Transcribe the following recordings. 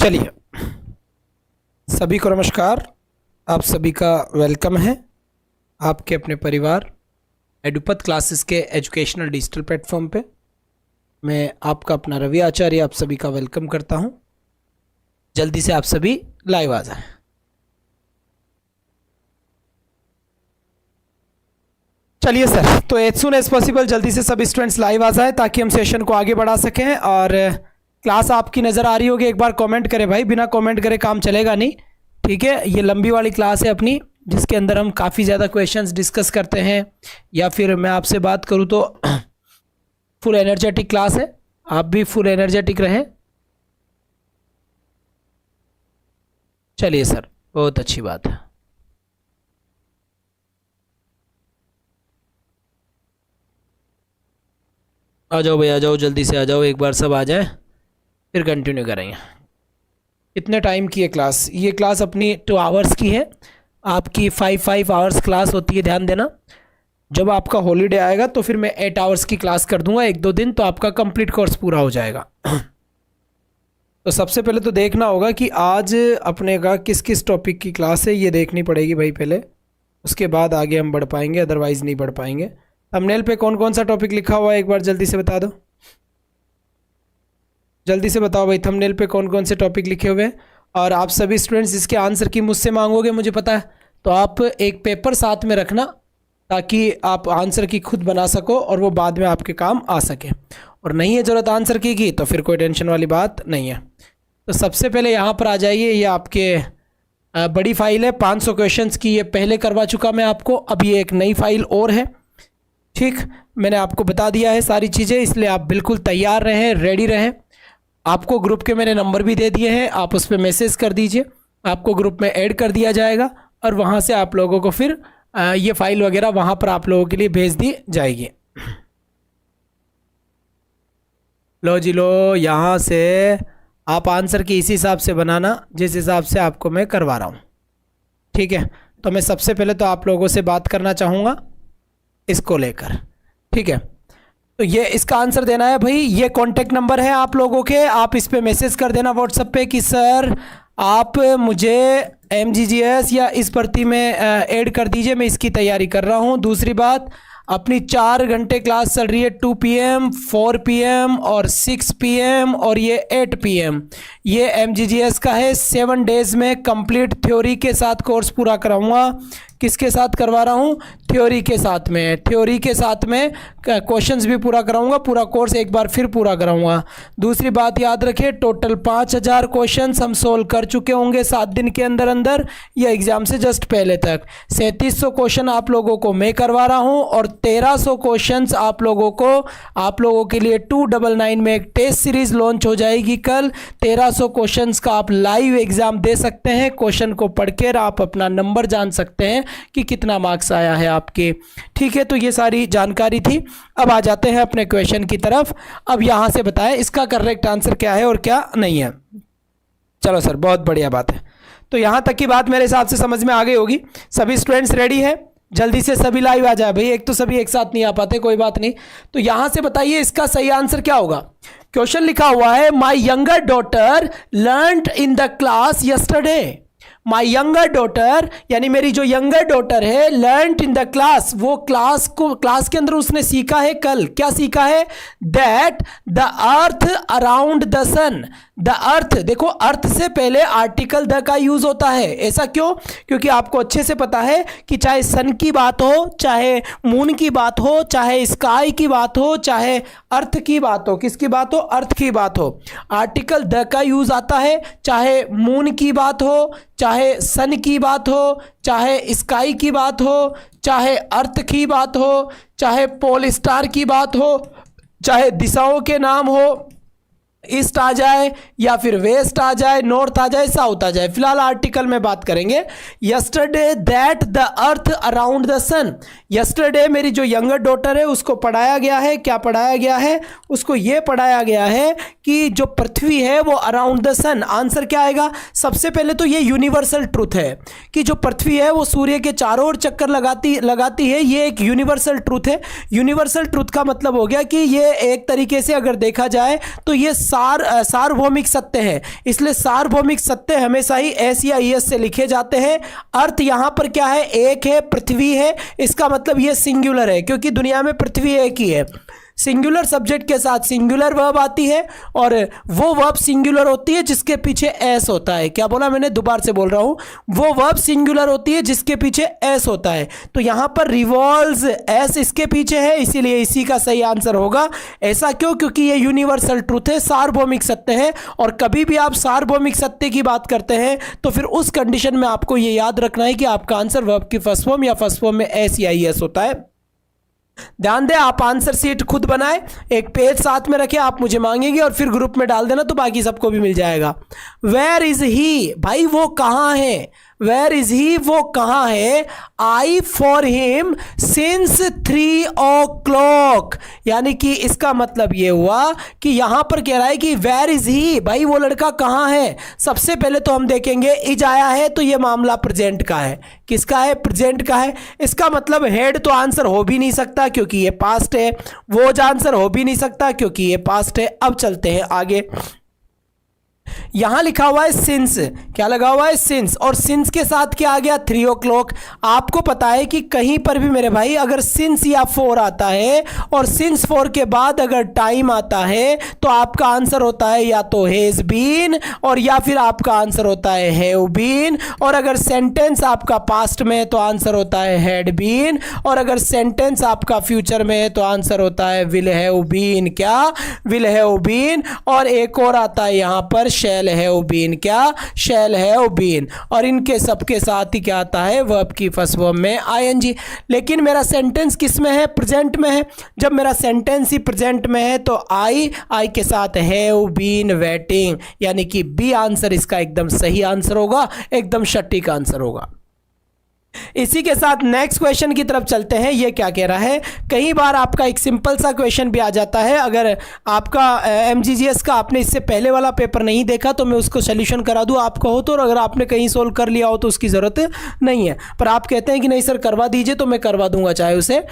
चलिए, सभी को नमस्कार। आप सभी का वेलकम है आपके अपने परिवार एडुपथ क्लासेस के एजुकेशनल डिजिटल प्लेटफॉर्म पे। मैं आपका अपना रवि आचार्य आप सभी का वेलकम करता हूं। जल्दी से आप सभी लाइव आ जाएं। चलिए सर, तो एज सून एज पॉसिबल जल्दी से सब स्टूडेंट्स लाइव आ जाएं ताकि हम सेशन को आगे बढ़ा सकें। और क्लास आपकी नज़र आ रही होगी, एक बार कमेंट करें भाई, बिना कमेंट करे काम चलेगा नहीं। ठीक है, ये लंबी वाली क्लास है अपनी, जिसके अंदर हम काफ़ी ज़्यादा क्वेश्चंस डिस्कस करते हैं, या फिर मैं आपसे बात करूँ तो फुल एनर्जेटिक क्लास है। आप भी फुल एनर्जेटिक रहें। चलिए सर, बहुत अच्छी बात है। आ जाओ भाई, आ जाओ, जल्दी से आ जाओ, एक बार सब आ जाए फिर कंटिन्यू करेंगे। कितने टाइम की है क्लास? ये क्लास अपनी 2 आवर्स की है। आपकी 5 आवर्स क्लास होती है, ध्यान देना। जब आपका हॉलीडे आएगा तो फिर मैं 8 आवर्स की क्लास कर दूंगा 1-2 दिन, तो आपका कंप्लीट कोर्स पूरा हो जाएगा। तो सबसे पहले तो देखना होगा कि आज अपने का किस किस टॉपिक की क्लास है, ये देखनी पड़ेगी भाई पहले। उसके बाद आगे हम बढ़ पाएंगे, अदरवाइज़ नहीं बढ़ पाएंगे। थंबनेल पे कौन कौन सा टॉपिक लिखा हुआ है एक बार जल्दी से बता दो। जल्दी से बताओ भाई, थंबनेल पे कौन कौन से टॉपिक लिखे हुए हैं। और आप सभी स्टूडेंट्स इसके आंसर की मुझसे मांगोगे, मुझे पता है, तो आप एक पेपर साथ में रखना ताकि आप आंसर की खुद बना सको और वो बाद में आपके काम आ सके। और नहीं है ज़रूरत आंसर की तो फिर कोई टेंशन वाली बात नहीं है। तो सबसे पहले यहाँ पर आ जाइए। ये आपके बड़ी फाइल है 500 क्वेश्चंस की, ये पहले करवा चुका मैं आपको। अब ये एक नई फाइल और है। ठीक, मैंने आपको बता दिया है सारी चीज़ें, इसलिए आप बिल्कुल तैयार रहें, रेडी रहें। आपको ग्रुप के मैंने नंबर भी दे दिए हैं, आप उस पर मैसेज कर दीजिए, आपको ग्रुप में ऐड कर दिया जाएगा और वहाँ से आप लोगों को फिर ये फाइल वगैरह वहाँ पर आप लोगों के लिए भेज दी जाएगी। लो जी लो, यहाँ से आप आंसर की इसी हिसाब से बनाना जिस हिसाब से आपको मैं करवा रहा हूँ। ठीक है, तो मैं सबसे पहले तो आप लोगों से बात करना चाहूँगा इसको लेकर। ठीक है, तो ये इसका आंसर देना है भाई। ये कॉन्टेक्ट नंबर है आप लोगों के, आप इस पे मैसेज कर देना व्हाट्सएप पे कि सर आप मुझे MGGS या इस भर्ती में ऐड कर दीजिए, मैं इसकी तैयारी कर रहा हूँ। दूसरी बात, अपनी 4 घंटे क्लास चल रही है, 2 PM, 4 PM और 6 PM और ये 8 PM। ये MGGS का है। 7 डेज़ में कंप्लीट थ्योरी के साथ कोर्स पूरा कराऊंगा। किसके साथ करवा रहा हूँ? थ्योरी के साथ में। थ्योरी के साथ में क्वेश्चंस भी पूरा कराऊंगा, पूरा कोर्स एक बार फिर पूरा कराऊंगा। दूसरी बात याद रखिए, टोटल 5000 क्वेश्चंस हम सोल्व कर चुके होंगे 7 दिन के अंदर अंदर, या एग्ज़ाम से जस्ट पहले तक। 3700 क्वेश्चन आप लोगों को मैं करवा रहा हूँ और 1300 क्वेश्चंस आप लोगों के लिए 299 में एक टेस्ट सीरीज लॉन्च हो जाएगी कल। 1300 क्वेश्चंस का आप लाइव एग्जाम दे सकते हैं। क्वेश्चन को पढ़कर आप अपना नंबर जान सकते हैं कि कितना मार्क्स आया है आपके। ठीक है, तो ये सारी जानकारी थी। अब आ जाते हैं अपने क्वेश्चन की तरफ। अब यहां से बताएं इसका करेक्ट आंसर क्या है और क्या नहीं है। चलो सर, बहुत बढ़िया बात है। तो यहां तक की बात मेरे हिसाब से समझ में आ गई होगी। सभी स्टूडेंट्स रेडी है? जल्दी से सभी लाइव आ जाए भाई। एक तो सभी एक साथ नहीं आ पाते, कोई बात नहीं। तो यहां से बताइए इसका सही आंसर क्या होगा। क्वेश्चन लिखा हुआ है, my younger daughter learned in the class yesterday. My younger daughter, यानी मेरी जो यंगर डॉटर है, लर्नड इन द क्लास, वो क्लास के अंदर उसने सीखा है कल। क्या सीखा है? That the earth around the sun. The earth, देखो अर्थ से पहले आर्टिकल द का यूज होता है। ऐसा क्यों? क्योंकि आपको अच्छे से पता है कि चाहे सन की बात हो, चाहे मून की बात हो, चाहे स्काई की बात हो, चाहे अर्थ की बात हो, किसकी बात हो? अर्थ की बात हो, आर्टिकल द का यूज आता है। चाहे मून की बात हो, चाहे सन की बात हो, चाहे स्काई की बात हो, चाहे अर्थ की बात हो, चाहे पोल स्टार की बात हो, चाहे दिशाओं के नाम हो, ईस्ट आ जाए या फिर वेस्ट आ जाए, नॉर्थ आ जाए, साउथ आ जाए। फिलहाल आर्टिकल में बात करेंगे। Yesterday that the earth around the sun. Yesterday मेरी जो यंगर डॉटर है उसको पढ़ाया गया है। क्या पढ़ाया गया है? उसको ये पढ़ाया गया है कि जो पृथ्वी है वो अराउंड द सन। आंसर क्या आएगा? सबसे पहले तो ये यूनिवर्सल ट्रूथ है कि जो पृथ्वी है वो सूर्य के चारों ओर चक्कर लगाती है। ये एक यूनिवर्सल ट्रूथ है। यूनिवर्सल ट्रूथ का मतलब हो गया कि ये एक तरीके से अगर देखा जाए तो ये सार्वभौमिक सत्य है, इसलिए सार्वभौमिक सत्य हमेशा ही एस या ईएस से लिखे जाते हैं। अर्थ यहां पर क्या है, एक है, पृथ्वी है, इसका मतलब ये सिंगुलर है क्योंकि दुनिया में पृथ्वी एक ही है। सिंगुलर सब्जेक्ट के साथ सिंगुलर वर्ब आती है और वो वर्ब सिंगुलर होती है जिसके पीछे एस होता है। क्या बोला मैंने, दोबारा से बोल रहा हूं, वो वर्ब सिंगुलर होती है जिसके पीछे एस होता है। तो यहां पर रिवॉल्व्स एस इसके पीछे है, इसीलिए इसी का सही आंसर होगा। ऐसा क्यों, क्योंकि ये यूनिवर्सल ट्रूथ है, सार्वभौमिक सत्य है। और कभी भी आप सार्वभौमिक सत्य की बात करते हैं तो फिर उस कंडीशन में आपको ये याद रखना है कि आपका आंसर वर्ब की फर्स्ट फॉर्म या फर्स्ट फॉर्म में एस या ईएस होता है। ध्यान दें, आप आंसर शीट खुद बनाए, एक पेज साथ में रखे, आप मुझे मांगेंगे और फिर ग्रुप में डाल देना तो बाकी सबको भी मिल जाएगा। वेयर इज ही, भाई वो कहां है, वेयर इज ही, वो कहां है। I for him since 3 o'clock, यानी कि इसका मतलब ये हुआ कि यहां पर कह रहा है कि वेयर इज ही, भाई वो लड़का कहां है। सबसे पहले तो हम देखेंगे इज आया है तो ये मामला प्रेजेंट का है, किसका है, प्रेजेंट का है। इसका मतलब हेड तो आंसर हो भी नहीं सकता क्योंकि ये पास्ट है, वॉज आंसर हो भी नहीं सकता क्योंकि ये पास्ट है। अब चलते हैं आगे, यहां लिखा हुआ है सिंस, क्या लगा हुआ है, सिंस, और सिंस के साथ क्या आ गया, 3 o'clock। आपको पता है कि कहीं पर भी मेरे भाई अगर सिंस या 4 आता है और सिंस 4 के बाद अगर टाइम आता है तो आपका आंसर होता है या तो हैज बीन और या फिर आपका आंसर होता है हैव बीन। और अगर सेंटेंस आपका पास्ट में है तो आंसर होता है हैड बीन, और अगर सेंटेंस आपका फ्यूचर में है तो आंसर होता है विल हैव बीन, क्या, विल हैव बीन। और एक और आता है यहां पर शैल हैव बीन, क्या, शैल हैव बीन। और इनके सबके साथ ही क्या आता है, वर्ब की फर्स्ट फॉर्म में आईएनजी। लेकिन मेरा सेंटेंस किस में है, प्रेजेंट में है। जब मेरा सेंटेंस ही प्रेजेंट में है तो आई के साथ हैव बीन वेटिंग, यानी कि बी आंसर इसका एकदम सही आंसर होगा, एकदम सटीक आंसर होगा। इसी के साथ नेक्स्ट क्वेश्चन की तरफ चलते हैं। ये क्या कह रहा है, कई बार आपका एक सिंपल सा क्वेश्चन भी आ जाता है। अगर आपका एमजीजीएस का आपने इससे पहले वाला पेपर नहीं देखा तो मैं उसको सोल्यूशन करा दूं आप कहो तो, और अगर आपने कहीं सोल्व कर लिया हो तो उसकी ज़रूरत नहीं है, पर आप कहते हैं कि नहीं सर करवा दीजिए तो मैं करवा दूंगा चाहे उसे।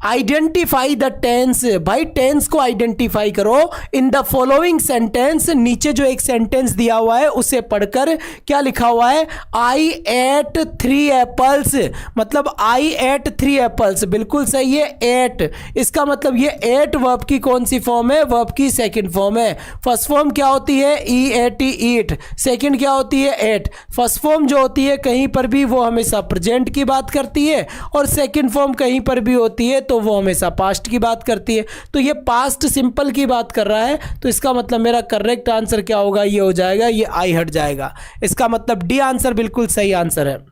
आइडेंटिफाई द टेंस, भाई टेंस को आइडेंटिफाई करो इन द फॉलोइंग सेंटेंस। नीचे जो एक सेंटेंस दिया हुआ है उसे पढ़कर क्या लिखा हुआ है, आई एट 3 एप्पल्स, मतलब आई एट 3 एप्पल्स, बिल्कुल सही है, 8। इसका मतलब ये 8 वर्ब की कौन सी फॉर्म है, वर्ब की सेकंड फॉर्म है। फर्स्ट फॉर्म क्या होती है, ई एटी ईट, सेकंड क्या होती है, 8। फर्स्ट फॉर्म जो होती है कहीं पर भी वो हमेशा प्रेजेंट की बात करती है और सेकंड फॉर्म कहीं पर भी होती है तो वो हमेशा पास्ट की बात करती है। तो ये पास्ट सिंपल की बात कर रहा है, तो इसका मतलब मेरा करेक्ट आंसर क्या होगा, ये हो जाएगा, ये आई हट जाएगा। इसका मतलब डी आंसर बिल्कुल सही आंसर है।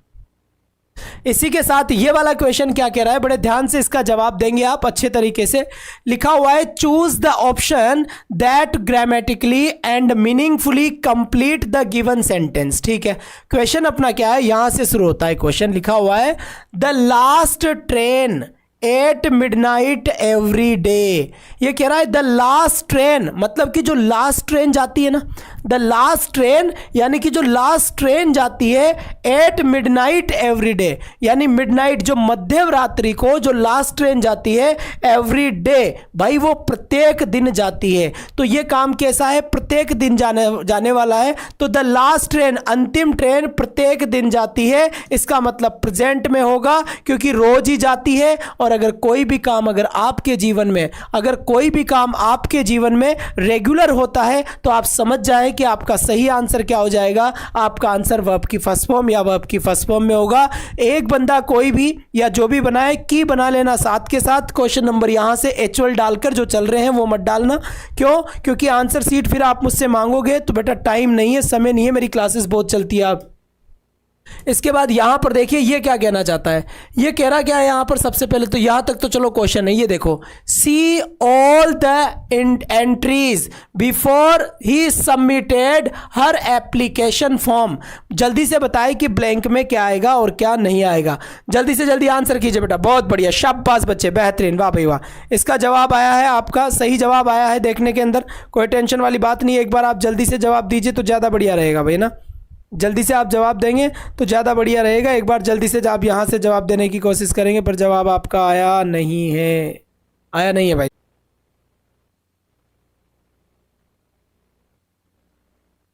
इसी के साथ ये वाला क्वेश्चन क्या कह रहा है, बड़े ध्यान से इसका जवाब देंगे आप अच्छे तरीके से। लिखा हुआ है choose the option that grammatically and meaningfully complete the given sentence. ठीक है, क्वेश्चन अपना क्या है, यहां से शुरू होता है क्वेश्चन। लिखा हुआ है the last train eight midnight every day. ये कह रहा है द लास्ट ट्रेन, मतलब कि जो लास्ट ट्रेन जाती है ना, द लास्ट ट्रेन यानी कि जो लास्ट ट्रेन जाती है एट मिडनाइट एवरी डे, यानी मिडनाइट जो मध्य रात्रि को जो लास्ट ट्रेन जाती है एवरी डे, भाई वो प्रत्येक दिन जाती है। तो ये काम कैसा है, प्रत्येक दिन जाने वाला है। तो द लास्ट ट्रेन, अंतिम ट्रेन प्रत्येक दिन जाती है, इसका मतलब प्रेजेंट में होगा क्योंकि रोज ही जाती है। और अगर कोई भी काम अगर आपके जीवन में, अगर कोई भी काम आपके जीवन में रेगुलर होता है तो आप समझ जाए कि आपका सही आंसर क्या हो जाएगा, आपका आंसर वर्ब की फर्स्ट फॉर्म या वर्ब की फर्स्ट फॉर्म में होगा। एक बंदा कोई भी या जो भी बनाए की बना लेना साथ के साथ, क्वेश्चन नंबर यहां से एचुअल डालकर जो चल रहे हैं वो मत डालना। क्यों, क्योंकि आंसर सीट फिर आप मुझसे मांगोगे तो बेटा टाइम नहीं है, समय नहीं है, मेरी क्लासेस बहुत चलती है। आप इसके बाद यहां पर देखिए ये क्या कहना चाहता है, ये कह रहा क्या है यहां पर, सबसे पहले तो यहां तक तो चलो क्वेश्चन है, ये देखो, see all the entries before he submitted her application form. जल्दी से बताए कि ब्लैंक में क्या आएगा और क्या नहीं आएगा, जल्दी से जल्दी आंसर कीजिए बेटा, बहुत बढ़िया, शाबाश बच्चे, बेहतरीन, वाह भाई वाह। इसका जवाब आया है, आपका सही जवाब आया है देखने के अंदर, कोई टेंशन वाली बात नहीं है। एक बार आप जल्दी से जवाब दीजिए तो ज़्यादा बढ़िया रहेगा भाई ना, जल्दी से आप जवाब देंगे तो ज़्यादा बढ़िया रहेगा। एक बार जल्दी से आप यहाँ से जवाब देने की कोशिश करेंगे, पर जवाब आपका आया नहीं है, आया नहीं है भाई।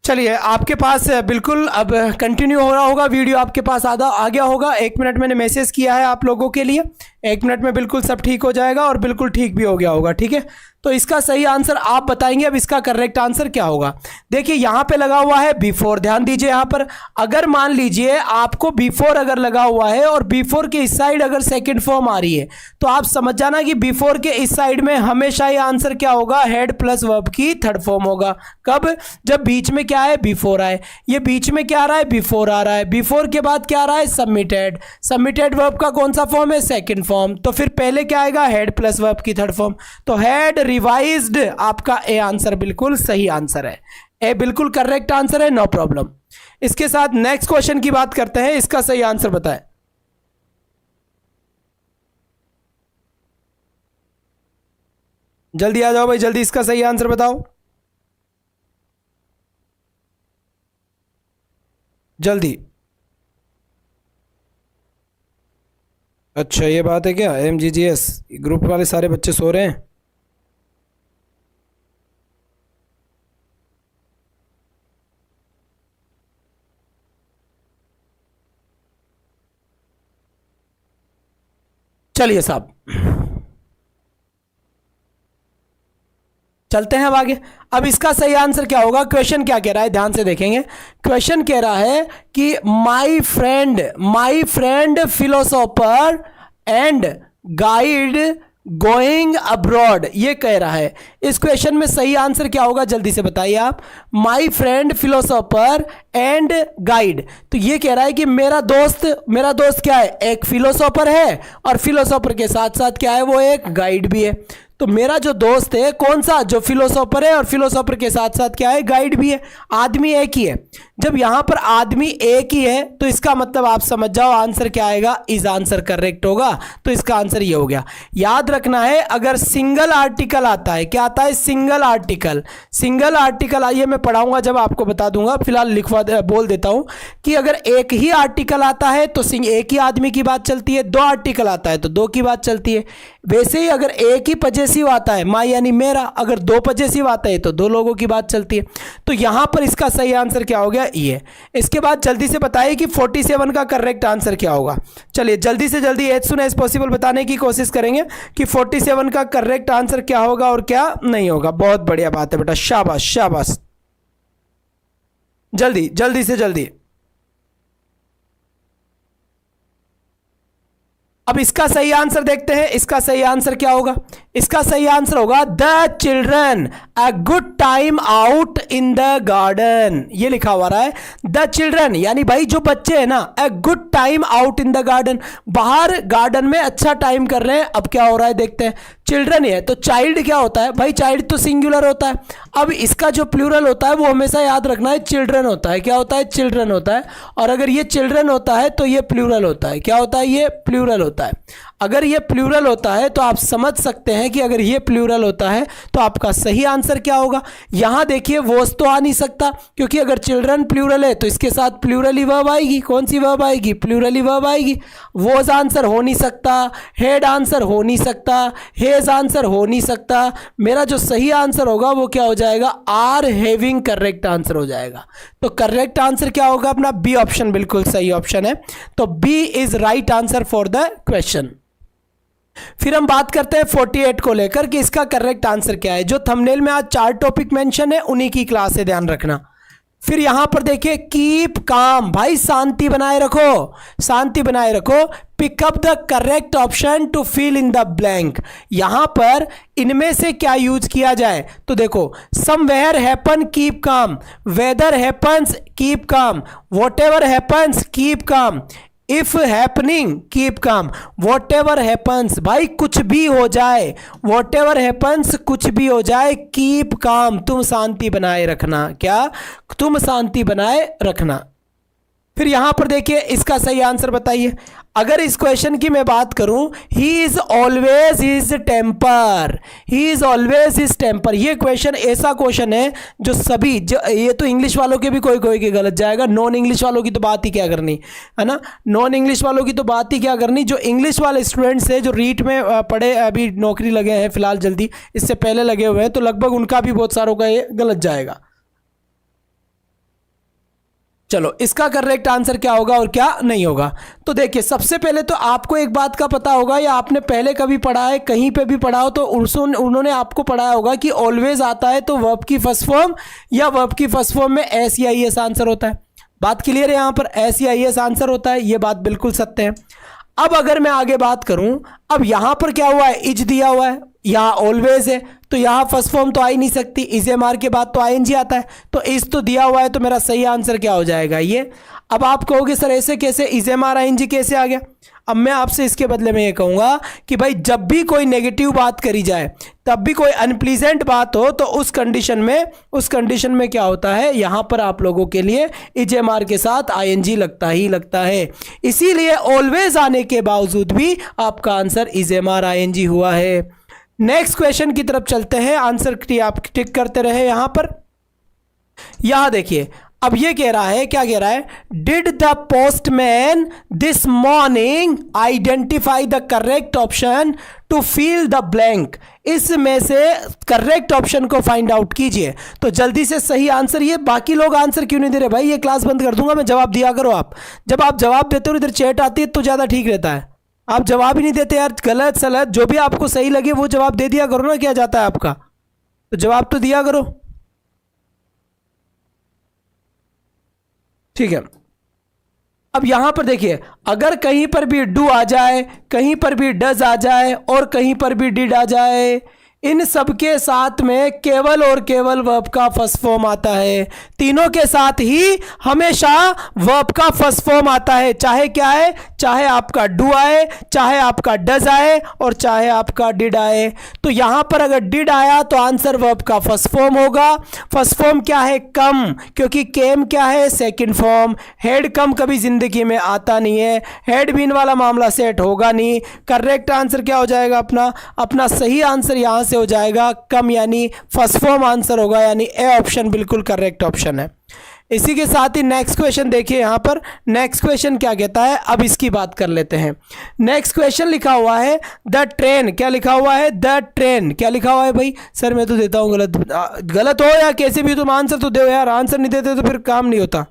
चलिए, आपके पास बिल्कुल अब कंटिन्यू हो रहा होगा, वीडियो आपके पास आधा आ गया होगा। 1 मिनट मैंने मैसेज किया है आप लोगों के लिए, 1 मिनट में बिल्कुल सब ठीक हो जाएगा और बिल्कुल ठीक भी हो गया होगा। ठीक है, तो इसका सही आंसर आप बताएंगे। अब इसका करेक्ट आंसर क्या होगा? देखिए यहाँ पे लगा हुआ है बिफोर, ध्यान दीजिए यहाँ पर। अगर मान लीजिए आपको बिफोर अगर लगा हुआ है और बिफोर के इस साइड अगर सेकंड फॉर्म आ रही है, तो आप समझ जाना कि बिफोर के इस साइड में हमेशा ये आंसर क्या होगा? हेड प्लस वर्ब की थर्ड फॉर्म होगा। कब? जब बीच में क्या है? बिफोर आए। ये बीच में क्या आ रहा है? बिफोर आ रहा है। बिफोर के बाद क्या आ रहा है? सबमिटेड। सबमिटेड वर्ब का कौन सा फॉर्म है? Second form. तो फिर पहले क्या आएगा? हेड प्लस वर्ब की थर्ड फॉर्म। तो हेड रिवाइज्ड आपका ए आंसर बिल्कुल सही आंसर है। ए बिल्कुल करेक्ट आंसर है, नो प्रॉब्लम। इसके साथ नेक्स्ट क्वेश्चन की बात करते हैं। इसका सही आंसर बताएं। जल्दी आ जाओ भाई, जल्दी इसका सही आंसर बताओ, जल्दी। अच्छा ये बात है क्या? MGGS ग्रुप वाले सारे बच्चे सो रहे हैं। चलिए साहब, चलते हैं अब आगे। अब इसका सही आंसर क्या होगा? क्वेश्चन क्या कह रहा है, ध्यान से देखेंगे। क्वेश्चन कह रहा है कि my friend philosopher and guide going abroad, ये कह रहा है। इस क्वेश्चन में सही आंसर क्या होगा? जल्दी से बताइए आप। My friend philosopher and guide, तो ये कह रहा है कि मेरा दोस्त क्या है? एक फिलोसोफर है और फिलोसोफर के साथ साथ क्या है? वो एक गाइड भी है। तो मेरा जो दोस्त है कौन सा? जो फिलोसोफर है और फिलोसोफर के साथ साथ क्या है? गाइड भी है। आदमी एक ही है। जब यहां पर आदमी एक ही है तो इसका मतलब आप समझ जाओ आंसर क्या आएगा? इज आंसर करेक्ट होगा। तो इसका आंसर ये हो गया। याद रखना है, अगर सिंगल आर्टिकल आता है, क्या आता है? सिंगल आर्टिकल आइए मैं पढ़ाऊंगा जब आपको बता दूंगा, फिलहाल बोल देता हूं कि अगर एक ही आर्टिकल आता है तो एक ही आदमी की बात चलती है, दो आर्टिकल आता है तो दो की बात चलती है। वैसे ही अगर एक ही पजेसिव आता है, माई यानी मेरा, अगर दो पजेसिव आता है तो दो लोगों की बात चलती है। तो यहां पर इसका सही आंसर क्या हो गया? ये। इसके बाद जल्दी से बताइए कि 47 का करेक्ट आंसर क्या होगा। चलिए जल्दी से जल्दी एज सुन एज पॉसिबल बताने की कोशिश करेंगे कि 47 का करेक्ट आंसर क्या होगा और क्या नहीं होगा। बहुत बढ़िया बात है बेटा, शाबाश शाबाश, जल्दी जल्दी से जल्दी। अब इसका सही आंसर देखते हैं। इसका सही आंसर क्या होगा? इसका सही आंसर होगा the children a good time out in the garden. ये लिखा हुआ रहा है द चिल्ड्रन, यानी भाई जो बच्चे हैं ना, a good time out in the garden, बाहर गार्डन में अच्छा टाइम कर रहे हैं। अब क्या हो रहा है देखते हैं। चिल्ड्रन है तो चाइल्ड क्या होता है भाई? चाइल्ड तो सिंगुलर होता है। अब इसका जो प्लूरल होता है वो हमेशा याद रखना है, चिल्ड्रन होता है। क्या होता है? चिल्ड्रन होता है। और अगर ये चिल्ड्रन होता है तो ये प्लूरल होता है। क्या होता है? ये प्लूरल होता है। अगर ये प्लूरल होता है तो आप समझ सकते हैं कि अगर ये प्लूरल होता है तो आपका सही आंसर क्या होगा। यहां देखिए वोज तो आ नहीं सकता, क्योंकि अगर चिल्ड्रन प्लूरल है तो इसके साथ प्लूरल ही वर्ब आएगी। कौन सी वर्ब आएगी? प्लूरल ही वर्ब आएगी। वोज आंसर हो नहीं सकता, हेड आंसर हो नहीं सकता, हेज आंसर हो नहीं सकता। मेरा जो सही आंसर होगा वो क्या हो जाएगा? आर हैविंग करेक्ट आंसर हो जाएगा। तो करेक्ट आंसर क्या होगा अपना? बी ऑप्शन बिल्कुल सही ऑप्शन है। तो B is right answer for the question. फिर हम बात करते हैं 48 को लेकर कि इसका करेक्ट आंसर क्या है। जो थंबनेल में आज 4 टॉपिक मेंशन है उन्हीं की क्लास है, ध्यान रखना। फिर यहां पर देखिए कीप काम, भाई शांति बनाए रखो, शांति बनाए रखो। Pick up the correct option to fill in the blank. यहां पर इनमें से क्या यूज किया जाए? तो देखो, somewhere happen keep calm, whether happens keep calm, what ever happens keep calm, if happening keep calm, what ever happens, भाई कुछ भी हो जाए, वॉट एवर हैपन्स कुछ भी हो जाए, कीप काम तुम शांति बनाए रखना। क्या? तुम शांति बनाए रखना। फिर यहां पर देखिए इसका सही आंसर बताइए। अगर इस क्वेश्चन की मैं बात करूं, he is always his temper, he is always his temper, ये क्वेश्चन ऐसा क्वेश्चन है जो सभी ये तो इंग्लिश वालों के भी कोई कोई के गलत जाएगा, नॉन इंग्लिश वालों की तो बात ही क्या करनी है ना, नॉन इंग्लिश वालों की तो बात ही क्या करनी। जो इंग्लिश वाले स्टूडेंट्स हैं जो रीट में पढ़े, अभी नौकरी लगे हैं फिलहाल, जल्दी इससे पहले लगे हुए हैं, तो लगभग उनका भी बहुत सारों का ये गलत जाएगा। चलो इसका करेक्ट आंसर क्या होगा और क्या नहीं होगा। तो देखिए सबसे पहले तो आपको एक बात का पता होगा या आपने पहले कभी पढ़ा है, कहीं पे भी पढ़ा हो तो उन्होंने आपको पढ़ाया होगा कि ऑलवेज आता है तो वर्ब की फर्स्ट फॉर्म या वर्ब की फर्स्ट फॉर्म में एस या ईएस आंसर होता है। बात क्लियर है, यहाँ पर एस या ईएस आंसर होता है, ये बात बिल्कुल सत्य है। अब अगर मैं आगे बात करूं, अब यहां पर क्या हुआ है, इज दिया हुआ है, यहां ऑलवेज है, तो यहां फर्स्ट फॉर्म तो आ ही नहीं सकती, इज एम आर के बाद तो आईएनजी आता है, तो इज तो दिया हुआ है, तो मेरा सही आंसर क्या हो जाएगा ये। अब आप कहोगे सर ऐसे कैसे, इज एम आर आईएनजी कैसे आ गया। अब मैं आपसे इसके बदले में ये कहूंगा कि भाई जब भी कोई नेगेटिव बात करी जाए, तब भी कोई अनप्लीजेंट बात हो, तो उस कंडीशन में क्या होता है, यहां पर आप लोगों के लिए इज एम आर के साथ आईएनजी लगता ही लगता है। इसीलिए ऑलवेज आने के बावजूद भी आपका answer is M R I N G हुआ है। नेक्स्ट क्वेश्चन की तरफ चलते हैं, आंसर आप टिक करते रहे। यहां पर यहां देखिए, अब ये कह रहा है, क्या कह रहा है, did the postman this morning identify the correct option to fill the blank. इसमें से करेक्ट ऑप्शन को फाइंड आउट कीजिए। तो जल्दी से सही आंसर, ये बाकी लोग आंसर क्यों नहीं दे रहे भाई, ये क्लास बंद कर दूंगा मैं, जवाब दिया करो आप। जब आप जवाब देते हो इधर चैट आती है तो ज्यादा ठीक रहता है। आप जवाब ही नहीं देते यार, गलत सलत जो भी आपको सही लगे वो जवाब दे दिया करो ना, क्या जाता है आपका, तो जवाब तो दिया करो, ठीक है। अब यहां पर देखिए, अगर कहीं पर भी डू आ जाए, कहीं पर भी डज आ जाए और कहीं पर भी डिड आ जाए, इन सब के साथ में केवल और केवल वर्ब का फर्स्ट फॉर्म आता है। तीनों के साथ ही हमेशा वर्ब का फर्स्ट फॉर्म आता है, चाहे क्या है, चाहे आपका डू आए, चाहे आपका डज आए और चाहे आपका डिड आए। तो यहां पर अगर डिड आया तो आंसर वर्ब का फर्स्ट फॉर्म होगा। फर्स्ट फॉर्म क्या है, कम, क्योंकि केम क्या है, सेकंड फॉर्म। हेड कम कभी जिंदगी में आता नहीं है, हेड बीन वाला मामला सेट होगा नहीं। करेक्ट आंसर क्या हो जाएगा, अपना सही आंसर यहां से हो जाएगा कम, यानी फर्स्ट फॉर्म आंसर होगा, यानी ए ऑप्शन बिल्कुल करेक्ट ऑप्शन है। इसी के साथ ही नेक्स्ट क्वेश्चन देखिए, यहां पर नेक्स्ट क्वेश्चन क्या कहता है, अब इसकी बात कर लेते हैं। नेक्स्ट क्वेश्चन लिखा हुआ है द ट्रेन, क्या लिखा हुआ है, द ट्रेन, क्या लिखा हुआ है भाई, सर मैं तो देता हूं गलत हो या कैसे भी, तुम आंसर तो दो यार, आंसर नहीं देते तो फिर काम नहीं होता।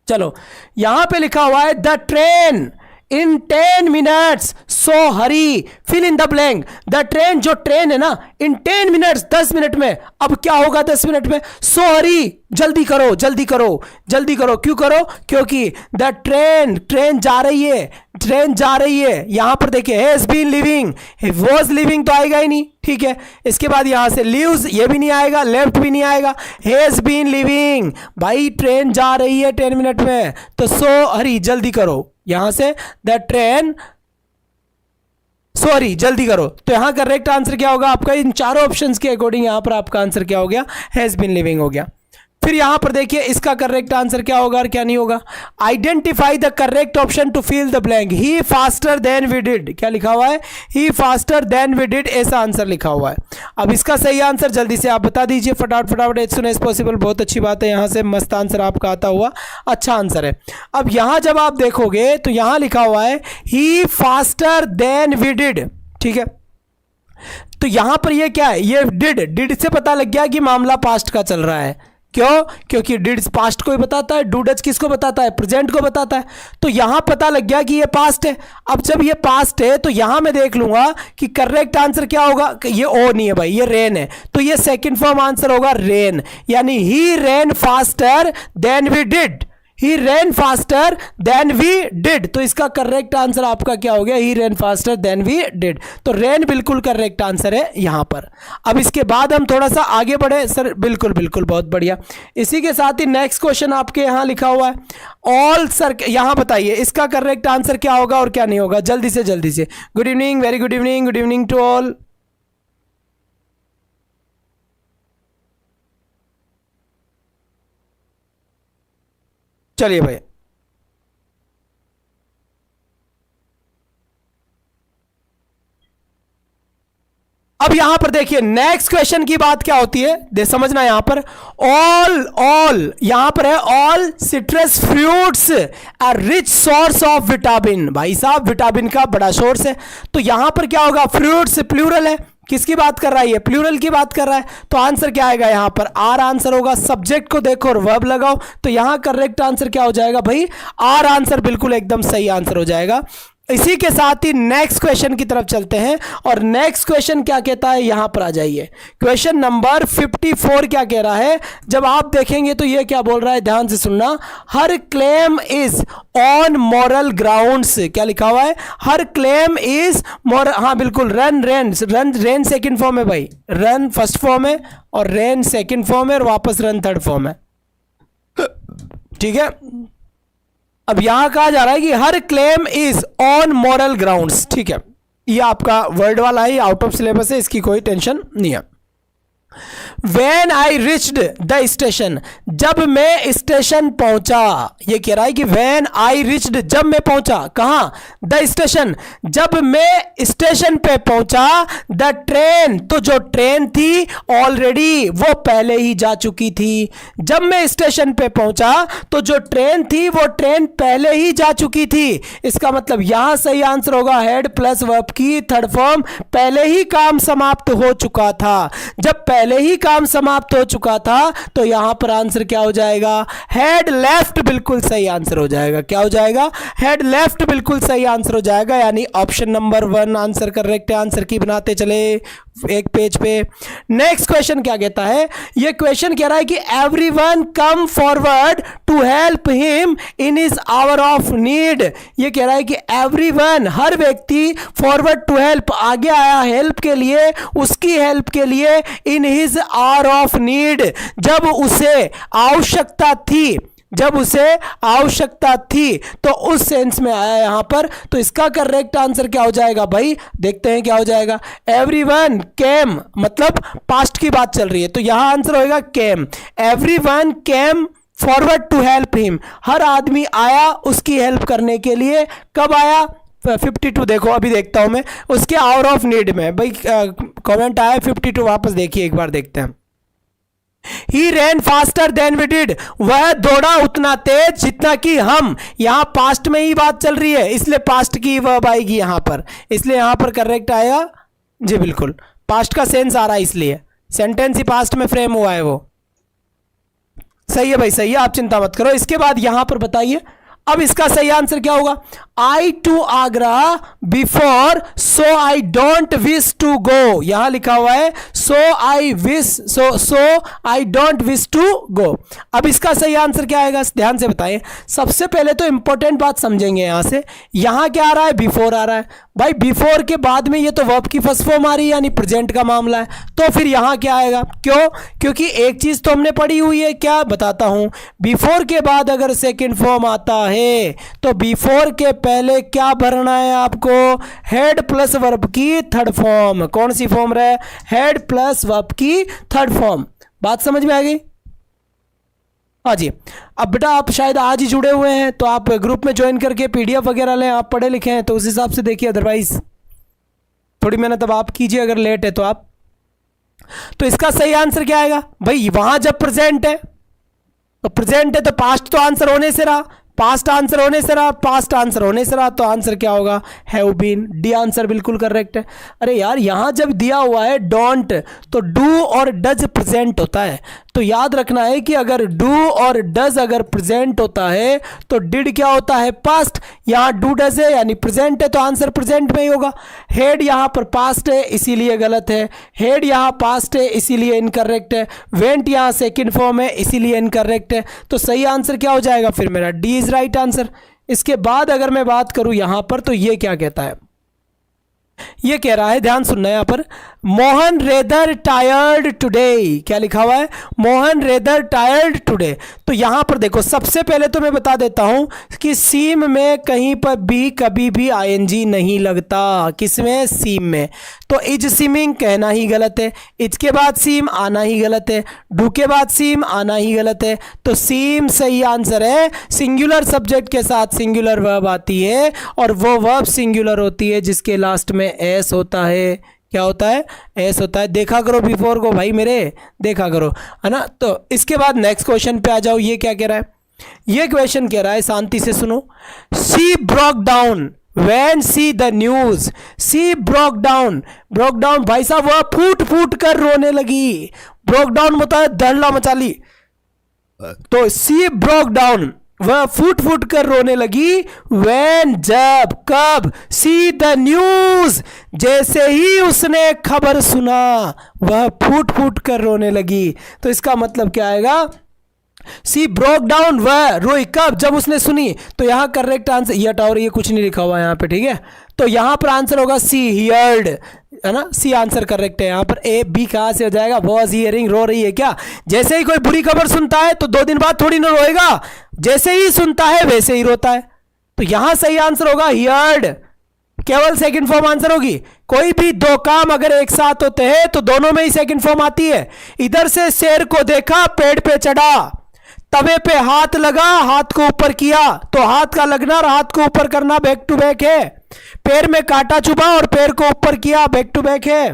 चलो यहां पे लिखा हुआ है the train in 10 minutes, so hurry, fill in the blank. The train, जो ट्रेन है ना, इन 10 मिनट्स, 10 मिनट में, अब क्या होगा 10 मिनट में, सो हरी, जल्दी करो जल्दी करो जल्दी करो। क्यों करो, क्योंकि द ट्रेन जा रही है, ट्रेन जा रही है। यहां पर देखिए has been living, was living तो आएगा ही नहीं, ठीक है। इसके बाद यहां से लीव्स, ये भी नहीं आएगा, लेफ्ट भी नहीं आएगा, हैज बीन लिविंग। भाई ट्रेन जा रही है 10 मिनट में, तो सो हरी, जल्दी करो। यहां से द ट्रेन, सॉरी जल्दी करो। तो यहां करेक्ट आंसर क्या होगा आपका, इन चारों ऑप्शंस के अकॉर्डिंग यहां पर आपका आंसर क्या हो गया, हैज बीन लिविंग हो गया। फिर यहां पर देखिए इसका करेक्ट आंसर क्या होगा और क्या नहीं होगा। Identify the correct option to fill the blank, he faster than we did, क्या लिखा हुआ है, he faster than we did, ऐसा आंसर लिखा हुआ है। अब इसका सही आंसर जल्दी से आप बता दीजिए, फटाफट एज सुन एज पॉसिबल। बहुत अच्छी बात है, यहां से मस्त आंसर आपका आता हुआ, अच्छा आंसर है। अब यहां जब आप देखोगे तो यहां लिखा हुआ है he faster than we did, ठीक है। तो यहां पर ये क्या है, ये डिड से पता लग गया कि मामला पास्ट का चल रहा है। क्यों, क्योंकि डिड पास्ट को ही बताता है, डू डज किसको बताता है, प्रेजेंट को बताता है। तो यहां पता लग गया कि ये पास्ट है। अब जब ये पास्ट है तो यहां मैं देख लूंगा कि करेक्ट आंसर क्या होगा, ये ओ नहीं है भाई, ये रेन है, तो ये सेकंड फॉर्म आंसर होगा रेन, यानी he ran faster than we did, he ran faster than we did. तो इसका करेक्ट आंसर आपका क्या हो गया, he ran faster than we did. तो रेन बिल्कुल करेक्ट आंसर है यहां पर। अब इसके बाद हम थोड़ा सा आगे बढ़े सर, बिल्कुल बहुत बढ़िया। इसी के साथ ही नेक्स्ट क्वेश्चन आपके यहां लिखा हुआ है ऑल सर, यहां बताइए इसका करेक्ट आंसर क्या होगा और क्या नहीं होगा, जल्दी से। Good evening, very good evening to all. चलिए भाई, अब यहां पर देखिए नेक्स्ट क्वेश्चन की बात क्या होती है, दे समझना। यहां पर ऑल यहां पर है all citrus fruits a rich source of vitamin. भाई साहब विटामिन का बड़ा सोर्स है, तो यहां पर क्या होगा, फ्रूट्स प्लूरल है, किसकी बात कर रहा है, ये प्लूरल की बात कर रहा है। तो आंसर क्या आएगा यहाँ पर, आर आंसर होगा। सब्जेक्ट को देखो और वर्ब लगाओ, तो यहाँ करेक्ट आंसर क्या हो जाएगा भाई, आर आंसर बिल्कुल एकदम सही आंसर हो जाएगा। इसी के साथ ही नेक्स्ट क्वेश्चन की तरफ चलते हैं, और नेक्स्ट क्वेश्चन क्या कहता है, यहां पर आ जाइए। क्वेश्चन नंबर 54 क्या कह रहा है, जब आप देखेंगे तो ये क्या बोल रहा है, ध्यान से सुनना। हर claim is on moral grounds, क्या लिखा हुआ है, हर क्लेम इज मॉरल, हाँ बिल्कुल, रन रेन सेकंड फॉर्म है भाई, रन फर्स्ट फॉर्म है और रेन सेकंड फॉर्म है और वापस रन थर्ड फॉर्म है, ठीक है। अब यहां कहा जा रहा है कि हर claim is on moral grounds, ठीक है, ये आपका वर्ड वाला ही आउट ऑफ सिलेबस है, इसकी कोई टेंशन नहीं है। When I reached the station, जब मैं स्टेशन पहुंचा, ये कह रहा है कि when I reached, जब मैं पहुंचा, कहां, the station, जब मैं स्टेशन पे पहुंचा, the train, तो जो ट्रेन थी ऑलरेडी वो पहले ही जा चुकी थी। जब मैं स्टेशन पे पहुंचा तो जो ट्रेन थी वो ट्रेन पहले ही जा चुकी थी। इसका मतलब यहां सही आंसर होगा हेड प्लस वर्ब की थर्ड फॉर्म, पहले ही काम समाप्त हो चुका था। जब पहले ही काम समाप्त हो चुका था तो यहां पर आंसर क्या हो जाएगा, हेड लेफ्ट बिल्कुल सही आंसर हो जाएगा। क्या हो जाएगा, हेड लेफ्ट बिल्कुल सही आंसर हो जाएगा, यानी ऑप्शन नंबर 1 आंसर करेक्ट है। आंसर की बनाते चले एक पेज पे। नेक्स्ट क्वेश्चन क्या कहता है, ये क्वेश्चन कह रहा है कि everyone come forward to help him in his hour of need. ये कह रहा है कि एवरीवन, हर व्यक्ति, फॉरवर्ड टू हेल्प, आगे आया हेल्प के लिए, उसकी हेल्प के लिए, इन हिज आवर ऑफ नीड, जब उसे आवश्यकता थी, जब उसे आवश्यकता थी, तो उस सेंस में आया यहां पर। तो इसका करेक्ट आंसर क्या हो जाएगा भाई, देखते हैं क्या हो जाएगा। एवरीवन केम, मतलब पास्ट की बात चल रही है, तो यहां आंसर होगा came. Everyone came forward to help him, हर आदमी आया उसकी हेल्प करने के लिए। कब आया, 52 देखो, अभी देखता हूं मैं उसके आवर ऑफ नीड में। भाई कमेंट आया 52, वापस देखिए एक बार, देखते हैं। He ran faster than we did, वह दौड़ा उतना तेज जितना कि हम। यहां पास्ट में ही बात चल रही है, इसलिए पास्ट की वर्ब आएगी यहां पर, इसलिए यहां पर करेक्ट आएगा जी, बिल्कुल पास्ट का सेंस आ रहा है, इसलिए सेंटेंस ही पास्ट में फ्रेम हुआ है, वो सही है भाई, सही है, आप चिंता मत करो। इसके बाद यहां पर बताइए, अब इसका सही आंसर क्या होगा, I to Agra before so I don't wish to go. यहां लिखा हुआ है so I wish, so I don't wish to go. अब इसका सही आंसर क्या आएगा, ध्यान से बताएं। सबसे पहले तो इंपॉर्टेंट बात समझेंगे यहां से, यहां क्या आ रहा है, बिफोर आ रहा है भाई। बिफोर के बाद में ये तो वर्ब की फर्स्ट फॉर्म आ रही है, यानी प्रेजेंट का मामला है, तो फिर यहां क्या आएगा, क्यों, क्योंकि एक चीज तो हमने पढ़ी हुई है, क्या बताता हूं, बिफोर के बाद अगर सेकेंड फॉर्म आता है तो बिफोर के पहले क्या भरना है आपको, हेड प्लस वर्ब की थर्ड फॉर्म। कौन सी फॉर्म रहे, हेड प्लस वर्ब की थर्ड फॉर्म। बात समझ में आ गई, हाँ जी। अब बेटा आप शायद आज ही जुड़े हुए हैं, तो आप ग्रुप में ज्वाइन करके पीडीएफ वगैरह लें, आप पढ़े लिखे हैं तो उस हिसाब से देखिए, अदरवाइज थोड़ी मेहनत अब आप कीजिए, अगर लेट है तो आप। तो इसका सही आंसर क्या आएगा भाई, वहां जब प्रेजेंट है तो प्रेजेंट है तो पास्ट तो आंसर होने से रहा, पास्ट आंसर होने से रहा, पास्ट आंसर होने से रहा, तो आंसर क्या होगा, हैव बीन। डी आंसर बिल्कुल करेक्ट है। अरे यार यहां जब दिया हुआ है डोंट, तो डू और डज प्रेजेंट होता है, तो याद रखना है कि अगर डू और डज अगर प्रेजेंट होता है तो डिड क्या होता है, पास्ट। यहां डू डज है यानी प्रेजेंट है, तो आंसर प्रेजेंट में ही होगा। हेड यहां पर पास्ट है इसीलिए गलत है, हेड यहां पास्ट है इसीलिए इनकरेक्ट है, वेंट यहां सेकंड फॉर्म है इसीलिए इनकरेक्ट है। तो सही आंसर क्या हो जाएगा फिर मेरा, डी इज राइट आंसर। इसके बाद अगर मैं बात करूं यहां पर, तो ये क्या कहता है, ये कह रहा है, ध्यान सुनना है यहां पर, मोहन रेदर टायर्ड टुडे। क्या लिखा हुआ है, मोहन रेदर टायर्ड टुडे। तो यहां पर देखो, सबसे पहले तो मैं बता देता हूं कि सीम में कहीं पर भी कभी भी आईएनजी नहीं लगता। किसमें, सीम में। तो इज सीमिंग कहना ही गलत है, इज के बाद सीम आना ही गलत है, डू के बाद सीम आना ही गलत है, तो सीम सही आंसर है। सिंगुलर सब्जेक्ट के साथ सिंगुलर वर्ब आती है, और वो वर्ब सिंगुलर होती है जिसके लास्ट में एस होता है। क्या होता है, एस होता है। देखा करो बिफोर को भाई मेरे, देखा करो, है ना। तो इसके बाद नेक्स्ट क्वेश्चन पे आ जाओ, ये क्या कह रहा है, ये क्वेश्चन कह रहा है, शांति से सुनो। She broke down When see the news, she broke down, broke down भाई साहब वह फूट फूट कर रोने लगी, ब्रोक डाउन होता है धड़ल्ला मचा ली, तो सी ब्रोक डाउन वह फूट फूट कर रोने लगी। when जब, कब, सी द न्यूज जैसे ही उसने खबर सुना वह फूट फूट कर रोने लगी। तो इसका मतलब क्या आएगा, सी ब्रोक डाउन वह रोई कब, जब उसने सुनी। तो यहां करेक्ट आंसर, ये हटाओ ये कुछ नहीं लिखा हुआ यहां पे, ठीक है। तो यहां पर आंसर होगा सी हियर्ड, है ना, सी आंसर करेक्ट है। यहां पर ए बी कहां से हो जाएगा, वॉज हियरिंग, रो रही है क्या। जैसे ही कोई बुरी खबर सुनता है तो 2 दिन बाद थोड़ी ना रोएगा, जैसे ही सुनता है वैसे ही रोता है। तो यहां सही आंसर होगा हियर्ड, केवल सेकंड फॉर्म आंसर होगी। कोई भी 2 काम अगर एक साथ होते हैं तो दोनों में ही सेकंड फॉर्म आती है। इधर से शेर को देखा पेड़ पे चढ़ा, तवे पे हाथ लगा हाथ को ऊपर किया, तो हाथ का लगना और हाथ को ऊपर करना बैक टू बैक है। पैर में कांटा चुभा और पैर को ऊपर किया, बैक टू बैक है।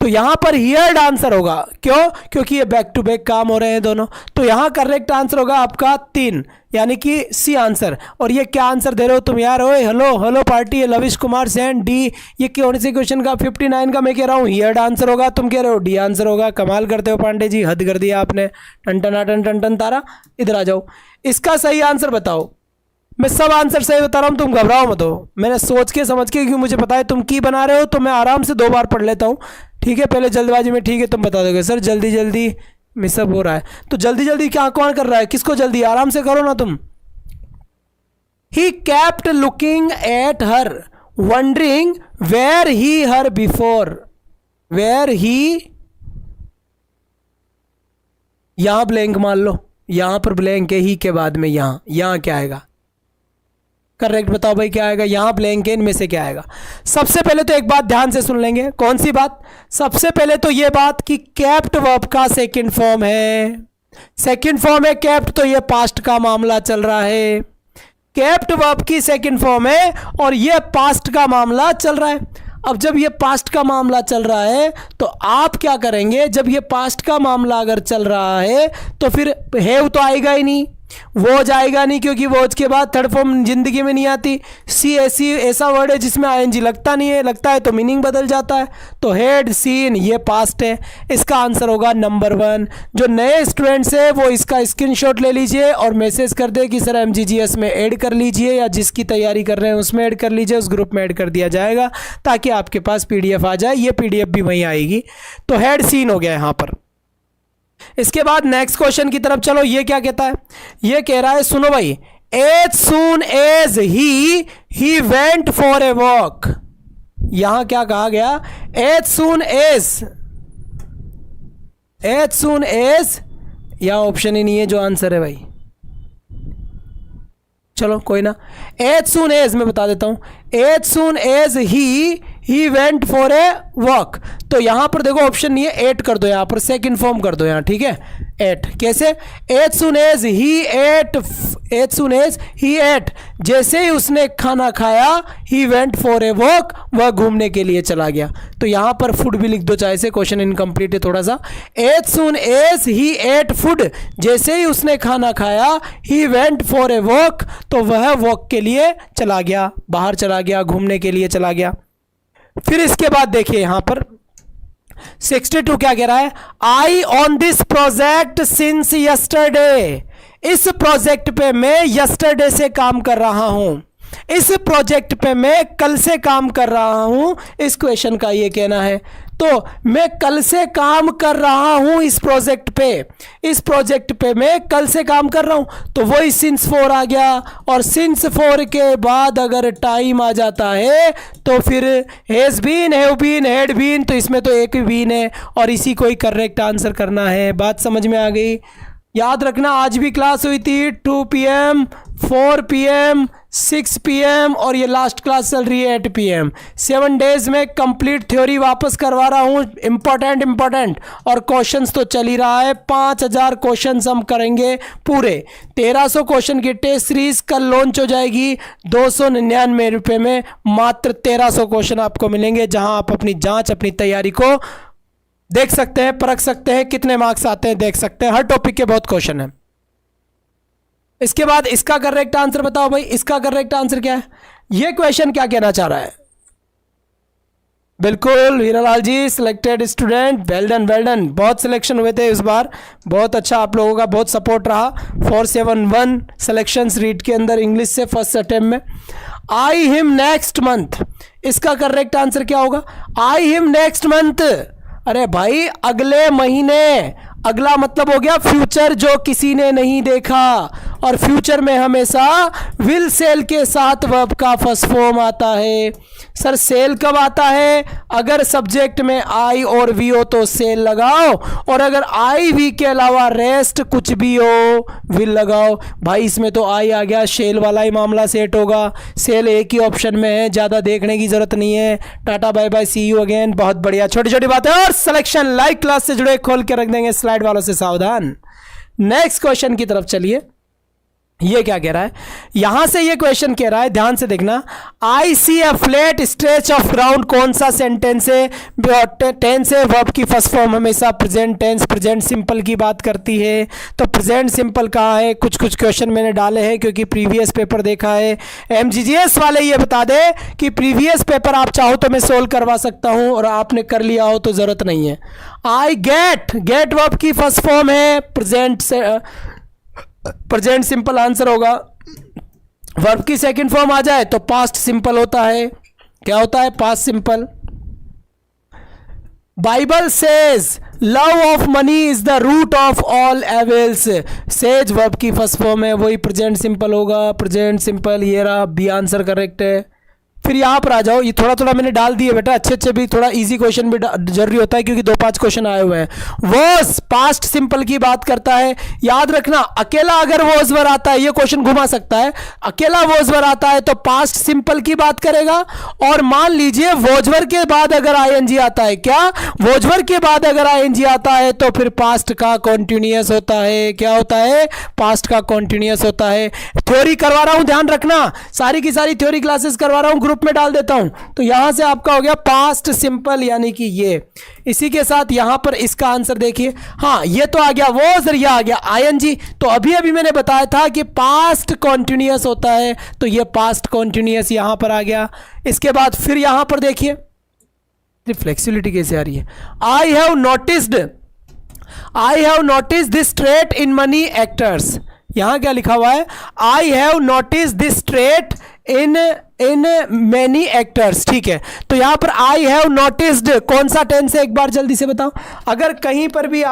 तो यहां पर हियर्ड आंसर होगा, क्यों, क्योंकि ये बैक टू बैक काम हो रहे हैं दोनों। तो यहां करेक्ट आंसर होगा आपका 3, यानी कि सी आंसर। और ये क्या आंसर दे रहे हो तुम यार, ओए हेलो हेलो पार्टी है, लविश कुमार सेन डी, ये कौन से क्वेश्चन का 59 का मैं कह रहा हूँ हियर्ड आंसर होगा, तुम कह रहे हो डी आंसर होगा। कमाल करते हो पांडे जी, हद कर दिया आपने। टन टन टन टन टन तारा, इधर आ जाओ, इसका सही आंसर बताओ। मैं सब आंसर सही बता रहा हूं, तुम घबराओ मत हो, मैंने सोच के समझ के, क्योंकि मुझे पता है तुम की बना रहे हो, तो मैं आराम से 2 बार पढ़ लेता हूं, ठीक है। पहले जल्दबाजी में, ठीक है, तुम बता दोगे सर जल्दी जल्दी मिसअप हो रहा है, तो जल्दी जल्दी क्या कौन कर रहा है, किसको जल्दी, आराम से करो ना तुम। He kept looking at her wondering where he her before, where he, यहां ब्लैंक मान लो, यहां पर ब्लैंक है, ही के बाद में यहां क्या आएगा, करेक्ट बताओ भाई क्या आएगा, यहां ब्लैंक है, इनमें से क्या आएगा। सबसे पहले तो एक बात ध्यान से सुन लेंगे, कौन सी बात, सबसे पहले तो ये बात कि केप्ट वर्ब का सेकंड फॉर्म है, सेकंड फॉर्म है केप्ट, तो ये पास्ट का मामला चल रहा है, केप्ट वर्ब की सेकंड फॉर्म है और ये पास्ट का मामला चल रहा है। अब जब ये पास्ट का मामला चल रहा है तो आप क्या करेंगे, जब ये पास्ट का मामला अगर चल रहा है तो फिर हैव तो आएगा ही नहीं, वॉज आएगा नहीं, क्योंकि वॉज के बाद थर्ड फॉर्म जिंदगी में नहीं आती। सी ऐसा वर्ड है जिसमें आईएनजी लगता नहीं है, लगता है तो मीनिंग बदल जाता है। तो हैड सीन ये पास्ट है, इसका आंसर होगा नंबर 1। जो नए स्टूडेंट्स है वो इसका स्क्रीनशॉट ले लीजिए और मैसेज कर दे कि सर एमजीजीएस में ऐड कर लीजिए, या जिसकी तैयारी कर रहे हैं उसमें ऐड कर लीजिए, उस ग्रुप में ऐड कर दिया जाएगा ताकि आपके पास पीडीएफ आ जाए। ये पीडीएफ भी वहीं आएगी। तो हैड सीन हो गया यहाँ पर। इसके बाद नेक्स्ट क्वेश्चन की तरफ चलो। ये क्या कहता है, ये कह रहा है, सुनो भाई, as soon as he went for a walk. यहां क्या कहा गया, एज सून एज, यहां ऑप्शन ही नहीं है जो आंसर है भाई, चलो कोई ना। एज सून एज मैं बता देता हूं, as soon as he went for a walk. तो यहां पर देखो ऑप्शन नहीं है, एट कर दो, यहां पर सेकंड फॉर्म कर दो यहां, ठीक है। एट कैसे, as soon as he ate, जैसे ही उसने खाना खाया, he went for a walk, वह घूमने के लिए चला गया। तो यहां पर फूड भी लिख दो चाहे से, क्वेश्चन इनकम्प्लीट है थोड़ा सा। As soon as he ate food, जैसे ही उसने खाना खाया, he went for a walk, तो वह वॉक के लिए चला गया, बाहर चला गया, घूमने के लिए चला गया। फिर इसके बाद देखिए यहां पर 62 क्या कह रहा है, I on this project since yesterday. इस प्रोजेक्ट पे मैं यस्टरडे से काम कर रहा हूं, इस प्रोजेक्ट पे मैं कल से काम कर रहा हूं, इस क्वेश्चन का ये कहना है। तो मैं कल से काम कर रहा हूं इस प्रोजेक्ट पे मैं कल से काम कर रहा हूं, तो वही सिंस 4 आ गया। और सिंस 4 के बाद अगर टाइम आ जाता है तो फिर has been, have been, had been, तो इसमें तो एक बीन है और इसी को ही करेक्ट आंसर करना है। बात समझ में आ गई। याद रखना आज भी क्लास हुई थी 2 PM, 4 PM, 6 PM और ये लास्ट क्लास चल रही है 8 PM। 7 डेज में कंप्लीट थ्योरी वापस करवा रहा हूँ, इम्पोर्टेंट और क्वेश्चंस तो चल ही रहा है। 5000 क्वेश्चंस हम करेंगे पूरे। 1300 क्वेश्चन की टेस्ट सीरीज कल लॉन्च हो जाएगी 299 रुपये में। मात्र 1300 क्वेश्चन आपको मिलेंगे, जहां आप अपनी जांच, अपनी तैयारी को देख सकते हैं, परख सकते हैं, कितने मार्क्स आते हैं देख सकते हैं। हर टॉपिक के बहुत क्वेश्चन हैं। इसके बाद इसका करेक्ट आंसर बताओ भाई, इसका करेक्ट आंसर क्या है? ये क्वेश्चन क्या कहना चाह रहा है? बिल्कुल Hiralal ji selected student, well done well done, बहुत सिलेक्शन हुए थे इस बार, बहुत अच्छा आप लोगों का बहुत सपोर्ट रहा। 471 सिलेक्शंस रीड के अंदर इंग्लिश से फर्स्ट अटेम्प्ट में। आई हिम नेक्स्ट मंथ, इसका करेक्ट आंसर क्या होगा? आई हिम नेक्स्ट मंथ, अरे भाई अगले महीने, अगला मतलब हो गया फ्यूचर जो किसी ने नहीं देखा, और फ्यूचर में हमेशा विल सेल के साथ वर्ब का फर्स्ट फॉर्म आता है। सर सेल कब आता है? अगर सब्जेक्ट में आई और वी हो तो सेल लगाओ, और अगर आई वी के अलावा रेस्ट कुछ भी हो विल लगाओ। भाई इसमें तो आई आ गया, सेल वाला ही मामला सेट होगा। सेल एक ही ऑप्शन में है, ज़्यादा देखने की जरूरत नहीं है। Tata bye bye, see you again. बहुत बढ़िया, छोटी छोटी बातें और सिलेक्शन लाइव क्लास से जुड़े खोल के रख देंगे, स्लाइड वालों से सावधान। नेक्स्ट क्वेश्चन की तरफ चलिए। ये क्या कह रहा है? यहां से ये क्वेश्चन कह रहा है, ध्यान से देखना। I see a flat stretch of ground, कौन सा सेंटेंस है? टेंस है, वर्ब की फर्स्ट फॉर्म हमेशा प्रेजेंट टेंस, प्रेजेंट सिंपल की बात करती है। तो प्रेजेंट सिंपल कहाँ है? कुछ कुछ क्वेश्चन मैंने डाले हैं क्योंकि प्रीवियस पेपर देखा है। MGGS वाले ये बता दे कि प्रीवियस पेपर आप चाहो तो मैं सोल्व करवा सकता हूं, और आपने कर लिया हो तो जरूरत नहीं है। आई गेट, गेट वर्ब की फर्स्ट फॉर्म है प्रेजेंट से, प्रेजेंट सिंपल आंसर होगा। वर्ब की सेकंड फॉर्म आ जाए तो पास्ट सिंपल होता है। क्या होता है? Past simple. Bible says love of money is the root of all evils, says verb की फर्स्ट फॉर्म है, वही प्रेजेंट सिंपल होगा। प्रेजेंट सिंपल, ये रहा, बी आंसर करेक्ट है। फिर यहाँ पर आ जाओ, ये थोड़ा थोड़ा मैंने डाल दिए बेटा, अच्छे अच्छे भी, थोड़ा इजी क्वेश्चन भी जरूरी होता है क्योंकि 2-5 क्वेश्चन आए हुए हैं। वॉज पास्ट सिंपल की बात करता है, याद रखना। अकेला अगर वॉज वर आता है, ये क्वेश्चन घुमा सकता है, अकेला वॉज वर आता है तो पास्ट सिंपल की बात करेगा। और मान लीजिए वॉजवर के बाद अगर आईएनजी आता है, क्या वॉजवर के बाद अगर आईएनजी आता है तो फिर पास्ट का कॉन्टिन्यूअस होता है। क्या होता है? पास्ट का कॉन्टिन्यूअस होता है। थ्योरी करवा रहा हूं, ध्यान रखना, सारी की सारी थ्योरी क्लासेस करवा रहा हूं, ग्रुप में डाल देता हूं। तो यहां से आपका हो गया पास्ट सिंपल, यानी कि ये। इसी के साथ यहां पर इसका आंसर देखिए, हाँ ये तो आ गया वॉज, और ये आ गया आईएनजी। तो अभी अभी मैंने बताया था कि पास्ट कॉन्टिन्यूअस होता है, तो ये पास्ट कॉन्टिन्यूअस यहां पर आ गया। इसके बाद फिर यहां पर देखिए फ्लेक्सिबिलिटी कैसे आ रही है। I have noticed this trait in money actors, यहां क्या लिखा हुआ है? I have noticed this trait in many actors, ठीक है। तो यहां पर आई हैव नोटिस्ड कौन सा टेंस है, एक बार जल्दी से बताओ। अगर कहीं पर भी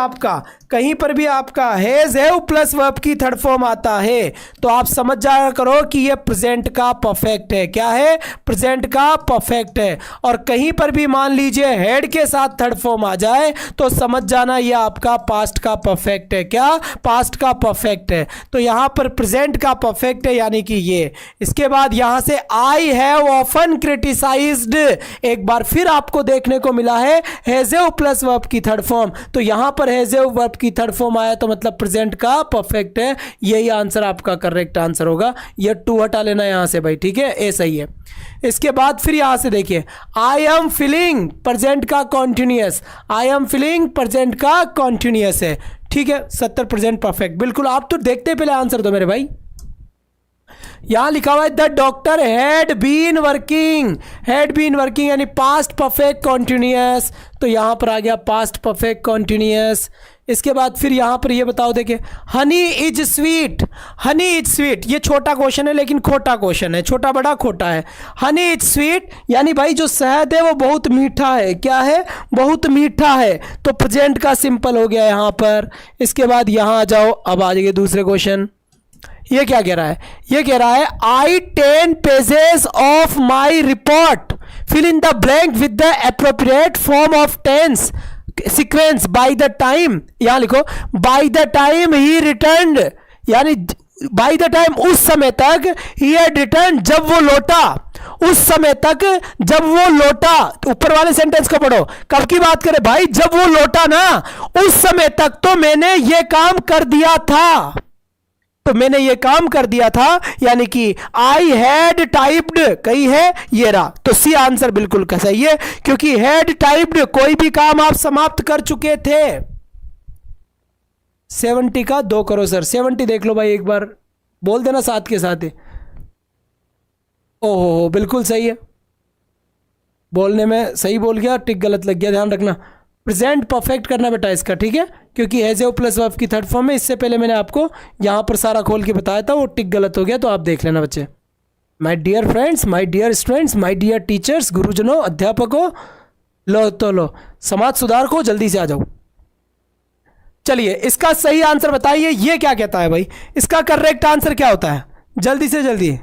आपका हैज हैव प्लस वर्ब की थर्ड फॉर्म आता है तो आप समझ जाया करो कि ये प्रेजेंट का परफेक्ट है। क्या है? प्रेजेंट का परफेक्ट है। और कहीं पर भी मान लीजिए हैड के साथ थर्ड फॉर्म आ जाए तो समझ जाना ये आपका पास्ट का परफेक्ट है। क्या? पास्ट का परफेक्ट है। तो यहां पर प्रेजेंट का परफेक्ट है, यानी कि ये। इसके बाद यहां से आई हैव ऑफन क्रिटिसाइज्ड, एक बार फिर आपको देखने को मिला है हैज हैव प्लस वर्ब की थर्ड फॉर्म। तो यहां पर हैज हैव वर्ब की थर्ड फॉर्म आया तो मतलब प्रेजेंट का परफेक्ट है। यही आंसर आपका करेक्ट आंसर होगा। ये टू हटा लेना यहां से भाई, ठीक है, ए सही है। इसके बाद फिर यहां से देखिए आई एम फीलिंग, प्रेजेंट का continuous, I am feeling present का कॉन्टिन्यूअस है, ठीक है। 70% परफेक्ट, बिल्कुल। आप तो देखते पहले आंसर दो मेरे भाई। यहां लिखा हुआ है the doctor had been working, यानी पास्ट परफेक्ट कॉन्टिन्यूअस। तो यहां पर आ गया पास्ट परफेक्ट कॉन्टिन्यूअस। इसके बाद फिर यहां पर ये बताओ, देखिए हनी इज स्वीट, ये छोटा क्वेश्चन है लेकिन खोटा क्वेश्चन है, छोटा बड़ा खोटा है। हनी इज स्वीट यानी भाई जो शहद है वो बहुत मीठा है। क्या है? बहुत मीठा है। तो प्रेजेंट का सिंपल हो गया यहां पर। इसके बाद यहां आ जाओ, अब आ जाइए दूसरे क्वेश्चन। ये क्या कह रहा है? ये कह रहा है I 10 pages of my report, fill in the blank with the appropriate form of tense sequence by the time, यहां लिखो by the time he returned, यानी बाय द टाइम उस समय तक, ही हैड रिटर्न जब वो लौटा, उस समय तक जब वो लौटा। ऊपर वाले सेंटेंस को पढ़ो, कब की बात करें भाई? जब वो लौटा ना, उस समय तक तो मैंने ये काम कर दिया था, यानी कि आई हैड टाइप्ड, कही है ये रहा। तो सी आंसर बिल्कुल का सही है, क्योंकि हैड टाइप्ड कोई भी काम आप समाप्त कर चुके थे। 70 का 2 करो सर, 70 देख लो भाई एक बार, बोल देना साथ के साथ ही। ओहो बिल्कुल सही है, बोलने में सही बोल गया, टिक गलत लग गया, ध्यान रखना। प्रेजेंट परफेक्ट करना बेटा इसका, ठीक है, क्योंकि हैज़ प्लस वर्ब की थर्ड फॉर्म में। इससे पहले मैंने आपको यहाँ पर सारा खोल के बताया था, वो टिक गलत हो गया, तो आप देख लेना बच्चे। My dear friends, my dear students, my dear teachers, गुरुजनों, अध्यापकों, लो तो लो, समाज सुधार को जल्दी से आ जाओ। चलिए इसका सही आंसर बताइए, ये क्या कहता है भाई, इसका करेक्ट आंसर क्या होता है, जल्दी से जल्दी।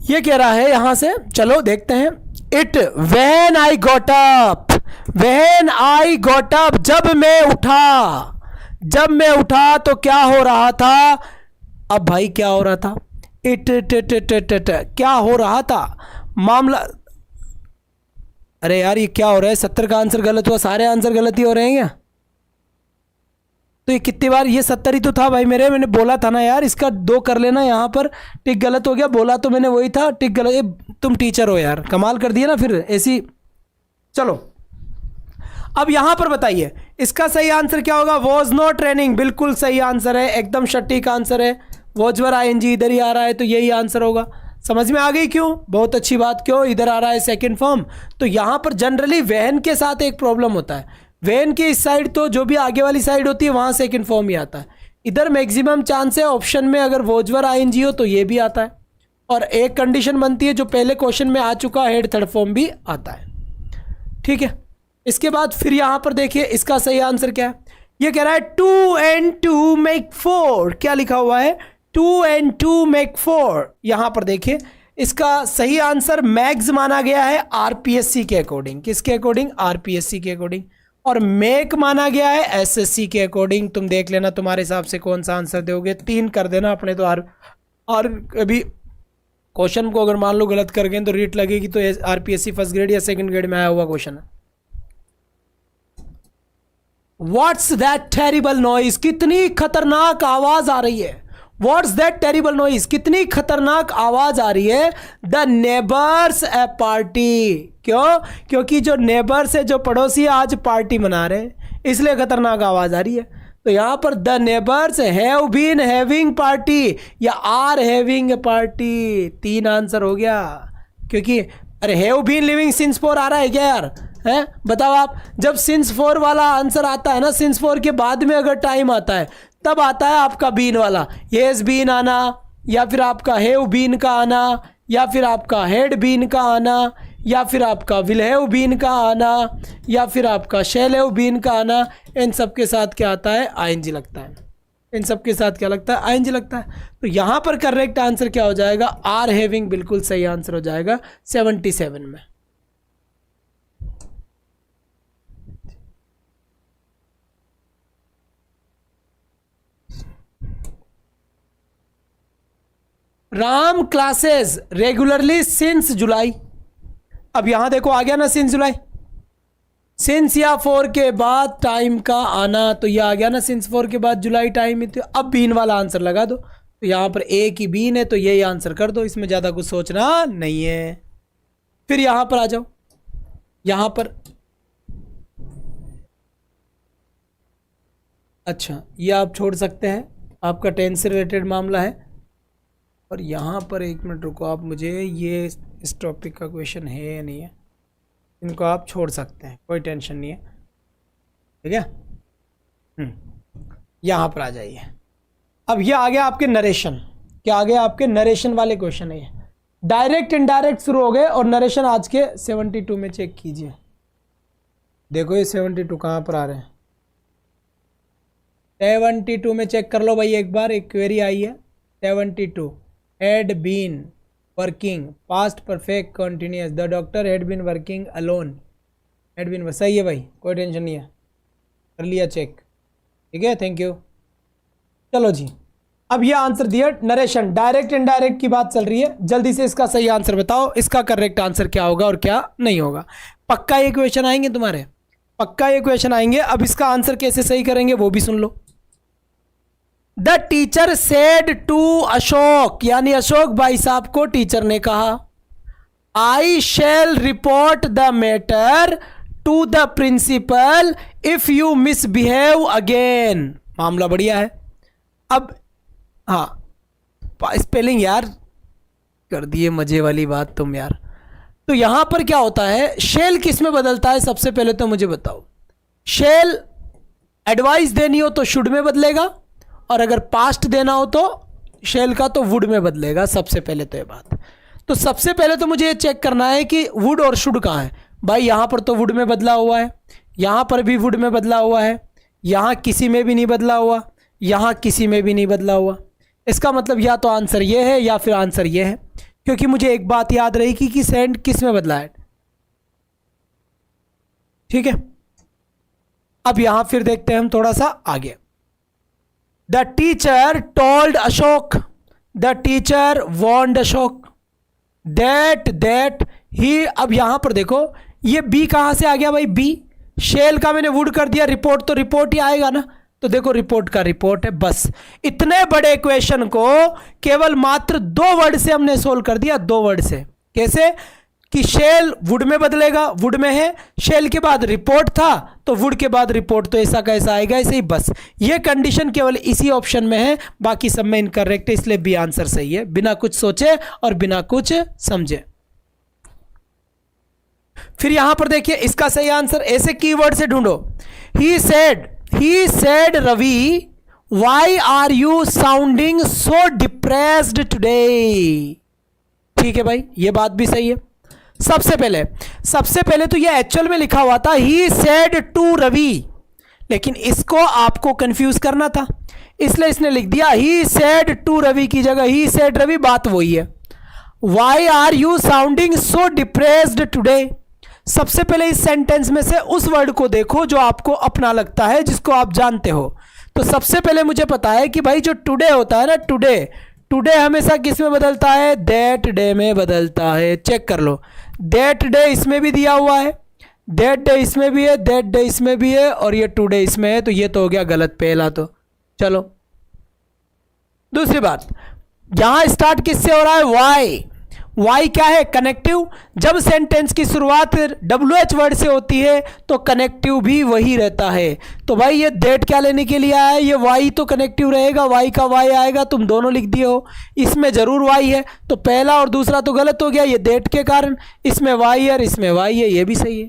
ये कह रहा है यहां से, चलो देखते हैं। It when I got up, when I got up, जब मैं उठा, जब मैं उठा तो क्या हो रहा था। अब भाई क्या हो रहा था, इट क्या हो रहा था, मामला। अरे यार ये क्या हो रहा है, 70 का आंसर गलत हुआ, सारे आंसर गलत ही हो रहे हैं क्या। तो ये कितनी बार, ये 70 ही तो था भाई मेरे, मैंने बोला था ना यार, इसका 2 कर लेना, यहाँ पर टिक गलत हो गया, बोला तो मैंने वही था, टिक गलत। ये तुम टीचर हो यार, कमाल कर दिया ना फिर ऐसी। चलो अब यहां पर बताइए इसका सही आंसर क्या होगा। वॉज नॉट ट्रेनिंग, बिल्कुल सही आंसर है, एकदम सटीक आंसर है। वॉज वर आईएनजी इधर ही आ रहा है, तो यही आंसर होगा। समझ में आ गई क्यों, बहुत अच्छी बात, क्यों इधर आ रहा है सेकंड फॉर्म। तो यहां पर जनरली वहन के साथ एक प्रॉब्लम होता है, वहन के इस साइड तो जो भी आगे वाली साइड होती है वहां सेकंड फॉर्म ही आता है। इधर मैक्सिमम चांस है ऑप्शन में अगर वॉज वर आईएनजी हो तो ये भी आता है, और एक कंडीशन बनती है जो पहले क्वेश्चन में आ चुका, हेड थर्ड फॉर्म भी आता है, ठीक है। इसके बाद फिर यहां पर देखिए इसका सही आंसर क्या है। ये कह रहा है 2 and 2 make 4, क्या लिखा हुआ है, 2 and 2 make 4। यहां पर देखिए इसका सही आंसर मैग्स माना गया है आरपीएससी के अकॉर्डिंग, किसके अकॉर्डिंग, आरपीएससी के अकॉर्डिंग, और मेक माना गया है एसएससी के अकॉर्डिंग। तुम देख लेना तुम्हारे हिसाब से कौन सा आंसर दोगे, 3 कर देना अपने तो। और अभी क्वेश्चन को अगर मान लो गलत कर गए तो रीट लगेगी, तो आरपीएससी फर्स्ट ग्रेड या सेकंड ग्रेड में आया हुआ क्वेश्चन है। व्हाट्स दैट टेरिबल नॉइज, कितनी खतरनाक आवाज आ रही है। व्हाट्स दैट टेरिबल नॉइज, कितनी खतरनाक आवाज आ रही है। द नेबर्स ए पार्टी, क्यों, क्योंकि जो नेबर्स है, जो पड़ोसी आज पार्टी मना रहे हैं, इसलिए खतरनाक आवाज आ रही है। तो यहां पर the neighbours have been having party या are having a party, 3 answer हो गया। क्योंकि अरे हैव बीन लिविंग सिंस 4 आ रहा है क्या यार, है बताओ आप। जब सिंस 4 वाला आंसर आता है ना, सिंस 4 के बाद में अगर टाइम आता है तब आता है आपका बीन वाला, येस बीन आना, या फिर आपका हैव बीन का आना, या फिर आपका हैड बीन का आना, या फिर आपका विल हैव बीन का आना, या फिर आपका शैल हैव बीन का आना। इन सब के साथ क्या आता है, आईएनजी लगता है। इन सब के साथ क्या लगता है, आईएनजी लगता है। तो यहां पर करेक्ट आंसर क्या हो जाएगा, आर हैविंग, बिल्कुल सही आंसर हो जाएगा 77 में। राम क्लासेस रेगुलरली सिंस जुलाई। अब यहां देखो आ गया ना सिंस जुलाई, सिंस या 4 के बाद टाइम का आना, तो ये आ गया ना सिंस 4 के बाद जुलाई टाइम। तो अब बीन वाला आंसर लगा दो, तो यहां पर एक ही बीन है तो यही आंसर कर दो, इसमें ज़्यादा कुछ सोचना नहीं है। फिर यहां पर आ जाओ, यहां पर अच्छा ये आप छोड़ सकते हैं, आपका टेंस से रिलेटेड मामला है। और यहाँ पर 1 मिनट रुको आप, मुझे ये इस टॉपिक का क्वेश्चन है या नहीं है, इनको आप छोड़ सकते हैं, कोई टेंशन नहीं है, ठीक है। यहाँ पर आ जाइए। अब ये आ गया आपके नरेशन, क्या आ गया आपके नरेशन वाले क्वेश्चन है। ये डायरेक्ट इनडायरेक्ट शुरू हो गए, और नरेशन आज के 72 में चेक कीजिए। देखो ये 72 कहाँ पर आ रहे हैं, 72 में चेक कर लो भाई एक बार। एक क्वेरी आई है 72, had been working past perfect continuous, the doctor had been working alone, had been, सही है भाई, कोई टेंशन नहीं है, कर लिया चेक, ठीक है, थैंक यू। चलो जी, अब ये आंसर दिया, नरेशन डायरेक्ट इनडायरेक्ट की बात चल रही है, जल्दी से इसका सही आंसर बताओ, इसका करेक्ट आंसर क्या होगा और क्या नहीं होगा। पक्का ये क्वेश्चन आएंगे तुम्हारे, पक्का ये क्वेश्चन आएंगे। अब इसका आंसर कैसे सही करेंगे वो भी सुन लो। The teacher said to Ashok, यानी अशोक भाई साहब को टीचर ने कहा, I shall report the matter to the principal if you misbehave again, मामला बढ़िया है। अब हाँ, स्पेलिंग यार कर दिए मजे वाली बात तुम यार। तो यहां पर क्या होता है, शेल किस में बदलता है सबसे पहले तो मुझे बताओ। शेल एडवाइस देनी हो तो शुड में बदलेगा, और अगर पास्ट देना हो तो शेल का तो वुड में बदलेगा। सबसे पहले तो ये बात, तो सबसे पहले तो मुझे ये चेक करना है कि वुड और शुड कहाँ है। भाई यहां पर तो वुड में बदला हुआ है, यहां पर भी वुड में बदला हुआ है, यहां किसी में भी नहीं बदला हुआ, यहां किसी में भी नहीं बदला हुआ। इसका मतलब या तो आंसर ये है या फिर आंसर ये है, क्योंकि मुझे एक बात याद रहेगी कि सेंड किस में बदला है। ठीक है, अब यहां फिर देखते हैं हम थोड़ा सा आगे। The teacher told Ashok, the teacher warned Ashok that he. अब यहां पर देखो ये बी कहां से आ गया भाई, बी शेल का मैंने वुड कर दिया, रिपोर्ट तो रिपोर्ट ही आएगा ना, तो देखो रिपोर्ट का रिपोर्ट है। बस इतने बड़े क्वेश्चन को केवल मात्र 2 वर्ड से हमने सोल्व कर दिया, 2 वर्ड से। कैसे कि शेल वुड में बदलेगा, वुड में है, शेल के बाद रिपोर्ट था तो वुड के बाद रिपोर्ट, तो ऐसा कैसा आएगा, ऐसे ही। बस ये कंडीशन केवल इसी ऑप्शन में है, बाकी सब में इनकरेक्ट है, इसलिए बी आंसर सही है, बिना कुछ सोचे और बिना कुछ समझे। फिर यहां पर देखिए इसका सही आंसर ऐसे कीवर्ड से ढूंढो। He said Ravi why are you sounding so depressed today. ठीक है भाई, ये बात भी सही है। सबसे पहले तो ये एक्चुअल में लिखा हुआ था ही सेड टू रवि, लेकिन इसको आपको कंफ्यूज करना था, इसलिए इसने लिख दिया ही सेड टू रवि की जगह ही सेड रवि, बात वही है। Why are you sounding so depressed today. सबसे पहले इस सेंटेंस में से उस वर्ड को देखो जो आपको अपना लगता है, जिसको आप जानते हो। तो सबसे पहले मुझे पता है कि भाई जो टुडे होता है ना, टुडे हमेशा किस में बदलता है, दैट डे में बदलता है। चेक कर लो, दैट डे इसमें भी दिया हुआ है, दैट डे इसमें भी है, दैट डे इसमें भी है, और ये टुडे इसमें है, तो ये तो हो गया गलत पहला। तो चलो दूसरी बात, यहां स्टार्ट किससे हो रहा है, वाई क्या है, कनेक्टिव। जब सेंटेंस की शुरुआत WH वर्ड से होती है तो कनेक्टिव भी वही रहता है। तो भाई ये दैट क्या लेने के लिए आया है, ये वाई तो कनेक्टिव रहेगा, वाई का वाई आएगा, तुम दोनों लिख दिए हो, इसमें जरूर वाई है, तो पहला और दूसरा तो गलत हो गया, ये दैट के कारण। इसमें वाई है और इसमें वाई है, ये भी सही है।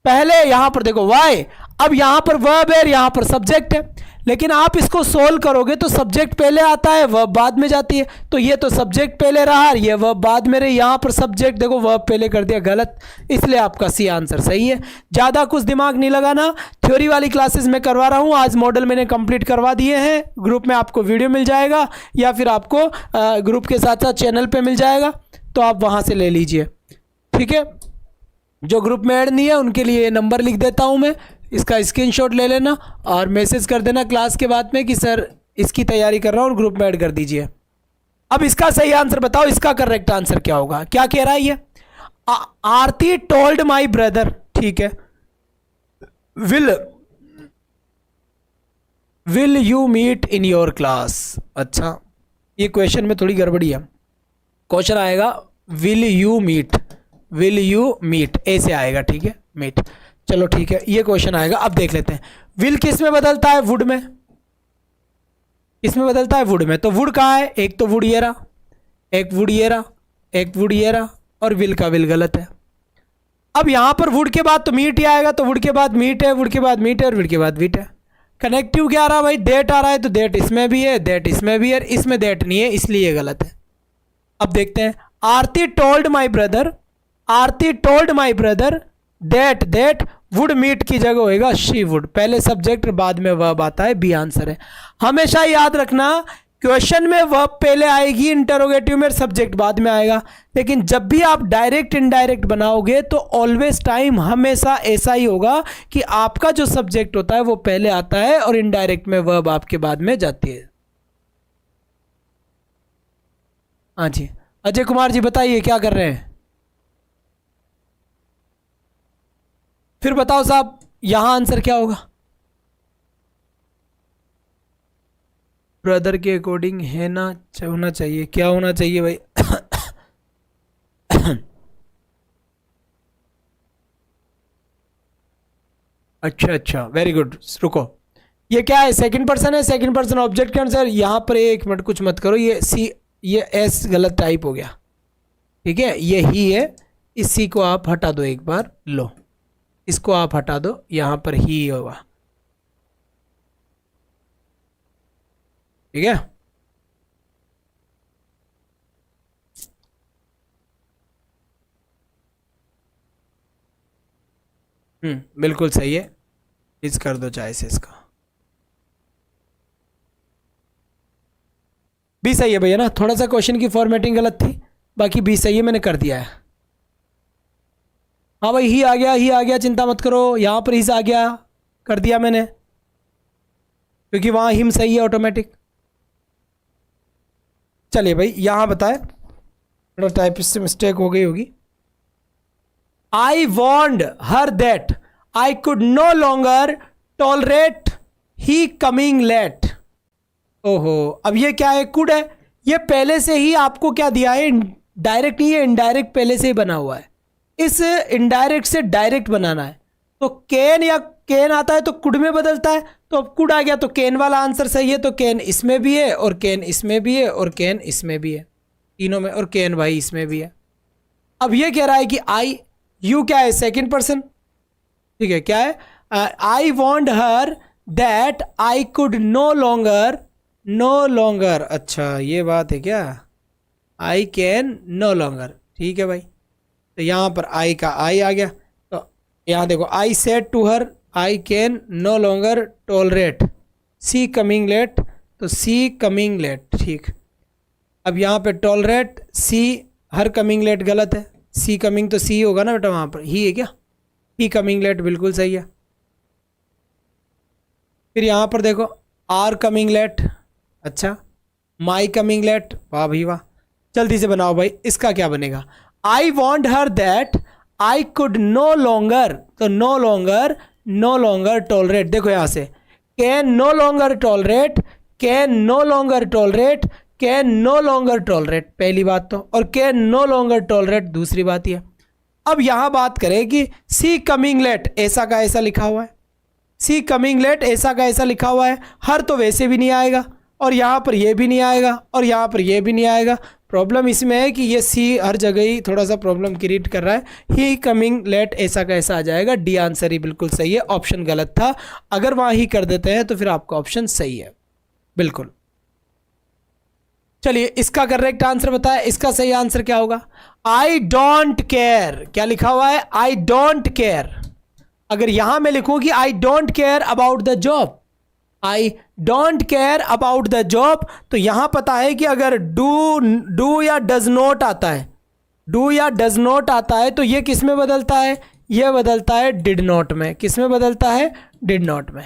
पहले यहां पर देखो वाई, अब यहां पर वर्ब है, यहां पर सब्जेक्ट है, लेकिन आप इसको सोल्व करोगे तो सब्जेक्ट पहले आता है, वर्ब बाद में जाती है। तो ये तो सब्जेक्ट पहले रहा, ये वर्ब बाद में रही, यहां पर सब्जेक्ट देखो वर्ब पहले कर दिया, गलत, इसलिए आपका सी आंसर सही है। ज़्यादा कुछ दिमाग नहीं लगाना, थ्योरी वाली क्लासेस में करवा रहा हूं, आज मॉडल मैंने कंप्लीट करवा दिए हैं, ग्रुप में आपको वीडियो मिल जाएगा या फिर आपको ग्रुप के साथ साथ चैनल पर मिल जाएगा, तो आप वहाँ से ले लीजिए। ठीक है, जो ग्रुप में ऐड नहीं है उनके लिए नंबर लिख देता हूं मैं, इसका स्क्रीनशॉट ले लेना और मैसेज कर देना क्लास के बाद में कि सर इसकी तैयारी कर रहा हूं और ग्रुप में ऐड कर दीजिए। अब इसका सही आंसर बताओ, इसका करेक्ट आंसर क्या होगा, क्या कह रहा है ये, आरती टोल्ड माई ब्रदर। ठीक है, will you meet in your class. अच्छा, ये क्वेश्चन में थोड़ी गड़बड़ी है, क्वेश्चन आएगा विल यू मीट ऐसे आएगा। ठीक है, मीट, चलो ठीक है, ये क्वेश्चन आएगा। अब देख लेते हैं, विल किस में बदलता है, वुड में, इसमें बदलता है वुड में। तो वुड कहाँ है, एक तो वुड ये रहा, एक वुड ये रहा, एक वुड ये रहा, और विल का विल गलत है। अब यहां पर वुड के बाद तो मीट ही आएगा, तो वुड के बाद मीट है, वुड के बाद मीट है, और वुड के बाद मीट है। कनेक्टिव क्या आ रहा है भाई, डेट आ रहा है, तो डेट इसमें भी है, डेट इसमें भी है, इसमें डेट नहीं है, इसलिए ये गलत है। अब देखते हैं, Aarti told my brother that would meet की जगह होएगा शी वुड, पहले सब्जेक्ट बाद में वर्ब आता है, बी आंसर है। हमेशा याद रखना, क्वेश्चन में वर्ब पहले आएगी, इंटरोगेटिव में सब्जेक्ट बाद में आएगा, लेकिन जब भी आप डायरेक्ट इनडायरेक्ट बनाओगे तो ऑलवेज टाइम हमेशा ऐसा ही होगा कि आपका जो सब्जेक्ट होता है वो पहले आता है और इनडायरेक्ट में वर्ब आपके बाद में जाती है। हाँ जी, अजय कुमार जी बताइए क्या कर रहे हैं, फिर बताओ साहब यहां आंसर क्या होगा। ब्रदर के अकॉर्डिंग है ना, होना चाहिए, क्या होना चाहिए भाई अच्छा अच्छा, वेरी गुड। रुको, ये क्या है? सेकंड पर्सन है, सेकंड पर्सन ऑब्जेक्ट के आंसर। यहाँ पर एक मिनट कुछ मत करो, ये सी, ये एस गलत टाइप हो गया, ठीक है, ये ही है। इसी को आप हटा दो एक बार, लो इसको आप हटा दो, यहाँ पर ही होगा, ठीक है। बिल्कुल सही है, इस कर दो चाहे से इसका भी सही है भैया ना। थोड़ा सा क्वेश्चन की फॉर्मेटिंग गलत थी, बाकी भी सही है, मैंने कर दिया है। हाँ भाई, ही आ गया, ही आ गया, चिंता मत करो, यहाँ पर ही आ गया, कर दिया मैंने, क्योंकि वहाँ हिम सही है ऑटोमेटिक। चलिए भाई, यहाँ बताए, थोड़ा टाइप से मिस्टेक हो गई होगी। I warned her that I could no longer tolerate he coming late. ओहो, अब ये क्या है? कुड है, ये पहले से ही आपको क्या दिया है? डायरेक्ट नहीं है, इनडायरेक्ट पहले से ही बना हुआ है। इस इनडायरेक्ट से डायरेक्ट बनाना है, तो कैन या कैन आता है तो कुड में बदलता है, तो अब कुड आ गया तो कैन वाला आंसर सही है। तो कैन इसमें भी है, और कैन इसमें भी है, और कैन इसमें भी है, तीनों में, और कैन भाई इसमें भी है। अब ये कह रहा है कि आई, यू क्या है? सेकंड पर्सन, ठीक है, क्या है? I want her that I could no longer, no longer, अच्छा ये बात है क्या? आई कैन नो लॉन्गर, ठीक है भाई। तो यहाँ पर आई का आई आ गया, तो यहाँ देखो, I said to her I can no longer tolerate she coming late, तो सी कमिंग लेट, ठीक। अब यहाँ पे tolerate she, her coming late गलत है, सी कमिंग तो सी होगा ना बेटा, वहाँ पर ही है क्या? ही कमिंग लेट बिल्कुल सही है। फिर यहाँ पर देखो, आर कमिंग लेट, अच्छा, माई कमिंग लेट, वाह भाई वाह। जल्दी से बनाओ भाई, इसका क्या बनेगा? I want her that I could no longer, तो no longer, no longer tolerate, देखो यहाँ से, can no longer tolerate, can no longer tolerate, can no longer tolerate, पहली बात तो, और कैन नो लॉन्गर टॉलरेट दूसरी बात ये। अब यहाँ बात करें कि सी कमिंग लेट ऐसा का ऐसा लिखा हुआ है, सी कमिंग लेट ऐसा का ऐसा लिखा हुआ है, हर तो वैसे भी नहीं आएगा, और यहाँ पर ये भी नहीं आएगा, और यहाँ पर ये भी नहीं आएगा। प्रॉब्लम इसमें है कि ये सी हर जगह ही थोड़ा सा प्रॉब्लम क्रिएट कर रहा है। ही कमिंग लेट ऐसा का ऐसा आ जाएगा, डी आंसर ही बिल्कुल सही है, ऑप्शन गलत था। अगर वहाँ ही कर देते हैं तो फिर आपका ऑप्शन सही है, बिल्कुल। चलिए, इसका करेक्ट आंसर बताया, इसका सही आंसर क्या होगा? आई डोंट केयर, क्या लिखा हुआ है? I don't care. अगर यहां मैं लिखूं कि I don't care about the job, I don't care about the job, तो यहां पता है कि अगर डू या डज नॉट आता है, डू या डज नॉट आता है, तो ये किस में बदलता है? ये बदलता है डिड नॉट में। किस में बदलता है? डिड नॉट में।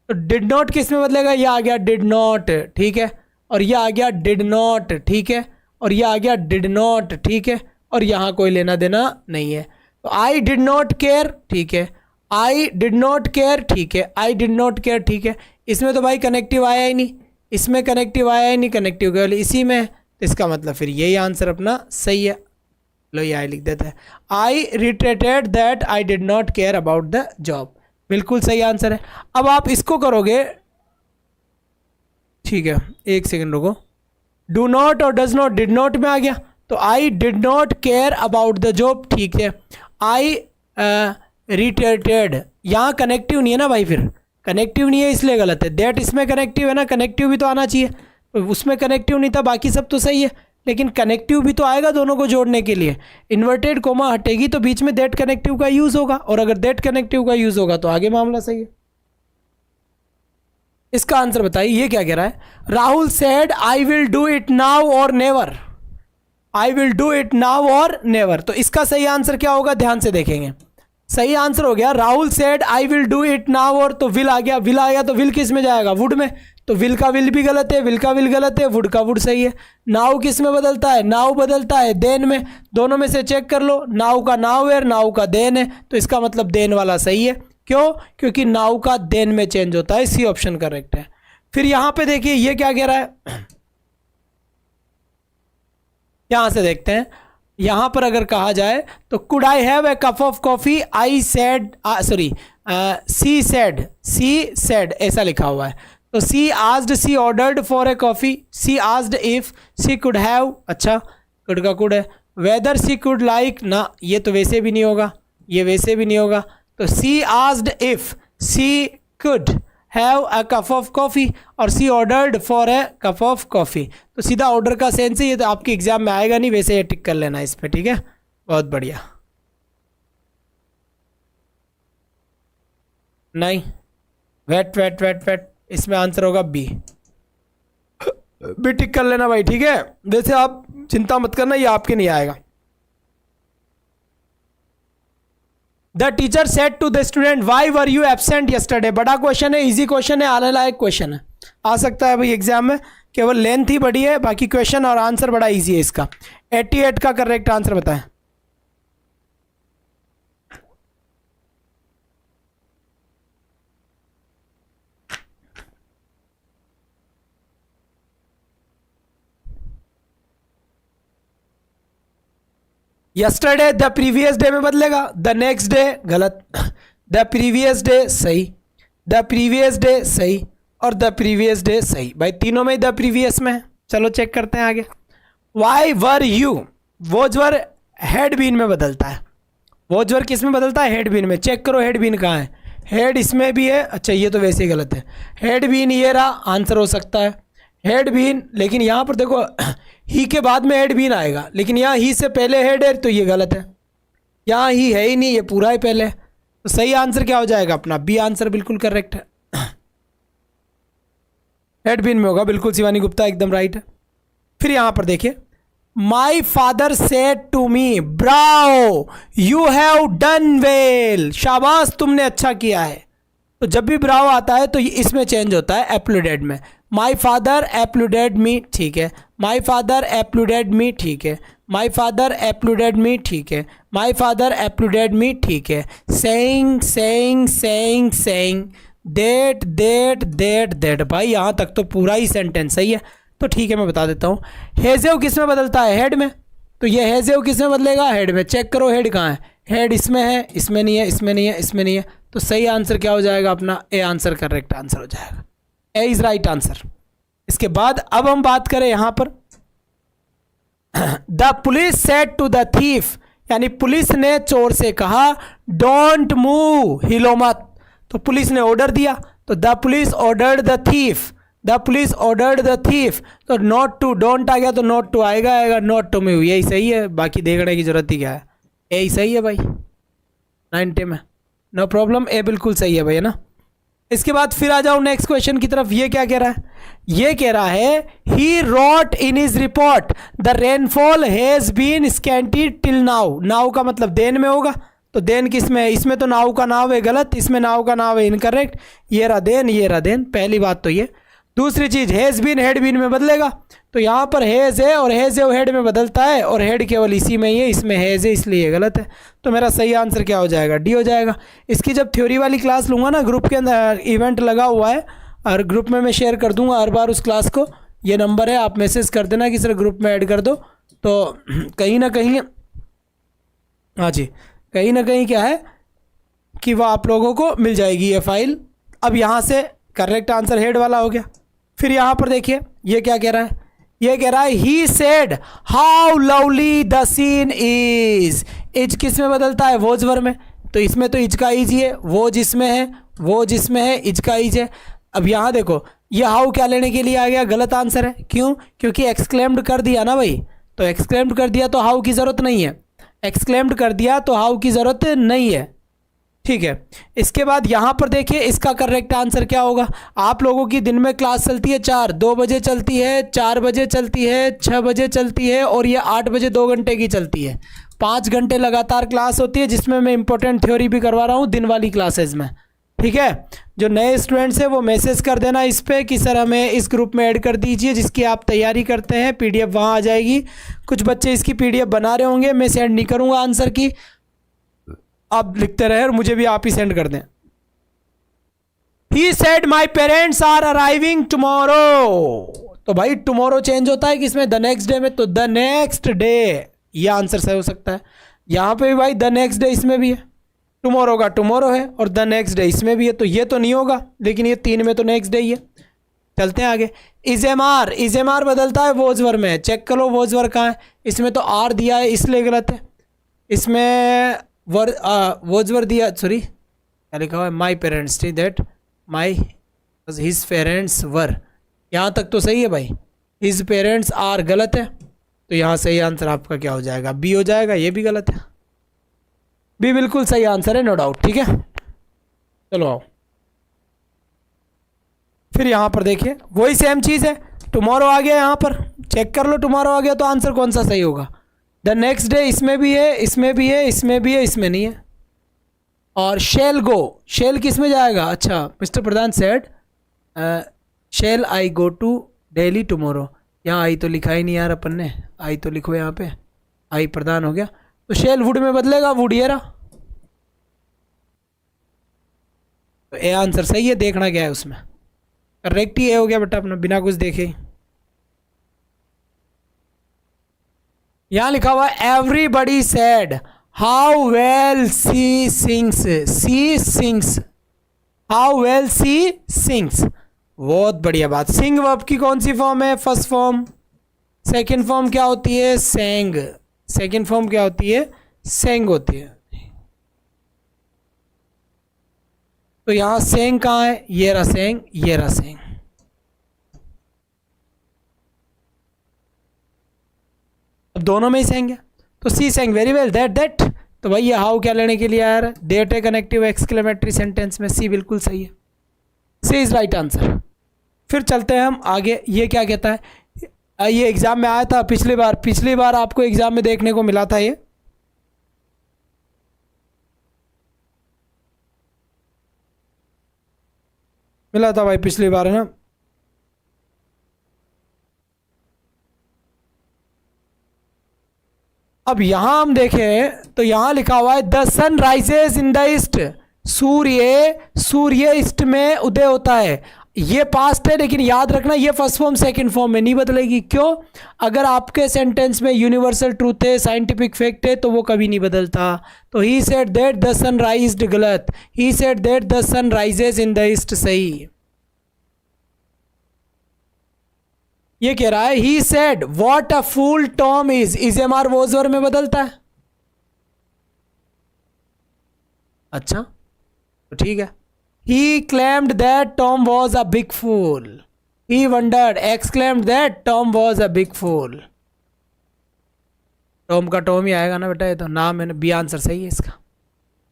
तो डिड नॉट किस में बदलेगा? ये आ गया डिड नॉट, ठीक है, और ये आ गया डिड नॉट, ठीक है, और ये आ गया डिड नॉट, ठीक है, और यहाँ कोई लेना देना नहीं है। तो आई डिड नॉट केयर, ठीक है, आई डिड नॉट केयर, ठीक है, आई डिड नॉट केयर, ठीक है। इसमें तो भाई कनेक्टिव आया ही नहीं, इसमें कनेक्टिव आया ही नहीं, कनेक्टिव केवल इसी में, तो इसका मतलब फिर यही आंसर अपना सही है। लो ये आई लिख देते हैं, I retreated that I did not care about the job, बिल्कुल सही आंसर है। अब आप इसको करोगे, ठीक है, एक सेकंड रुको, डू नॉट और डज नॉट डिड नॉट में आ गया, तो आई did not care about the job, ठीक है। आई रिट्रेटेड, यहाँ कनेक्टिव नहीं है ना भाई, फिर कनेक्टिव नहीं है इसलिए गलत है। दैट इसमें कनेक्टिव है ना, कनेक्टिव भी तो आना चाहिए, तो उसमें कनेक्टिव नहीं था, बाकी सब तो सही है, लेकिन कनेक्टिव भी तो आएगा दोनों को जोड़ने के लिए। इन्वर्टेड कोमा हटेगी तो बीच में दैट कनेक्टिव का यूज़ होगा, और अगर दैट कनेक्टिव का यूज़ होगा तो आगे मामला सही है। इसका आंसर बताइए, ये क्या कह रहा है? Rahul said I will do it now or never, I will do it now or never, तो इसका सही आंसर क्या होगा? ध्यान से देखेंगे, सही आंसर हो गया Rahul said I will do it now, और तो विल आ गया, विल आ गया तो विल किस में जाएगा? वुड में, तो विल का विल भी गलत है, विल का विल गलत है, वुड का वुड सही है। नाउ किस में बदलता है? नाउ बदलता है देन में, दोनों में से चेक कर लो, नाउ का नाउ है, नाउ का देन है, तो इसका मतलब देन वाला सही है। क्यों? क्योंकि नाउ का देन में चेंज होता है, सी ऑप्शन करेक्ट है। फिर यहां पे देखिए ये क्या कह रहा है, यहां से देखते हैं, यहां पर अगर कहा जाए तो could I have a cup of coffee, I said, sorry, she said ऐसा लिखा हुआ है, तो she asked she ordered for a coffee, she asked if she could have, अच्छा कुड का कुड है, वेदर सी कुड लाइक ना, ये तो वैसे भी नहीं होगा, ये वैसे भी नहीं होगा, तो she asked if she could have a cup of coffee और she ordered for a cup of coffee, तो सीधा ऑर्डर का सेंस है, ये तो आपके एग्जाम में आएगा नहीं, वैसे ये टिक कर लेना इस पर, ठीक है, बहुत बढ़िया। नहीं, वेट वेट वेट वेट, इसमें आंसर होगा बी, भी टिक कर लेना भाई, ठीक है, वैसे आप चिंता मत करना, ये आपके नहीं आएगा। The teacher said to the student why were you absent yesterday, बड़ा क्वेश्चन है, इजी क्वेश्चन है, आने लायक क्वेश्चन है, आ सकता है भाई एग्जाम में, केवल लेंथ ही बड़ी है, बाकी क्वेश्चन और आंसर बड़ा इजी है इसका। 88 का करेक्ट आंसर बताएं। यस्टरडे द प्रीवियस डे में बदलेगा, द नेक्स्ट डे गलत, द प्रीवियस डे सही, द प्रीवियस डे सही और द प्रीवियस डे सही, भाई तीनों में द प्रीवियस में है। चलो चेक करते हैं आगे। Why were you, was were had been में बदलता है, वोज वर किस में बदलता है, हेड बीन में, चेक करो हेड बीन कहाँ है, हेड इसमें भी है, अच्छा ये तो वैसे ही गलत है, हेड बीन ये रहा, आंसर हो सकता है हेड बीन, लेकिन यहाँ पर देखो ही के बाद में हेड बीन आएगा, लेकिन यहाँ ही से पहले हेड है, तो ये गलत है, यहाँ ही है ही नहीं, ये पूरा ही पहले, तो सही आंसर क्या हो जाएगा अपना, बी आंसर बिल्कुल करेक्ट है, हेड बीन में होगा, बिल्कुल शिवानी गुप्ता एकदम राइट है। फिर यहाँ पर देखिए, my father said to me bravo you have done well, शाबाश तुमने अच्छा किया है, तो जब भी ब्राओ आता है तो ये इसमें चेंज होता है एप्लूडेड में, माई फादर एप्लूडेड मी, ठीक है, माई फादर एप्लूडेड मी, ठीक है, माई फादर एप्लूडेड मी, ठीक है, माई फादर एप्लूडेड मी, ठीक है, saying saying saying saying that that that that, भाई यहाँ तक तो पूरा ही सेंटेंस सही है, तो ठीक है मैं बता देता हूँ। हेजेव किस में बदलता है, हेड में, तो ये हेजेव किस में बदलेगा, हेड में, चेक करो हेड कहाँ है, हेड इसमें है, इसमें नहीं है, इसमें नहीं है, इसमें नहीं है, तो सही आंसर क्या हो जाएगा अपना, ए आंसर करेक्ट आंसर हो जाएगा, ए इज राइट आंसर। इसके बाद अब हम बात करें यहां पर, the police said to the thief, यानी पुलिस ने चोर से कहा डोंट मूव, हिलो मत, तो पुलिस ने ऑर्डर दिया, तो the police ordered the thief, the police ordered the thief, तो नॉट टू, डोंट आ गया तो नॉट टू आएगा, नॉट टू मूव, यही सही है, बाकी देखने की जरूरत ही क्या है, यही सही है भाई 90 में, नो प्रॉब्लम, ए बिल्कुल सही है भाई, है ना। इसके बाद फिर आ जाओ नेक्स्ट क्वेश्चन की तरफ, ये क्या कह रहा है, ये कह रहा है he wrote in his report the rainfall has been scanty till now, now का मतलब देन में होगा, तो देन किस में है, इसमें तो नाउ का नाव है गलत, इसमें नाउ का नाव है इनकरेक्ट, ये रहा देन, ये रहा देन, पहली बात तो ये। दूसरी चीज हैज बीन हेड बीन में बदलेगा, तो यहाँ पर हैज है और हैज है वो हेड में बदलता है, और हेड केवल इसी में ही है, इसमें हैज है इसलिए गलत है, तो मेरा सही आंसर क्या हो जाएगा, डी हो जाएगा। इसकी जब थ्योरी वाली क्लास लूँगा ना, ग्रुप के अंदर इवेंट लगा हुआ है और ग्रुप में मैं शेयर कर दूंगा हर बार उस क्लास को, ये नंबर है, आप मैसेज कर देना कि सर ग्रुप में ऐड कर दो, तो कहीं ना कहीं, हाँ जी, कहीं ना कहीं क्या है कि वह आप लोगों को मिल जाएगी ये फाइल। अब यहाँ से करेक्ट आंसर हेड वाला हो गया। फिर यहाँ पर देखिए ये क्या कह रहा है, ये कह रहा है he said how lovely the scene is, is किस में बदलता है, वोज वर में, तो इसमें तो इज का इज ही है, वो जिसमें है, वो जिसमें है, इज का इज है। अब यहाँ देखो ये हाउ क्या लेने के लिए आ गया, गलत आंसर है, क्यों, क्योंकि एक्सक्लेम्ड कर दिया ना भाई, तो एक्सक्लेम्ड कर दिया तो हाउ की ज़रूरत नहीं है, एक्सक्लेम्ड कर दिया तो हाउ की ज़रूरत नहीं है, ठीक है। इसके बाद यहाँ पर देखिए इसका करेक्ट आंसर क्या होगा, आप लोगों की दिन में क्लास चलती है 4, 2 बजे चलती है, 4 बजे चलती है, 6 बजे चलती है, और ये 8 बजे 2 घंटे की चलती है, 5 घंटे लगातार क्लास होती है, जिसमें मैं इंपॉर्टेंट थ्योरी भी करवा रहा हूँ दिन वाली क्लासेज में, ठीक है। जो नए स्टूडेंट्स हैं वो मैसेज कर देना इस पर कि सर हमें इस ग्रुप में ऐड कर दीजिए, जिसकी आप तैयारी करते हैं, PDF वहाँ आ जाएगी। कुछ बच्चे इसकी PDF बना रहे होंगे, मैं सेंड नहीं करूँगा आंसर की, आप लिखते रहे और मुझे भी आप ही सेंड कर दें। He said my parents are arriving tomorrow, तो भाई टुमारो चेंज होता है किसमें, द नेक्स्ट डे में, तो द नेक्स्ट डे ये आंसर सही हो सकता है। यहाँ पे भी भाई द नेक्स्ट डे इसमें भी है, टुमारो का टुमारो है और द नेक्स्ट डे इसमें भी है, तो ये तो नहीं होगा, लेकिन ये 3 में तो नेक्स्ट डे ही है। चलते हैं आगे। इजेमार बदलता है वोजवर में, चेक करो वोजवर कहाँ है, इसमें तो आर दिया है इसलिए गलत है। इसमें वोजवर दिया, सॉरी क्या लिखा हुआ है, माई पेरेंट्स थी that my his parents were, यहाँ तक तो सही है भाई। हिज पेरेंट्स आर गलत है, तो यहाँ सही आंसर आपका क्या हो जाएगा, बी हो जाएगा। ये भी गलत है, बी बिल्कुल सही आंसर है, नो डाउट। ठीक है, चलो आओ फिर यहाँ पर देखिए वही सेम चीज़ है, टुमारो आ गया यहाँ पर, चेक कर लो टुमारो आ गया तो आंसर कौन सा सही होगा। द नेक्स्ट डे इसमें भी है, इसमें भी है, इसमें भी है, इसमें नहीं है। और शेल गो, शेल किस में जाएगा, अच्छा Mr Pradhan said shall I go to Delhi tomorrow, यहाँ आई तो लिखा ही नहीं यार अपन ने, आई तो लिखो यहाँ पे, आई प्रधान हो गया, तो शेल वुड में बदलेगा, वुड ये रहा, तो ए आंसर सही है। देखना क्या है उसमें, करेक्ट ही हो गया बेटा अपना बिना कुछ देखे। यहां लिखा हुआ everybody said how well she sings, how well she sings, बहुत बढ़िया बात। सिंग वर्ब की कौन सी फॉर्म है, फर्स्ट फॉर्म। सेकंड फॉर्म क्या होती है, सेंग, सेकंड फॉर्म क्या होती है, सेंग होती है। तो यहां सेंग कहाँ है, ये रहा सेंग, ये रहा सेंग। अब दोनों में ही सेंग है, तो सी सेंग वेरी वेल दैट, तो भाई ये हाउ क्या लेने के लिए आया है, देट है कनेक्टिव एक्सक्लेमेटरी सेंटेंस में, सी बिल्कुल सही है, सी इज राइट आंसर। फिर चलते हैं हम आगे, ये क्या कहता है, ये एग्जाम में आया था पिछली बार आपको एग्जाम में देखने को मिला था, ये मिला था भाई पिछली बार, है ना। अब यहां हम देखें तो यहां लिखा हुआ है the sun rises in the east, सूर्य ईस्ट में उदय होता है। ये पास्ट है, लेकिन याद रखना ये फर्स्ट फॉर्म सेकंड फॉर्म में नहीं बदलेगी। क्यों, अगर आपके सेंटेंस में यूनिवर्सल ट्रूथ है, साइंटिफिक फैक्ट है, तो वो कभी नहीं बदलता। तो he said that the sun rised गलत, he said that the sun rises in the east सही। ये कह रहा है he said what a fool Tom is M are was were में बदलता है। अच्छा तो ठीक है, he claimed that Tom was a big fool, he wondered exclaimed that Tom was a big fool. Tom का टॉम ही आएगा ना बेटा, ये तो नाम है ना, बी आंसर सही है इसका,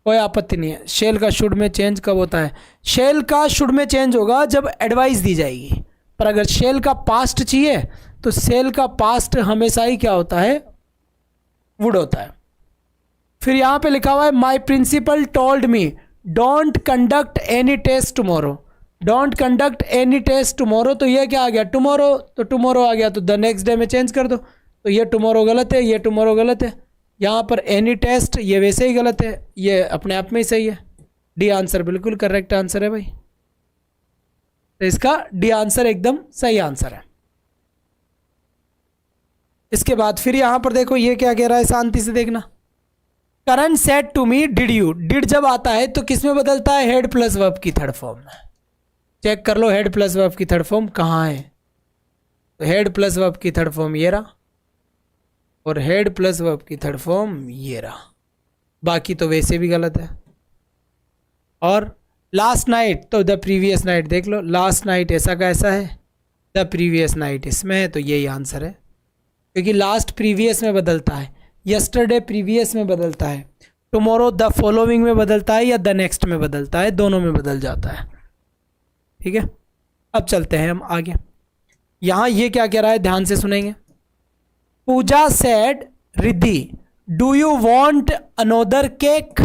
कोई आपत्ति नहीं है। शेल का शुड में चेंज कब होता है, शेल का शुड में चेंज होगा जब एडवाइस दी जाएगी, पर अगर शेल का पास्ट चाहिए तो शेल का पास्ट हमेशा ही क्या होता है, वुड होता है। फिर यहां पे लिखा हुआ है my principal told me don't conduct any test tomorrow, don't conduct any test tomorrow, तो ये क्या आ गया टुमारो, तो टुमारो आ गया, तो द नेक्स्ट डे में चेंज कर दो, तो ये टुमारो गलत है, ये टुमारो गलत है। यहाँ पर एनी टेस्ट ये वैसे ही गलत है, ये अपने आप में ही सही है। डी आंसर बिल्कुल करेक्ट आंसर है भाई, तो इसका डी आंसर एकदम सही आंसर है। इसके बाद फिर यहां पर देखो ये क्या कह रहा है, शांति से देखना। Karan said to me did you, did जब आता है तो किस में बदलता है, हेड प्लस वर्ब की थर्ड फॉर्म में। चेक कर लो हेड प्लस वर्ब की थर्ड फॉर्म कहाँ है, तो हेड प्लस वर्ब की थर्ड फॉर्म ये रहा, और हेड प्लस वर्ब की थर्ड फॉर्म ये रहा, बाकी तो वैसे भी गलत है। और लास्ट नाइट, तो द प्रीवियस नाइट देख लो, लास्ट नाइट ऐसा का ऐसा है, द प्रीवियस नाइट इसमें है, तो यही आंसर है, क्योंकि लास्ट प्रीवियस में बदलता है, यस्टरडे प्रीवियस में बदलता है, टुमारो द फॉलोइंग में बदलता है, या द नेक्स्ट में बदलता है, दोनों में बदल जाता है। ठीक है, अब चलते हैं हम आगे। यहाँ ये क्या कह रहा है, ध्यान से सुनेंगे। Pooja said Riddhi do you want another cake.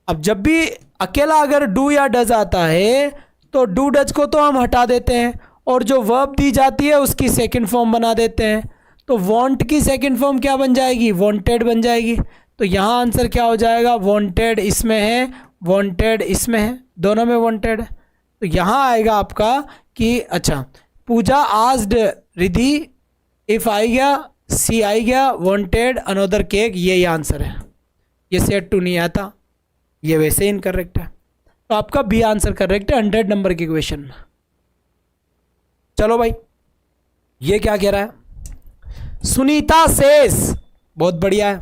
अब जब भी अकेला अगर डू या डज आता है तो डू डज को तो हम हटा देते हैं, और जो वर्ब दी जाती है उसकी सेकंड फॉर्म बना देते हैं। तो वांट की सेकंड फॉर्म क्या बन जाएगी, वांटेड बन जाएगी। तो यहाँ आंसर क्या हो जाएगा, वांटेड इसमें है, वांटेड इसमें है, दोनों में वांटेड है। तो यहाँ आएगा आपका कि अच्छा पूजा आस्क्ड रिद्धि इफ आई गया, सी आई गया, वांटेड अनदर केक, यही आंसर है। ये सेट टू नहीं आता, ये वैसे ही इनकरेक्ट है। तो आपका बी आंसर करेक्ट है 100 नंबर के क्वेश्चन में। चलो भाई, ये क्या कह रहा है, सुनीता सेज, बहुत बढ़िया है।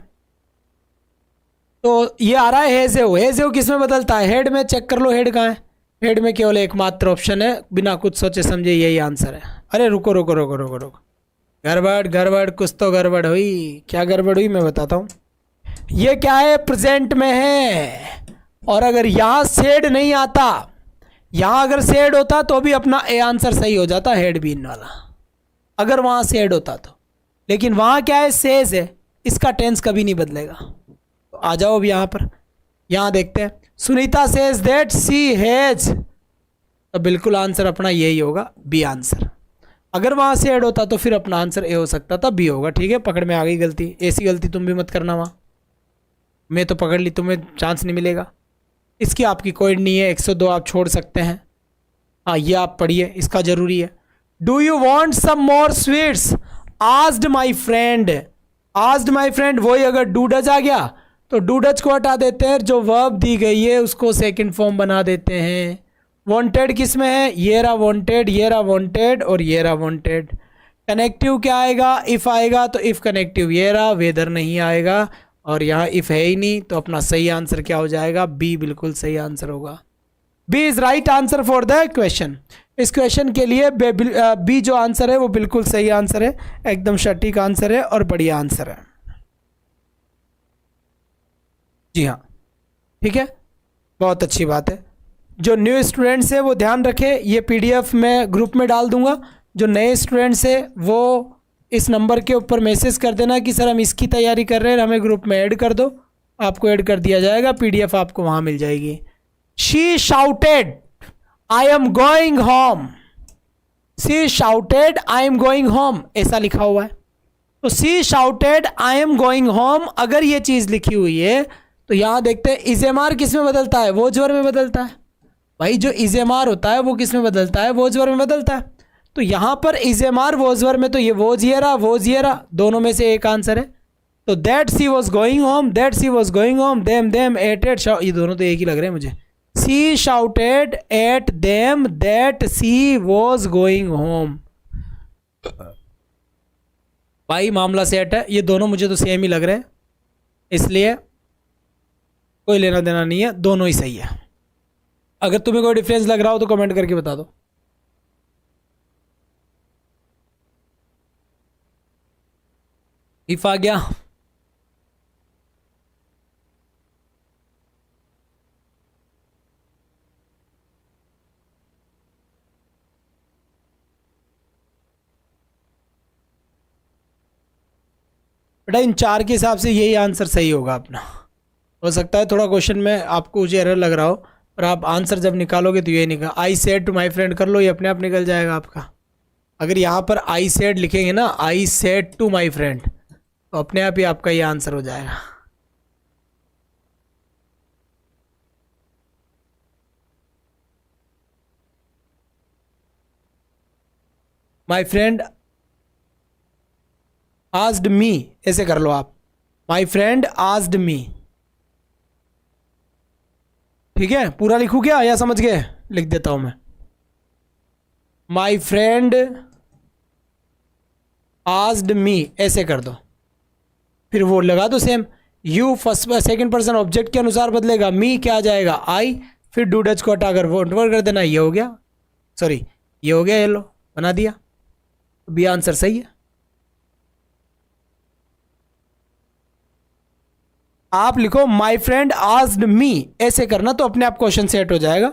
तो ये आ रहा है हेजेव, हेजेव किस में बदलता है, हेड में। चेक कर लो हेड कहाँ है, हेड में केवल एकमात्र ऑप्शन है, बिना कुछ सोचे समझे यही आंसर है। अरे रुको रुको रुको रुको रुको, गड़बड़ गड़बड़, कुछ तो गड़बड़ हुई। क्या गड़बड़ हुई मैं बताता हूँ। ये क्या है, प्रेजेंट में है, और अगर यहाँ सेड नहीं आता, यहाँ अगर सेड होता तो भी अपना ए आंसर सही हो जाता, हेड बीन वाला, अगर वहाँ सेड होता तो। लेकिन वहाँ क्या है, सेज है, इसका टेंस कभी नहीं बदलेगा। तो आ जाओ अब यहाँ पर, यहाँ देखते हैं। Sunita says that she has, तो बिल्कुल आंसर अपना यही होगा, बी आंसर। अगर वहाँ से ऐड होता तो फिर अपना आंसर ए हो सकता था, बी होगा। ठीक है, पकड़ में आ गई गलती, ऐसी गलती तुम भी मत करना वहाँ। मैं तो पकड़ ली, तुम्हें चांस नहीं मिलेगा। इसकी आपकी कोई नहीं है, 102 आप छोड़ सकते हैं। हाँ, ये आप पढ़िए, इसका ज़रूरी है। Do you want some more sweets, asked my friend. Asked my friend, वही अगर डूडज आ गया तो डूडज को हटा देते हैं, जो वर्ब दी गई है उसको सेकंड फॉर्म बना देते हैं। वांटेड किस में है, ये रहा वांटेड, ये रहा वांटेड, और ये रहा वांटेड। कनेक्टिव क्या आएगा, इफ़ आएगा, तो इफ़ कनेक्टिव ये रहा, वेदर नहीं आएगा, और यहाँ इफ़ है ही नहीं, तो अपना सही आंसर क्या हो जाएगा, बी बिल्कुल सही आंसर होगा। B is right answer for the question. इस क्वेश्चन के लिए बी जो आंसर है वो बिल्कुल सही आंसर है, एकदम सटीक आंसर है और बढ़िया आंसर है। जी हाँ, ठीक है, बहुत अच्छी बात है। जो न्यू स्टूडेंट्स है वो ध्यान रखें, ये पीडीएफ मैं ग्रुप में डाल दूंगा। जो नए स्टूडेंट्स है वो इस नंबर के ऊपर मैसेज कर देना कि सर हम इसकी तैयारी कर रहे हैं, हमें ग्रुप में ऐड कर दो। आपको ऐड कर दिया जाएगा, पीडीएफ आपको वहाँ मिल जाएगी। She shouted I am going home, she shouted I am going home, ऐसा लिखा हुआ है। तो she shouted I am going home, अगर ये चीज़ लिखी हुई है तो यहाँ देखते हैं इजेमार किस में बदलता है, वो ज्वर में बदलता है। भाई जो इजेमार होता है वो किस में बदलता है, वो ज्वर में बदलता है। तो यहाँ पर इजेमार वो ज्वर में, तो ये वो जियरा दोनों में से एक आंसर है। तो that she was going home, that she was going home, them them at at, ये दोनों तो एक ही लग रहे हैं मुझे। She shouted at them that she was going home. भाई मामला सेट है, ये दोनों मुझे तो सेम ही लग रहे हैं, इसलिए कोई लेना देना नहीं है, दोनों ही सही है। अगर तुम्हें कोई डिफरेंस लग रहा हो तो कमेंट करके बता दो। इफ आ गया, बेटा इन चार के हिसाब से यही आंसर सही होगा अपना। हो सकता है थोड़ा क्वेश्चन में आपको कुछ एरर लग रहा हो, पर आप आंसर जब निकालोगे तो ये निकल, I said to my friend कर लो, ये अपने आप निकल जाएगा आपका। अगर यहाँ पर आई सेड लिखेंगे ना, I said to my friend, तो अपने आप ही आपका ये आंसर हो जाएगा। माई फ्रेंड आस्ड मी, ऐसे कर लो आप, माई फ्रेंड आस्ड मी। ठीक है, पूरा लिखूँ क्या या समझ गए, लिख देता हूं मैं। माई फ्रेंड आस्ड मी, ऐसे कर दो, फिर वो लगा दो same. You first second person object के अनुसार बदलेगा, मी क्या आ जाएगा, आई, फिर डू डच को हटाकर वो कर देना, ये हो गया, सॉरी ये हो गया, ये लो बना दिया, बी आंसर सही है। आप लिखो माई फ्रेंड आस्ड मी, ऐसे करना, तो अपने आप क्वेश्चन सेट हो जाएगा।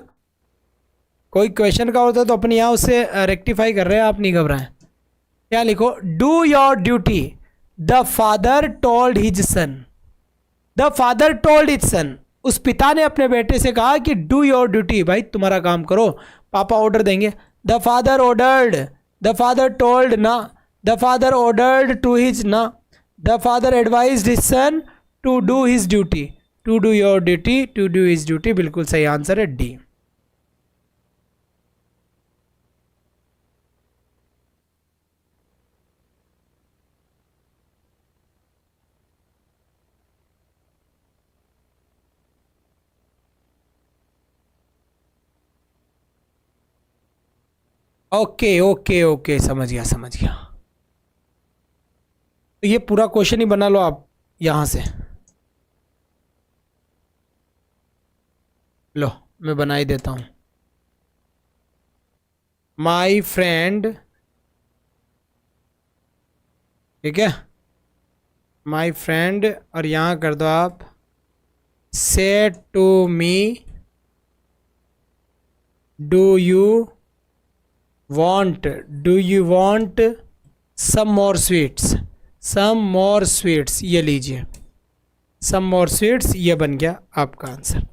कोई क्वेश्चन का होता है तो अपने यहाँ उससे रेक्टिफाई कर रहे हैं, आप नहीं घबराएं। क्या लिखो, do your duty, the father told his son, the father told his son, उस पिता ने अपने बेटे से कहा कि डू योर ड्यूटी, भाई तुम्हारा काम करो, पापा ऑर्डर देंगे। The father ordered, the father told ना, the father ordered to his ना, the father advised his son to do his duty, to do your duty, to do his duty, बिल्कुल सही आंसर है डी। ओके ओके ओके, समझ गया समझ गया। तो ये पूरा क्वेश्चन ही बना लो आप यहां से। लो मैं बना ही देता हूं। माई फ्रेंड, ठीक है, माई फ्रेंड, और यहां कर दो आप said to me do you want some more sweets, some more sweets, ये लीजिए सम मोर स्वीट्स, ये बन गया आपका आंसर।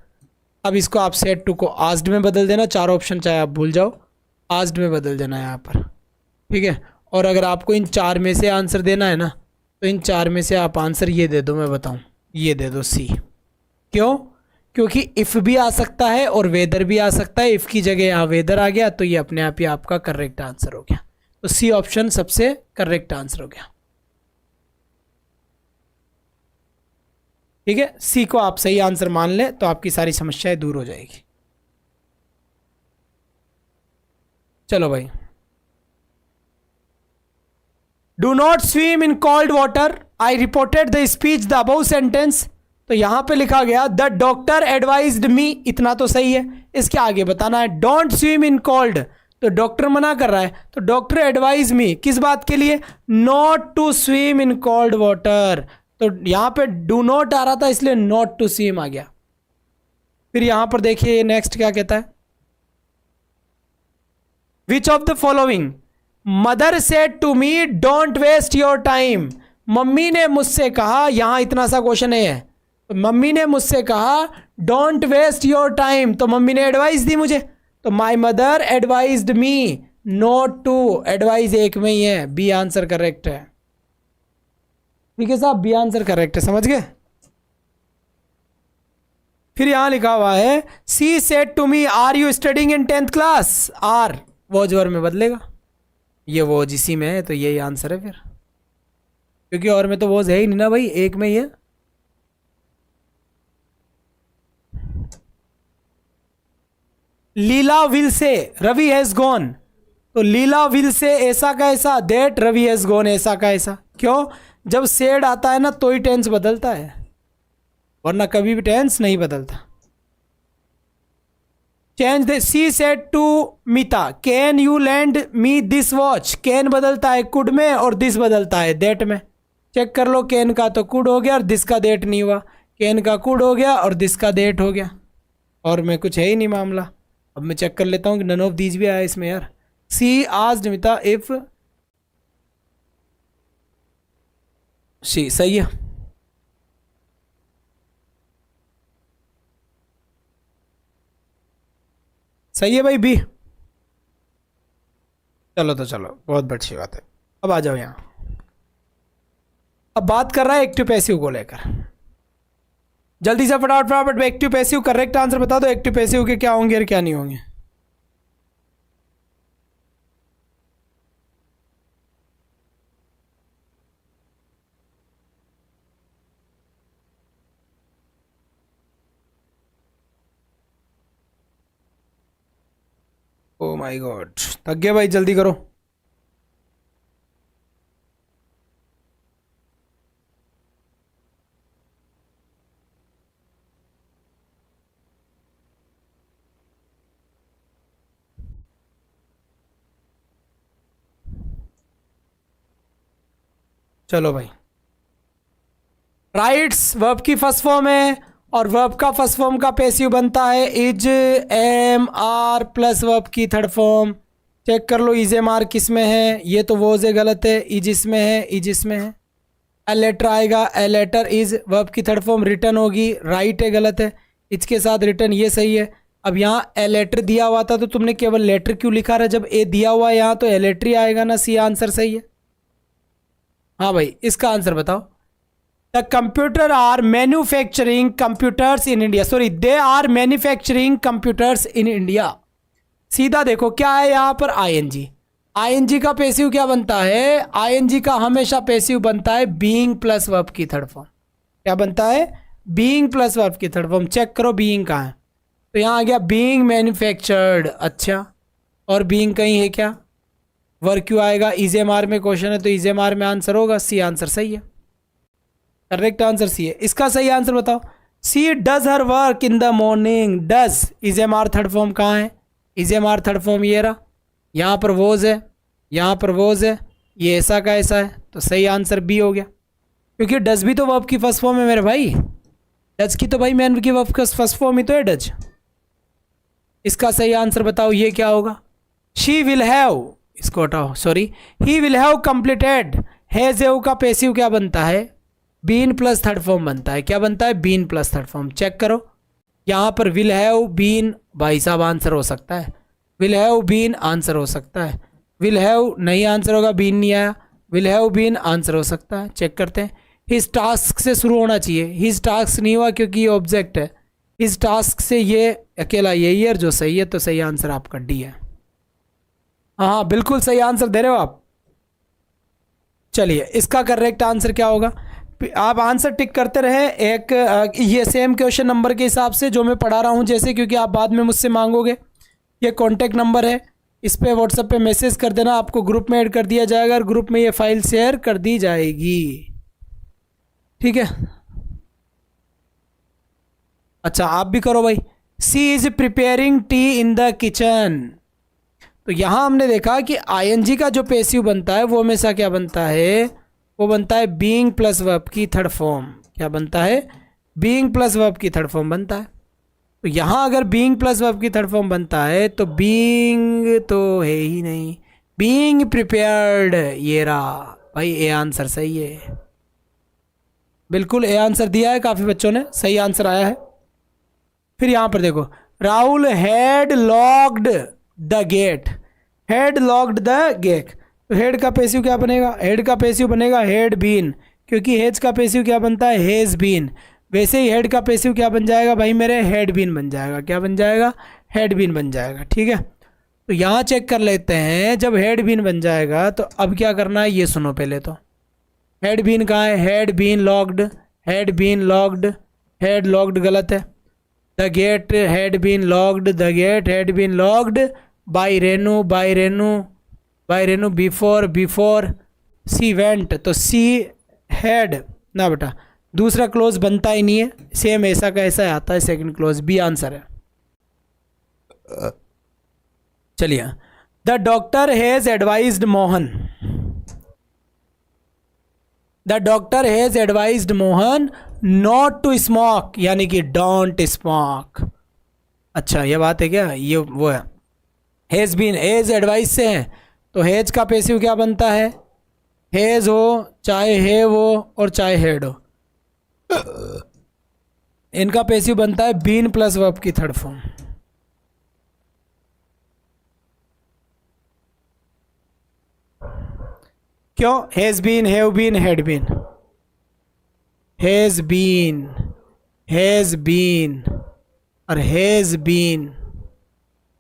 अब इसको आप सेड टू को आस्क्ड में बदल देना, चार ऑप्शन चाहे आप भूल जाओ, आस्क्ड में बदल देना यहाँ पर, ठीक है। और अगर आपको इन चार में से आंसर देना है ना, तो इन चार में से आप आंसर ये दे दो, मैं बताऊँ, ये दे दो सी। क्यों? क्योंकि इफ़ भी आ सकता है और वेदर भी आ सकता है, इफ़ की जगह यहाँ वेदर आ गया तो ये अपने आप ही आपका करेक्ट आंसर हो गया। तो सी ऑप्शन सबसे करेक्ट आंसर हो गया, ठीक है। सी को आप सही आंसर मान लें तो आपकी सारी समस्याएं दूर हो जाएगी। चलो भाई, do not swim in cold water, I reported the speech the above sentence. तो यहां पे लिखा गया द डॉक्टर एडवाइज्ड मी, इतना तो सही है। इसके आगे बताना है डोंट स्विम इन कोल्ड, तो डॉक्टर मना कर रहा है, तो डॉक्टर एडवाइज मी किस बात के लिए? Not to swim in cold water. तो यहां पे डू नॉट आ रहा था इसलिए नॉट टू स्विम आ गया। फिर यहां पर देखिए नेक्स्ट क्या कहता है, which of the following, mother said to me don't waste your time. मम्मी ने मुझसे कहा, यहां इतना सा क्वेश्चन है, तो मम्मी ने मुझसे कहा डोंट वेस्ट योर टाइम, तो मम्मी ने एडवाइस दी मुझे, तो my mother advised me not to, advice एक में ही है, बी आंसर करेक्ट है, ठीक है साहब, बी आंसर करेक्ट है, समझ गए। फिर यहां लिखा हुआ है she said to me are you studying in 10th class, are was were में बदलेगा, ये वॉज इसी में है तो यही आंसर है फिर, क्योंकि और में तो वॉज है ही नहीं ना भाई, एक में ही है। लीला will say Ravi has gone, तो लीला विल से ऐसा का ऐसा, दैट रवि हैज गॉन ऐसा का ऐसा। क्यों? जब सेड आता है ना तो ही टेंस बदलता है, वरना कभी भी टेंस नहीं बदलता। Change the, she said to Mita can you lend me this watch, can बदलता है कुड में और दिस बदलता है दैट में। चेक कर लो, कैन का तो कुड हो गया और दिस का दैट नहीं हुआ, कैन का कुड हो गया और दिस का दैट हो गया, और में कुछ है ही नहीं मामला। अब मैं चेक कर लेता हूँ कि नन ऑफ दीज भी आया इसमें यार। सी आस्क्ड मीता इफ, सी सही है, सही है भाई बी। चलो तो चलो, बहुत अच्छी बात है। अब आ जाओ यहाँ, अब बात कर रहा है एक्टिव पैसिव को लेकर। जल्दी से फटाफट फटाफट एक्टिव पैसिव करेक्ट आंसर बता दो, एक्टिव पैसिव के क्या होंगे और क्या नहीं होंगे। ओ माय गॉड, थक गए भाई, जल्दी करो। चलो भाई, राइट्स वर्ब की फर्स्ट फॉर्म है और वर्ब का फर्स्ट फॉर्म का पैसिव बनता है is M are plus verb की थर्ड फॉर्म। चेक कर लो इज एम आर किस में है, ये तो वोज है, गलत है, इज इसमें है, इज इसमें है। ए लेटर आएगा, ए लेटर इज वर्ब की थर्ड फॉर्म, रिटर्न होगी, राइट है, गलत है, इसके साथ रिटर्न, ये सही है। अब यहाँ ए लेटर दिया हुआ था तो तुमने केवल लेटर क्यों लिखा रहा, जब ए दिया हुआ है यहाँ तो ए लेटर ही आएगा ना, सी आंसर सही है। हाँ भाई, इसका आंसर बताओ। The computer are manufacturing computers in India, sorry they are manufacturing computers in India. सीधा देखो क्या है यहाँ पर, आईएनजी। आईएनजी का पैसिव क्या बनता है, आईएनजी का हमेशा पैसिव बनता है बीइंग प्लस वर्ब की थर्ड फॉर्म। क्या बनता है? बीइंग प्लस वर्ब की थर्ड फॉर्म। चेक करो बीइंग कहाँ है, तो यहाँ आ गया बीइंग मैन्युफैक्चर्ड। अच्छा, और बीइंग कहीं है क्या? वर्क क्यों आएगा, EZMR में क्वेश्चन है तो EZMR में आंसर होगा, सी आंसर सही है, करेक्ट आंसर सी है। इसका सही आंसर बताओ। She does her work in the morning, does EZMR third form कहाँ है, EZMR थर्ड फॉर्म ये रहा, यहाँ पर वोज है, यहाँ पर वोज है, ये ऐसा का ऐसा है, तो सही आंसर बी हो गया, क्योंकि डज भी तो वर्ब की फर्स्ट फॉर्म है मेरे भाई, डज की तो भाई मैन की वर्ब का फर्स्ट फॉर्म ही तो है डज। इसका सही आंसर बताओ ये क्या होगा। शी विल हैव, इसको हटाओ, sorry, he will have completed, has have का पैसिव क्या बनता है, बीन प्लस थर्ड फॉर्म बनता है, क्या बनता है, been plus third form. Check करो यहाँ पर विल हैव बीन, भाई साहब आंसर हो सकता है, विल हैव बीन आंसर हो सकता है, विल हैव नहीं आंसर होगा, बीन नहीं आया, विल हैव बीन आंसर हो सकता है। चेक करते हैं, हिज टास्क से शुरू होना चाहिए, हिज टास्क नहीं हुआ क्योंकि ये ऑब्जेक्ट है, हिज टास्क से ये अकेला यही है जो सही है, तो सही आंसर आपका डी है। हाँ बिल्कुल सही आंसर दे रहे हो आप। चलिए इसका करेक्ट आंसर क्या होगा, आप आंसर टिक करते रहे, एक ये सेम क्वेश्चन नंबर के हिसाब से जो मैं पढ़ा रहा हूँ जैसे, क्योंकि आप बाद में मुझसे मांगोगे। ये कॉन्टैक्ट नंबर है, इस पे व्हाट्सएप पे मैसेज कर देना, आपको ग्रुप में ऐड कर दिया जाएगा और ग्रुप में ये फाइल शेयर कर दी जाएगी, ठीक है। अच्छा आप भी करो भाई। She is preparing tea in the kitchen, तो यहाँ हमने देखा कि आईएनजी का जो पैसिव बनता है वो हमेशा क्या बनता है, वो बनता है बीइंग प्लस वर्ब की थर्ड फॉर्म, क्या बनता है, बीइंग प्लस वर्ब की थर्ड फॉर्म बनता है। तो यहाँ अगर बीइंग प्लस वर्ब की थर्ड फॉर्म बनता है तो बीइंग तो है ही नहीं, बीइंग प्रिपेयर्ड, ये रहा भाई, ए आंसर सही है, बिल्कुल ए आंसर दिया है काफ़ी बच्चों ने, सही आंसर आया है। फिर यहाँ पर देखो, Rahul had locked the gate, had locked the gate, तो हेड का पैसिव क्या बनेगा, हेड का पैसिव बनेगा हैड बीन, क्योंकि हेज का पैसिव क्या बनता है, हेज बीन, वैसे ही हेड का पैसिव क्या बन जाएगा भाई मेरे, हेड बीन बन जाएगा, क्या बन जाएगा, हेड बीन बन जाएगा, ठीक है। तो यहाँ चेक कर लेते हैं, जब हेड बीन बन जाएगा तो अब क्या करना है, ये सुनो पहले तो, हेड बीन कहाँ है, had been locked, had been locked, had locked गलत है, the gate had been locked, the gate had been locked by Renu, by Renu, by Renu before, before she went, तो सी हैड ना बेटा, दूसरा क्लोज बनता ही नहीं है, सेम ऐसा का ऐसा आता है सेकंड क्लोज, बी आंसर है। चलिए, the doctor has advised Mohan, the doctor has advised Mohan not to smoke, यानी कि डोंट स्मोक। अच्छा ये बात है क्या, ये वो है, हैज़ बीन, हैज़ एडवाइस से है, तो हैज़ का पैसिव क्या बनता है, हैज़ हो चाहे है वो और चाहे हेड हो, इनका पैसिव बनता है बीन प्लस वर्ब की थर्ड फॉर्म। क्यों, has been, have been, had been, has been, has been और हैज़ बीन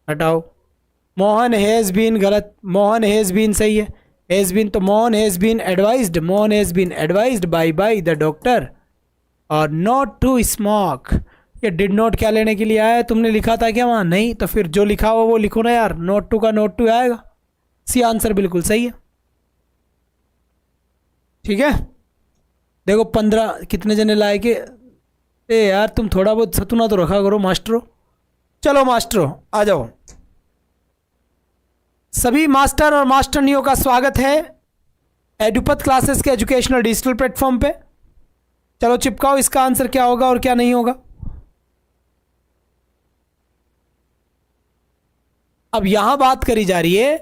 हटाओ, मोहन हैज़ बीन गलत, मोहन हैज़ बीन सही है, हैज़ बीन तो Mohan has been advised, Mohan has been advised by the doctor, और not to smoke, ये did not क्या लेने के लिए आया है, तुमने लिखा था क्या वहाँ, नहीं, तो फिर जो लिखा हुआ वो लिखो ना यार, नॉट टू का नॉट टू आएगा, सी आंसर बिल्कुल सही है, ठीक है। देखो 15 कितने जने लाए के, ए यार तुम थोड़ा बहुत सतुना तो रखा करो मास्टरों। चलो मास्टरों आ जाओ, सभी मास्टर और मास्टरनियों का स्वागत है एडुपथ क्लासेस के एजुकेशनल डिजिटल प्लेटफॉर्म पे। चलो चिपकाओ इसका आंसर क्या होगा और क्या नहीं होगा। अब यहां बात करी जा रही है,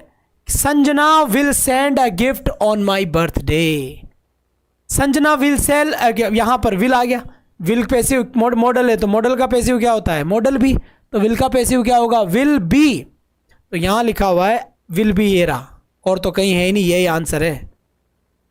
Sanjana will send a gift on my birthday, Sanjana will sell, यहां पर विल आ गया, विल पैसिव मॉडल है तो मॉडल का पैसिव क्या होता है, मॉडल भी, तो विल का पैसिव क्या होगा, विल बी, तो यहां लिखा हुआ है विल बी, ये रहा, और तो कहीं है ही नहीं, यही आंसर है,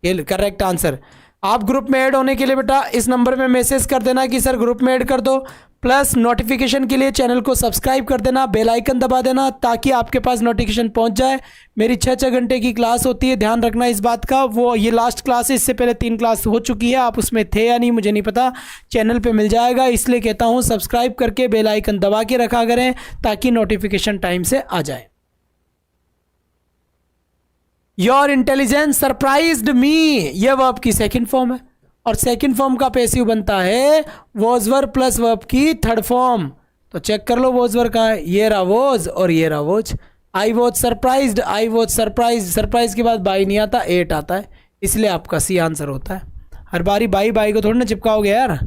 ये करेक्ट आंसर। आप ग्रुप में ऐड होने के लिए बेटा इस नंबर में मैसेज कर देना कि सर ग्रुप में ऐड कर दो, प्लस नोटिफिकेशन के लिए चैनल को सब्सक्राइब कर देना, बेल आइकन दबा देना ताकि आपके पास नोटिफिकेशन पहुंच जाए। मेरी 6 घंटे की क्लास होती है, ध्यान रखना इस बात का, वो ये लास्ट क्लास है, इससे पहले 3 क्लास हो चुकी है, आप उसमें थे या नहीं मुझे नहीं पता, चैनल पे मिल जाएगा, इसलिए कहता हूँ सब्सक्राइब करके बेल आइकन दबा के रखा करें ताकि नोटिफिकेशन टाइम से आ जाए। योर इंटेलिजेंस सरप्राइज्ड मी, ये वर्ब की सेकंड फॉर्म है, और सेकंड फॉर्म का पैसिव बनता है वॉज वर्ब प्लस वर्ब की थर्ड फॉर्म। तो चेक कर लो वॉज वर्ब कहाँ है, ये रहा वॉज और ये रहा was. I was surprised, I was surprise, surprise के बाद बाई नहीं आता, एट आता है, इसलिए आपका सी आंसर होता है। हर बारी बाई बाई को थोड़ी ना चिपकाओगे यार,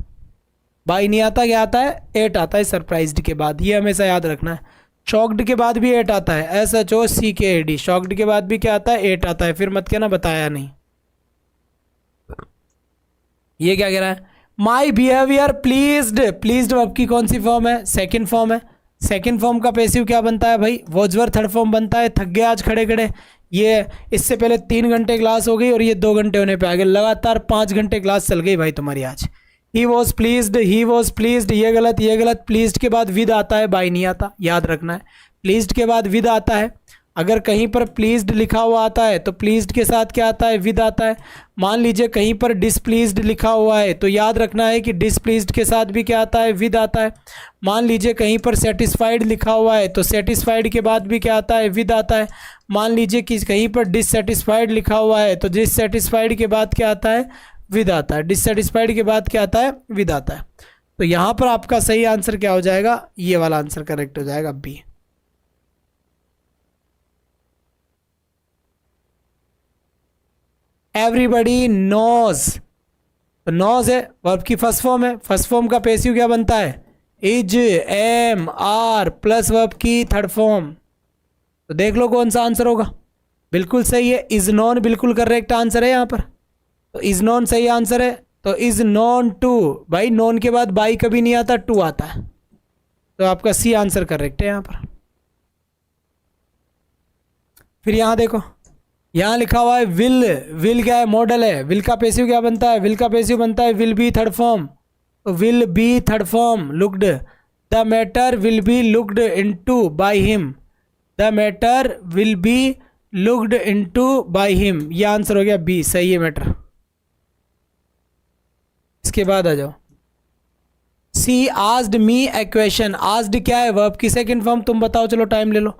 बाई नहीं आता, क्या आता है, एट आता है सरप्राइज्ड के बाद, ये हमेशा याद रखना है। शॉक्ड के बाद भी एट आता है, SHOCKED, शॉक्ड के बाद भी क्या आता है, एट आता है, फिर मत कहना बताया नहीं। ये क्या कह रहा है, my behaviour pleased, pleased verb की कौन सी फॉर्म है, सेकंड फॉर्म है। सेकंड फॉर्म का पैसिव क्या बनता है भाई, वॉज वर्ब थर्ड फॉर्म बनता है। थक गए आज खड़े खड़े, ये इससे पहले 3 घंटे क्लास हो गई और ये 2 घंटे होने पे आ गए, लगातार 5 घंटे क्लास चल गई भाई तुम्हारी आज। He was pleased, he was pleased, ये गलत ये गलत। प्लीज्ड के बाद विद आता है, बाई नहीं आता, याद रखना है। प्लीज्ड के बाद विद आता है, अगर कहीं पर प्लीज्ड लिखा हुआ आता है तो प्लीज्ड के साथ क्या आता है, विद आता है। मान लीजिए कहीं पर डिसप्लीज्ड लिखा हुआ है तो याद रखना है कि डिसप्लीज्ड के साथ भी क्या आता है, विद आता है। मान लीजिए कहीं पर सेटिस्फाइड लिखा हुआ है तो सेटिस्फाइड के बाद भी क्या आता है, विद आता है। मान लीजिए कि कहीं पर डिससेटिस्फाइड लिखा हुआ है तो डिससेटिस्फाइड के बाद क्या आता है, विद आता है। डिससेटिस्फाइड के बाद क्या आता है, विद आता है। तो यहाँ पर आपका सही आंसर क्या हो जाएगा, ये वाला आंसर करेक्ट हो जाएगा बी। एवरीबडी नोज, तो नोज है वर्ब की फर्स्ट फॉर्म है, फर्स्ट फॉर्म का पैसिव क्या बनता है, is, M, are plus verb की थर्ड फॉर्म। तो देख लो कौन सा आंसर होगा, बिल्कुल सही है, इज नॉन बिल्कुल करेक्ट आंसर है यहाँ पर। तो इज नॉन सही आंसर है, तो इज नॉन टू, भाई नॉन के बाद बाई कभी नहीं आता, टू आता है, तो आपका सी आंसर करेक्ट है यहाँ पर। फिर यहाँ देखो, यहाँ लिखा हुआ है विल, विल क्या है, मॉडल है, विल का पैसिव क्या बनता है, विल का पैसिव बनता है विल बी थर्ड फॉर्म। तो will be third form, looked, the matter will be looked into by him, the matter will be looked into by him, ये आंसर हो गया बी, सही है मैटर। इसके बाद आ जाओ, सी आस्क्ड मी ए क्वेश्चन, आस्क्ड क्या है, वर्ब की सेकंड फॉर्म, तुम बताओ, चलो टाइम ले लो।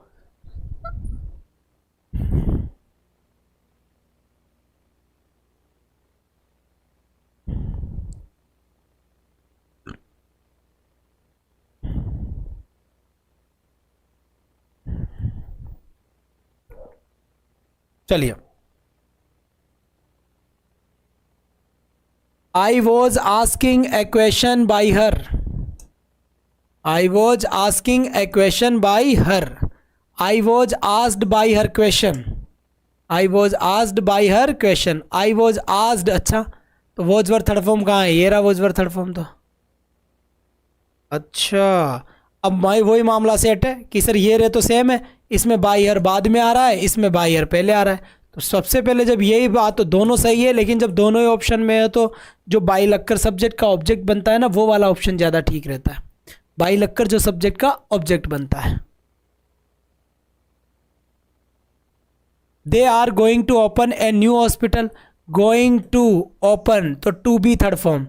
चलिए, I was asking a question by her, I was asking a question by her, I was asked by her question, I was asked by her question, I was asked, अच्छा तो was verb third form कहाँ है, ये रहा was verb third form. तो अच्छा, अब भाई वही मामला सेट है कि सर ये रहे तो सेम है, इसमें बाई हर बाद में आ रहा है, इसमें बाई हर पहले आ रहा है। तो सबसे पहले जब यही बात, तो दोनों सही है, लेकिन जब दोनों ही ऑप्शन में है तो जो बाई लक्कर सब्जेक्ट का ऑब्जेक्ट बनता है ना, वो वाला ऑप्शन ज़्यादा ठीक रहता है, बाई लक्कर जो सब्जेक्ट का ऑब्जेक्ट बनता है। They are going to open a new hospital, going to open, तो to be third form,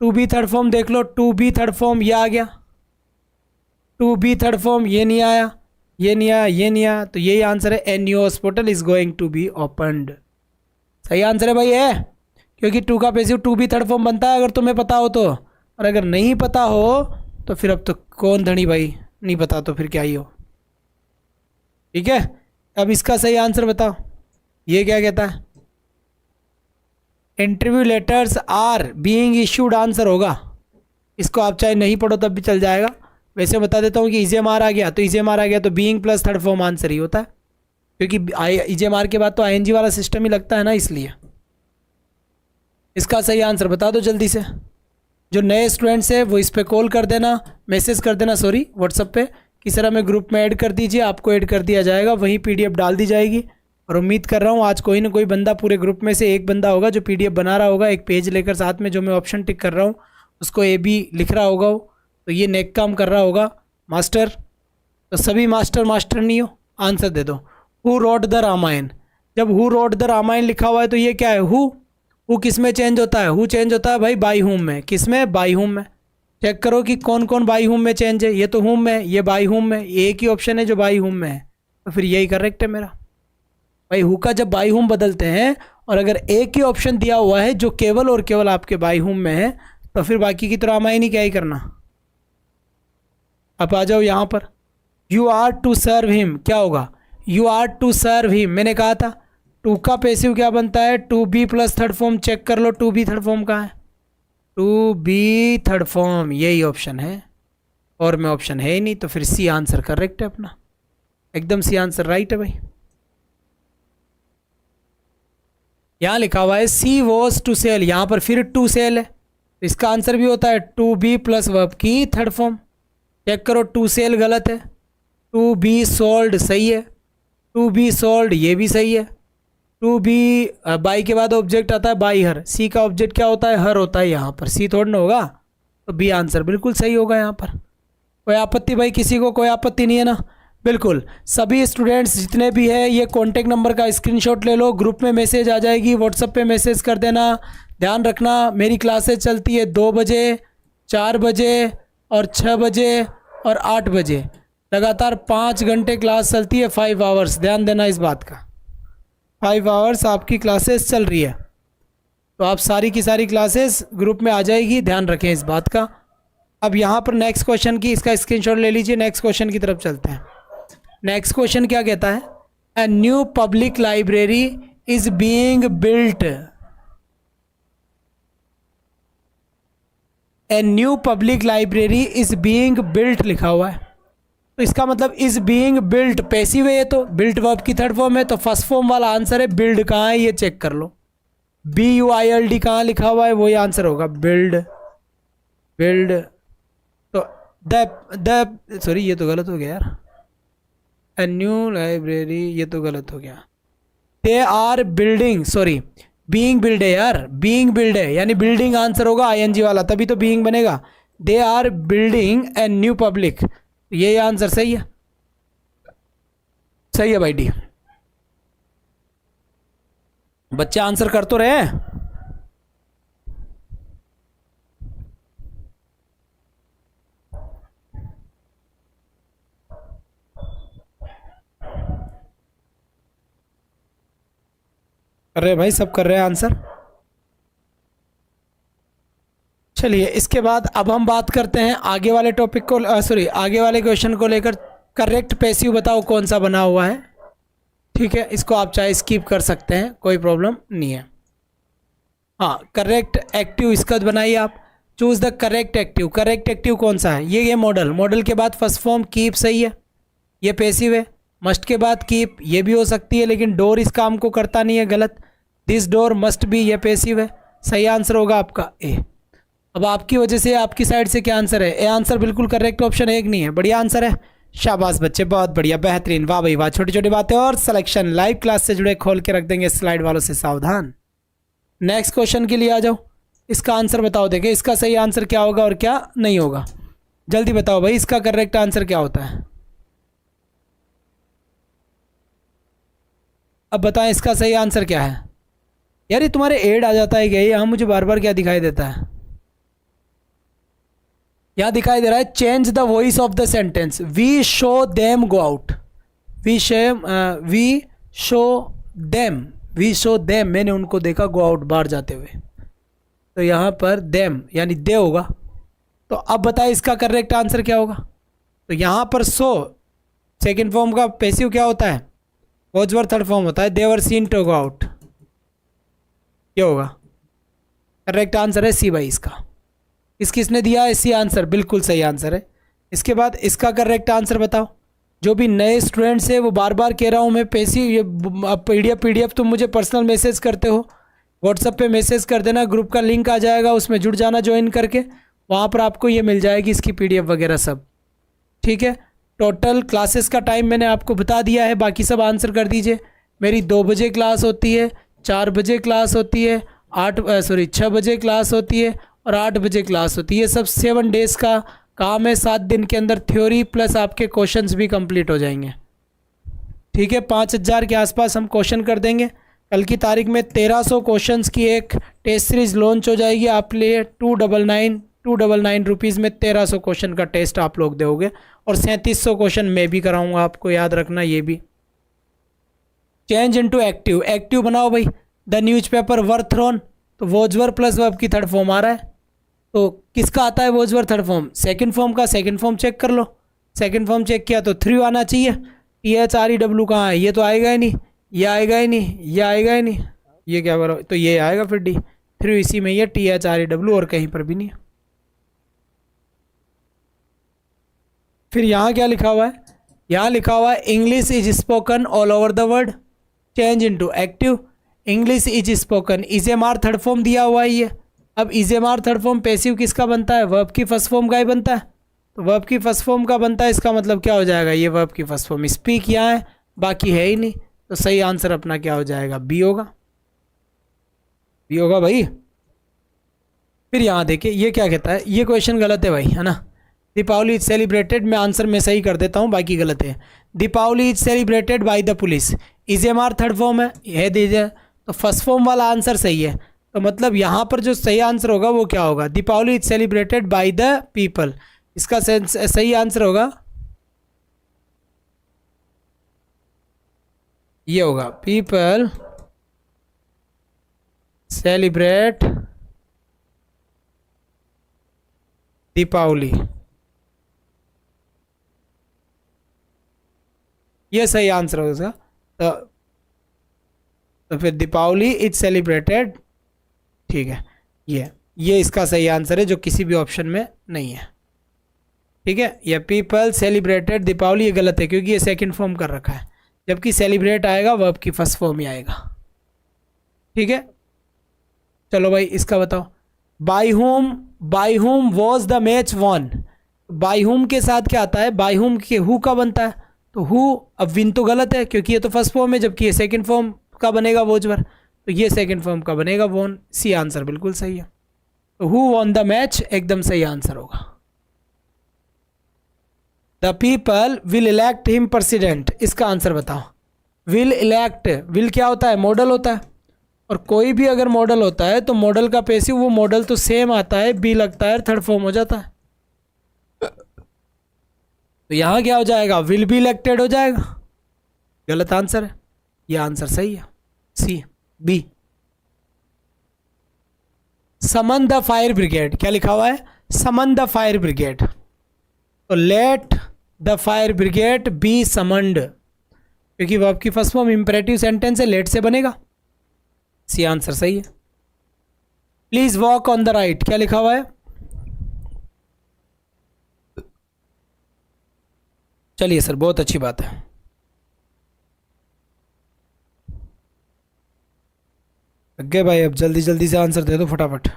to be third form देख लो, टू बी थर्ड फॉर्म ये आ गया, टू बी थर्ड फॉर्म ये नहीं आया, ये नहीं आया, ये नहीं आया, तो यही आंसर है, a new hospital is going to be opened, सही आंसर है भाई है, क्योंकि टू का passive to be third form बनता है अगर तुम्हें पता हो तो, और अगर नहीं पता हो तो फिर अब तो कौन धनी भाई, नहीं पता तो फिर क्या ही हो। ठीक है, अब इसका सही आंसर बताओ, ये क्या कहता है, interview letters are being issued answer होगा, इसको आप चाहे नहीं पढ़ो तब भी चल जाएगा। वैसे बता देता हूँ कि इजेएमआर आ गया, तो इजेएमआर आ गया तो being plus third form answer ही होता है, क्योंकि इजेएमआर के बाद तो आईएनजी वाला सिस्टम ही लगता है ना, इसलिए। इसका सही आंसर बता दो जल्दी से, जो नए स्टूडेंट्स है वो इस पर कॉल कर देना, मैसेज कर देना, सॉरी व्हाट्सअप पे कि सर हमें ग्रुप में ऐड कर दीजिए, आपको ऐड कर दिया जाएगा, वहीं पीडीएफ डाल दी जाएगी। और उम्मीद कर रहा हूँ आज कोई ना कोई बंदा, पूरे ग्रुप में से एक बंदा होगा जो पीडीएफ बना रहा होगा, एक पेज लेकर साथ में, जो मैं ऑप्शन टिक कर रहा हूँ उसको ए बी लिख रहा होगा, तो ये नेक काम कर रहा होगा मास्टर। तो सभी मास्टर मास्टर नहीं हो, आंसर दे दो। हु रोट द रामायण, जब हु रोट द रामायण लिखा हुआ है तो ये क्या है, हु किस में चेंज होता है, हु चेंज होता है भाई बाई हुम में, किस में, बाई हुम में। चेक करो कि कौन कौन बाई हुम में चेंज है, ये तो हुम में, ये बाई हुम में, एक ही ऑप्शन है जो बाई हुम में है, तो फिर यही करेक्ट है मेरा। भाई हु का जब बाई हुम बदलते हैं और अगर एक ही ऑप्शन दिया हुआ है जो केवल और केवल आपके बाई हुम में है, तो फिर बाकी की तो रामायण ही क्या ही करना। अब आ जाओ यहाँ पर, you are to serve him, क्या होगा, you are to serve him. मैंने कहा था टू का पैसिव क्या बनता है, to be plus third form. Check कर लो टू बी थर्ड फॉर्म कहाँ है, टू बी थर्ड फॉर्म, यही ऑप्शन है और में ऑप्शन है ही नहीं, तो फिर सी आंसर करेक्ट है अपना, एकदम सी आंसर राइट है भाई। यहाँ लिखा हुआ है सी वॉज टू सेल, यहाँ पर फिर टू सेल है, तो इसका आंसर भी होता है टू बी प्लस वर्ब की थर्ड फॉर्म। चेक करो टू सेल गलत है, टू बी सोल्ड सही है, टू बी सोल्ड ये भी सही है, टू बी बाई के बाद ऑब्जेक्ट आता है बाई हर, सी का ऑब्जेक्ट क्या होता है, हर होता है, यहाँ पर सी थोड़ा ना होगा, तो बी आंसर बिल्कुल सही होगा यहाँ पर। कोई आपत्ति भाई, किसी को कोई आपत्ति नहीं है ना? बिल्कुल, सभी स्टूडेंट्स जितने भी हैं ये कॉन्टेक्ट नंबर का स्क्रीनशॉट ले लो, ग्रुप में मैसेज आ जाएगी, व्हाट्सएप पे मैसेज कर देना। ध्यान रखना मेरी क्लासेस चलती है 2 बजे, 4 बजे और 6 बजे और 8 बजे, लगातार 5 घंटे क्लास चलती है, 5 आवर्स, ध्यान देना इस बात का, 5 आवर्स आपकी क्लासेस चल रही है, तो आप सारी की सारी क्लासेस ग्रुप में आ जाएगी, ध्यान रखें इस बात का। अब यहाँ पर नेक्स्ट क्वेश्चन की इसका स्क्रीनशॉट ले लीजिए, नेक्स्ट क्वेश्चन की तरफ चलते हैं। नेक्स्ट क्वेश्चन क्या कहता है, a new public library is being built, A new public library is being built लिखा हुआ है, तो इसका मतलब इज बीइंग बिल्ट पैसिव है, ये तो बिल्ट वर्ब की थर्ड फॉर्म है, तो फर्स्ट फॉर्म वाला आंसर है। बिल्ड कहाँ है ये चेक कर लो, BUILD कहाँ लिखा हुआ है, वही आंसर होगा बिल्ड, बिल्ड। तो द सॉरी ये तो गलत हो गया यार, ए न्यू लाइब्रेरी ये तो गलत हो गया, they are building, sorry being build है यार, बीइंग बिल्ड है, यानी बिल्डिंग आंसर होगा ING वाला, तभी तो बीइंग बनेगा। They are building a new public, ये आंसर सही है, सही है भाई डी। बच्चे आंसर कर तो रहे हैं, कर रहे हैं भाई, सब कर रहे हैं आंसर। चलिए इसके बाद अब हम बात करते हैं आगे वाले टॉपिक को, सॉरी आगे वाले क्वेश्चन को लेकर। करेक्ट पैसिव बताओ कौन सा बना हुआ है, ठीक है, इसको आप चाहे स्किप कर सकते हैं, कोई प्रॉब्लम नहीं है। हाँ करेक्ट एक्टिव इसका बनाइए आप, choose the correct active. Correct active कौन सा है, ये मॉडल, मॉडल के बाद फर्स्ट फॉर्म कीप सही है, ये पैसिव है। मस्ट के बाद कीप ये भी हो सकती है, लेकिन डोर इस काम को करता नहीं है, गलत। दिस डोर मस्ट बी ये पैसिव है, सही आंसर होगा आपका ए। अब आपकी वजह से आपकी साइड से क्या आंसर है, ए आंसर बिल्कुल करेक्ट, ऑप्शन एक नहीं है, बढ़िया आंसर है, शाबाश बच्चे बहुत बढ़िया, बेहतरीन, वाह भाई वाह। छोटी छोटी बातें और सिलेक्शन लाइव क्लास से जुड़े खोल के रख देंगे, स्लाइड वालों से सावधान। नेक्स्ट क्वेश्चन के लिए आ जाओ, इसका आंसर बताओ, देखें इसका सही आंसर क्या होगा और क्या नहीं होगा, जल्दी बताओ भाई इसका करेक्ट आंसर क्या होता है। अब बताएं इसका सही आंसर क्या है। यार ये तुम्हारे एड आ जाता है क्या, यहाँ मुझे बार बार क्या दिखाई देता है, यहाँ दिखाई दे रहा है change the voice of the sentence, we saw them go out, we saw them, मैंने उनको देखा गो आउट बाहर जाते हुए, तो यहाँ पर देम यानी दे होगा। तो अब बताए इसका करेक्ट आंसर क्या होगा। तो यहाँ पर सो सेकेंड फॉर्म का पैसिव क्या होता है, वॉज थर्ड फॉर्म होता है, they were seen to go out, क्या होगा करेक्ट आंसर है सी भाई इसका। किसने दिया है सी आंसर, बिल्कुल सही आंसर है। इसके बाद इसका करेक्ट आंसर बताओ। जो भी नए स्टूडेंट्स हैं वो बार बार कह रहा हूँ मैं, पैसिव ये पीडीएफ तुम मुझे पर्सनल मैसेज करते हो, व्हाट्सएप पे मैसेज कर देना, ग्रुप का लिंक आ जाएगा, उसमें जुड़ जाना ज्वाइन करके, वहाँ पर आपको ये मिल जाएगी इसकी पीडीएफ वगैरह सब, ठीक है। टोटल क्लासेस का टाइम मैंने आपको बता दिया है, बाकी सब आंसर कर दीजिए। मेरी 2 बजे क्लास होती है, 4 बजे क्लास होती है, 6 बजे क्लास होती है और 8 बजे क्लास होती है। ये सब 7 डेज़ का काम है, 7 दिन के अंदर थ्योरी प्लस आपके क्वेश्चंस भी कंप्लीट हो जाएंगे, ठीक है। 5000 के आसपास हम क्वेश्चन कर देंगे। कल की तारीख में 1300 क्वेश्चंस की एक टेस्ट सीरीज लॉन्च हो जाएगी आपके लिए, 299 रुपीज़ में 1300 क्वेश्चन का टेस्ट आप लोग दोगे और 3700 क्वेश्चन मैं भी कराऊंगा, आपको याद रखना ये भी, चेंज इनटू एक्टिव, एक्टिव बनाओ भाई। द न्यूज़पेपर वर थ्रोन, तो वॉज प्लस वर्ब की थर्ड फॉर्म आ रहा है। तो किसका आता है was were third form? Second form का। सेकंड फॉर्म चेक कर लो, सेकंड फॉर्म चेक किया तो थ्रू आना चाहिए। THREW कहाँ है? ये तो आएगा ही नहीं, ये आएगा ही नहीं, ये आएगा ही नहीं, ये क्या करो तो ये आएगा फिर डी। थ्रू इसी में ये THREW और कहीं पर भी नहीं। फिर यहाँ क्या लिखा हुआ है? यहाँ लिखा हुआ है English is spoken all over the world, change into active. English is spoken, is am are third form दिया हुआ है ये। अब इजेमार थर्ड फॉर्म पैसिव किसका बनता है? वर्ब की फर्स्ट फॉर्म का ही बनता है। तो वर्ब की फर्स्ट फॉर्म का बनता है, इसका मतलब क्या हो जाएगा? ये वर्ब की फर्स्ट फॉर्म स्पीक यहाँ है, बाकी है ही नहीं। तो सही आंसर अपना क्या हो जाएगा? बी होगा, बी होगा भाई। फिर यहाँ देखिए ये क्या कहता है, ये क्वेश्चन गलत है भाई, है ना। दीपावली इज सेलिब्रेटेड, मैं आंसर में सही कर देता हूँ, बाकी गलत है। Deepawali is celebrated by the police, is am are third form है दीजिए, तो फर्स्ट फॉर्म वाला आंसर सही है। तो मतलब यहाँ पर जो सही आंसर होगा वो क्या होगा? Deepavali is celebrated by the people, इसका सही आंसर होगा ये होगा, पीपल सेलिब्रेट दीपावली, ये सही आंसर होगा इसका। तो फिर दीपावली इज सेलिब्रेटेड, ठीक है, ये इसका सही आंसर है जो किसी भी ऑप्शन में नहीं है। ठीक है, ये पीपल सेलिब्रेटेड दीपावली ये गलत है क्योंकि ये सेकंड फॉर्म कर रखा है, जबकि सेलिब्रेट आएगा वर्ब की फर्स्ट फॉर्म ही आएगा। ठीक है, चलो भाई इसका बताओ। By whom was the match won, by whom के साथ क्या आता है? बाय होम के हु का बनता है, तो हु, अब विन तो गलत है क्योंकि ये तो फर्स्ट फॉर्म है, जबकि ये सेकंड फॉर्म का बनेगा वोजवर, तो ये सेकंड फॉर्म का बनेगा वॉन। सी आंसर बिल्कुल सही है। तो हु वॉन द मैच एकदम सही आंसर होगा। The people will elect him president, इसका आंसर बताओ। विल इलेक्ट, विल क्या होता है? मॉडल होता है, और कोई भी अगर मॉडल होता है तो मॉडल का पैसिव वो मॉडल तो सेम आता है, बी लगता है थर्ड फॉर्म हो जाता है। तो यहाँ क्या हो जाएगा? विल बी इलेक्टेड हो जाएगा, गलत आंसर है, ये आंसर सही है, C B. Summon the fire brigade, क्या लिखा हुआ है? समन द फायर ब्रिगेड, तो let the fire brigade be summoned, क्योंकि वर्ब की फर्स्ट फॉर्म इंपेरेटिव सेंटेंस है, लेट से बनेगा, सी आंसर सही है। Please walk on the right, क्या लिखा हुआ है? चलिए सर, बहुत अच्छी बात है। अगे भाई अब जल्दी जल्दी से आंसर दे दो फटाफट।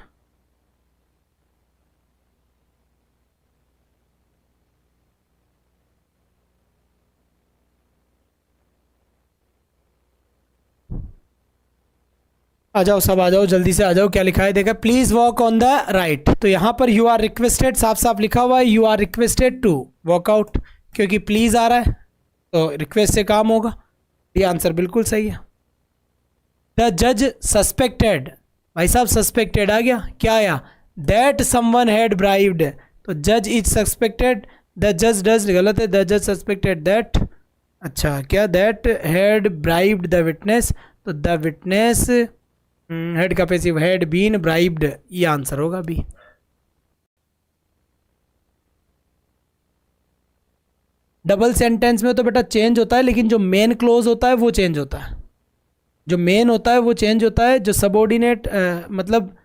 आ जाओ सब, आ जाओ जल्दी से आ जाओ। क्या लिखा है देखा? Please walk on the right, तो यहाँ पर यू आर रिक्वेस्टेड साफ साफ लिखा हुआ है, you are requested to walk out, क्योंकि प्लीज आ रहा है तो रिक्वेस्ट से काम होगा, ये आंसर बिल्कुल सही है। द जज सस्पेक्टेड, भाई साहब सस्पेक्टेड आ गया, क्या आया? दैट समवन हैड ब्राइब्ड, तो जज इज सस्पेक्टेड, द जज डज गलत है, द जज सस्पेक्टेड दैट, अच्छा क्या? That had bribed the witness, तो द विटनेस हेड का पैसिव हैड बीन ब्राइब्ड, ये आंसर होगा बी। डबल सेंटेंस में तो बेटा चेंज होता है, लेकिन जो मेन क्लोज होता है वो चेंज होता है, जो मेन होता है वो चेंज होता है, जो सबऑर्डिनेट मतलब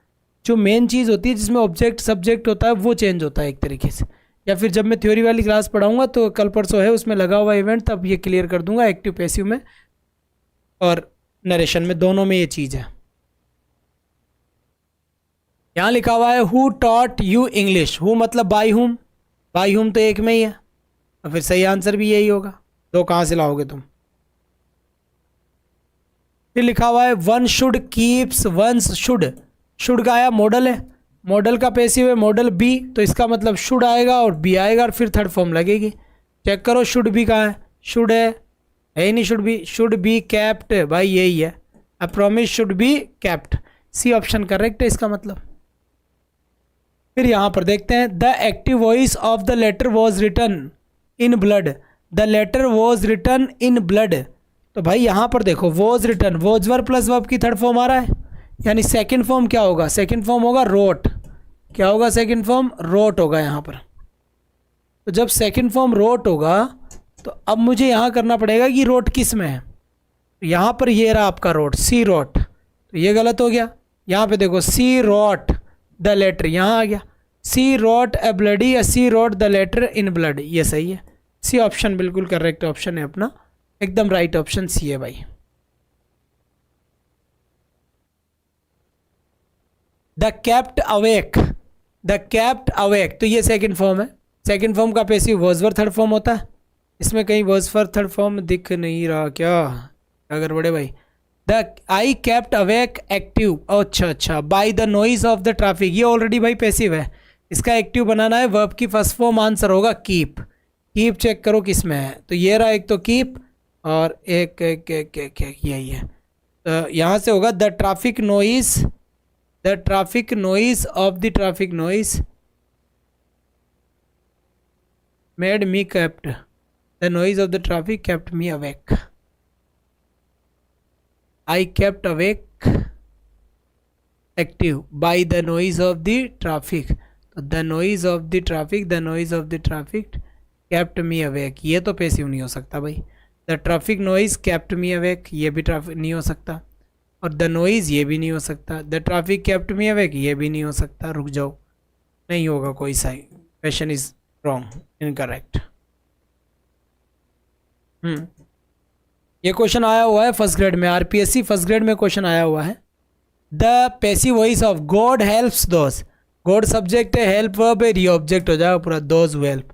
जो मेन चीज़ होती है जिसमें ऑब्जेक्ट सब्जेक्ट होता है वो चेंज होता है एक तरीके से। या फिर जब मैं थ्योरी वाली क्लास पढ़ाऊंगा तो कल परसों है उसमें लगा हुआ इवेंट, तब ये क्लियर कर दूंगा, एक्टिव पैसिव में और नरेशन में दोनों में ये चीज़ है। यहाँ लिखा हुआ है who taught you English, who मतलब बाई हुम, बाई हुम तो एक में ही है, तो फिर सही आंसर भी यही होगा, दो कहाँ से लाओगे तुम? फिर लिखा हुआ है one should keeps once should, should का आया मॉडल है, मॉडल का पैसिव है मॉडल बी, तो इसका मतलब शुड आएगा और बी आएगा और फिर थर्ड फॉर्म लगेगी। चेक करो शुड बी कहाँ है? शुड है ही नहीं, शुड बी कैप्ट, भाई यही है, I promise should be kept, C option correct है इसका मतलब। फिर यहाँ पर देखते हैं the active voice of the letter was written in blood, the letter was written in blood, तो भाई यहाँ पर देखो was written, was were plus verb की थर्ड फॉर्म आ रहा है, यानी सेकंड फॉर्म क्या होगा, सेकंड फॉर्म होगा रोट। क्या होगा सेकंड फॉर्म, रोट होगा यहाँ पर। तो जब सेकंड फॉर्म रोट होगा तो अब मुझे यहाँ करना पड़ेगा कि रोट किस में है। तो यहाँ पर ये रहा आपका रोट, सी रोट, तो ये गलत हो गया। यहाँ पे देखो सी रोट द लेटर, यहाँ आ गया सी रोट ए ब्लडी या she wrote the letter in blood, ये सही है। सी ऑप्शन बिल्कुल करेक्ट ऑप्शन है अपना, एकदम राइट ऑप्शन सी है भाई। The kept awake, the kept awake, तो ये सेकंड फॉर्म है। सेकंड फॉर्म का passive was were third form होता है। इसमें कहीं वॉज वर थर्ड फॉर्म दिख नहीं रहा क्या, अगर बड़े भाई। The I kept awake active, अच्छा अच्छा, by the noise of the traffic, ये ऑलरेडी भाई पैसिव है। इसका एक्टिव बनाना है, वर्ब की फर्स्ट फॉर्म आंसर होगा कीप। कीप चेक करो किस में है, तो ये रहा एक तो कीप और एक यही है। तो यहाँ से होगा the traffic noise, the traffic noise of the traffic noise made me kept, the noise of the traffic kept me awake, I kept awake active by the noise of the traffic, तो the noise of the traffic, the noise of the traffic kept me awake, ये तो passive नहीं हो सकता भाई। the traffic noise kept me awake, ये भी traffic नहीं हो सकता, और the noise ये भी नहीं हो सकता, the traffic kept me awake ये भी नहीं हो सकता। रुक जाओ, नहीं होगा कोई सही, क्वेश्चन इज रॉन्ग, इनकरेक्ट। ये क्वेश्चन आया हुआ है फर्स्ट ग्रेड में, आरपीएससी फर्स्ट ग्रेड में क्वेश्चन आया हुआ है। The passive voice of God helps those, God subject है, हेल्प वर्ब है, ये ऑब्जेक्ट हो जाएगा पूरा, दोज हु हेल्प।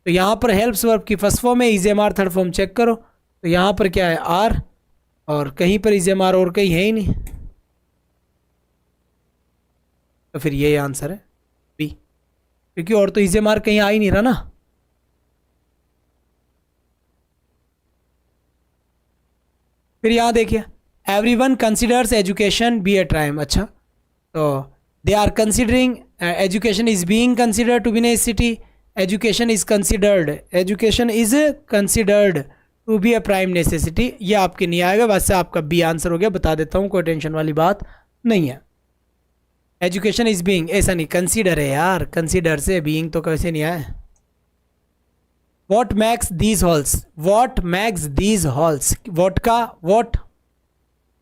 तो यहाँ पर हेल्प्स वर्ब की फर्स्ट फॉर्म है, इजेमार थर्ड फॉर्म चेक करो, तो यहाँ पर क्या है आर, और कहीं पर इजेमार और कहीं है ही नहीं, तो फिर यही आंसर है बी, क्योंकि और तो इजेमार कहीं आ ही नहीं रहा ना। फिर यहाँ देखिए, everyone considers education be a crime, अच्छा तो they are considering, education is being considered to be necessity, education is considered, education is considered to be a prime necessity, ये आपके नहीं आएगा, वैसे आपका बी आंसर हो गया, बता देता हूँ, कोई टेंशन वाली बात नहीं है। एजुकेशन इज बीइंग, ऐसा नहीं, कंसिडर है यार, कंसिडर से बीइंग तो कैसे नहीं आया। What max these halls, what max these halls, what का वॉट,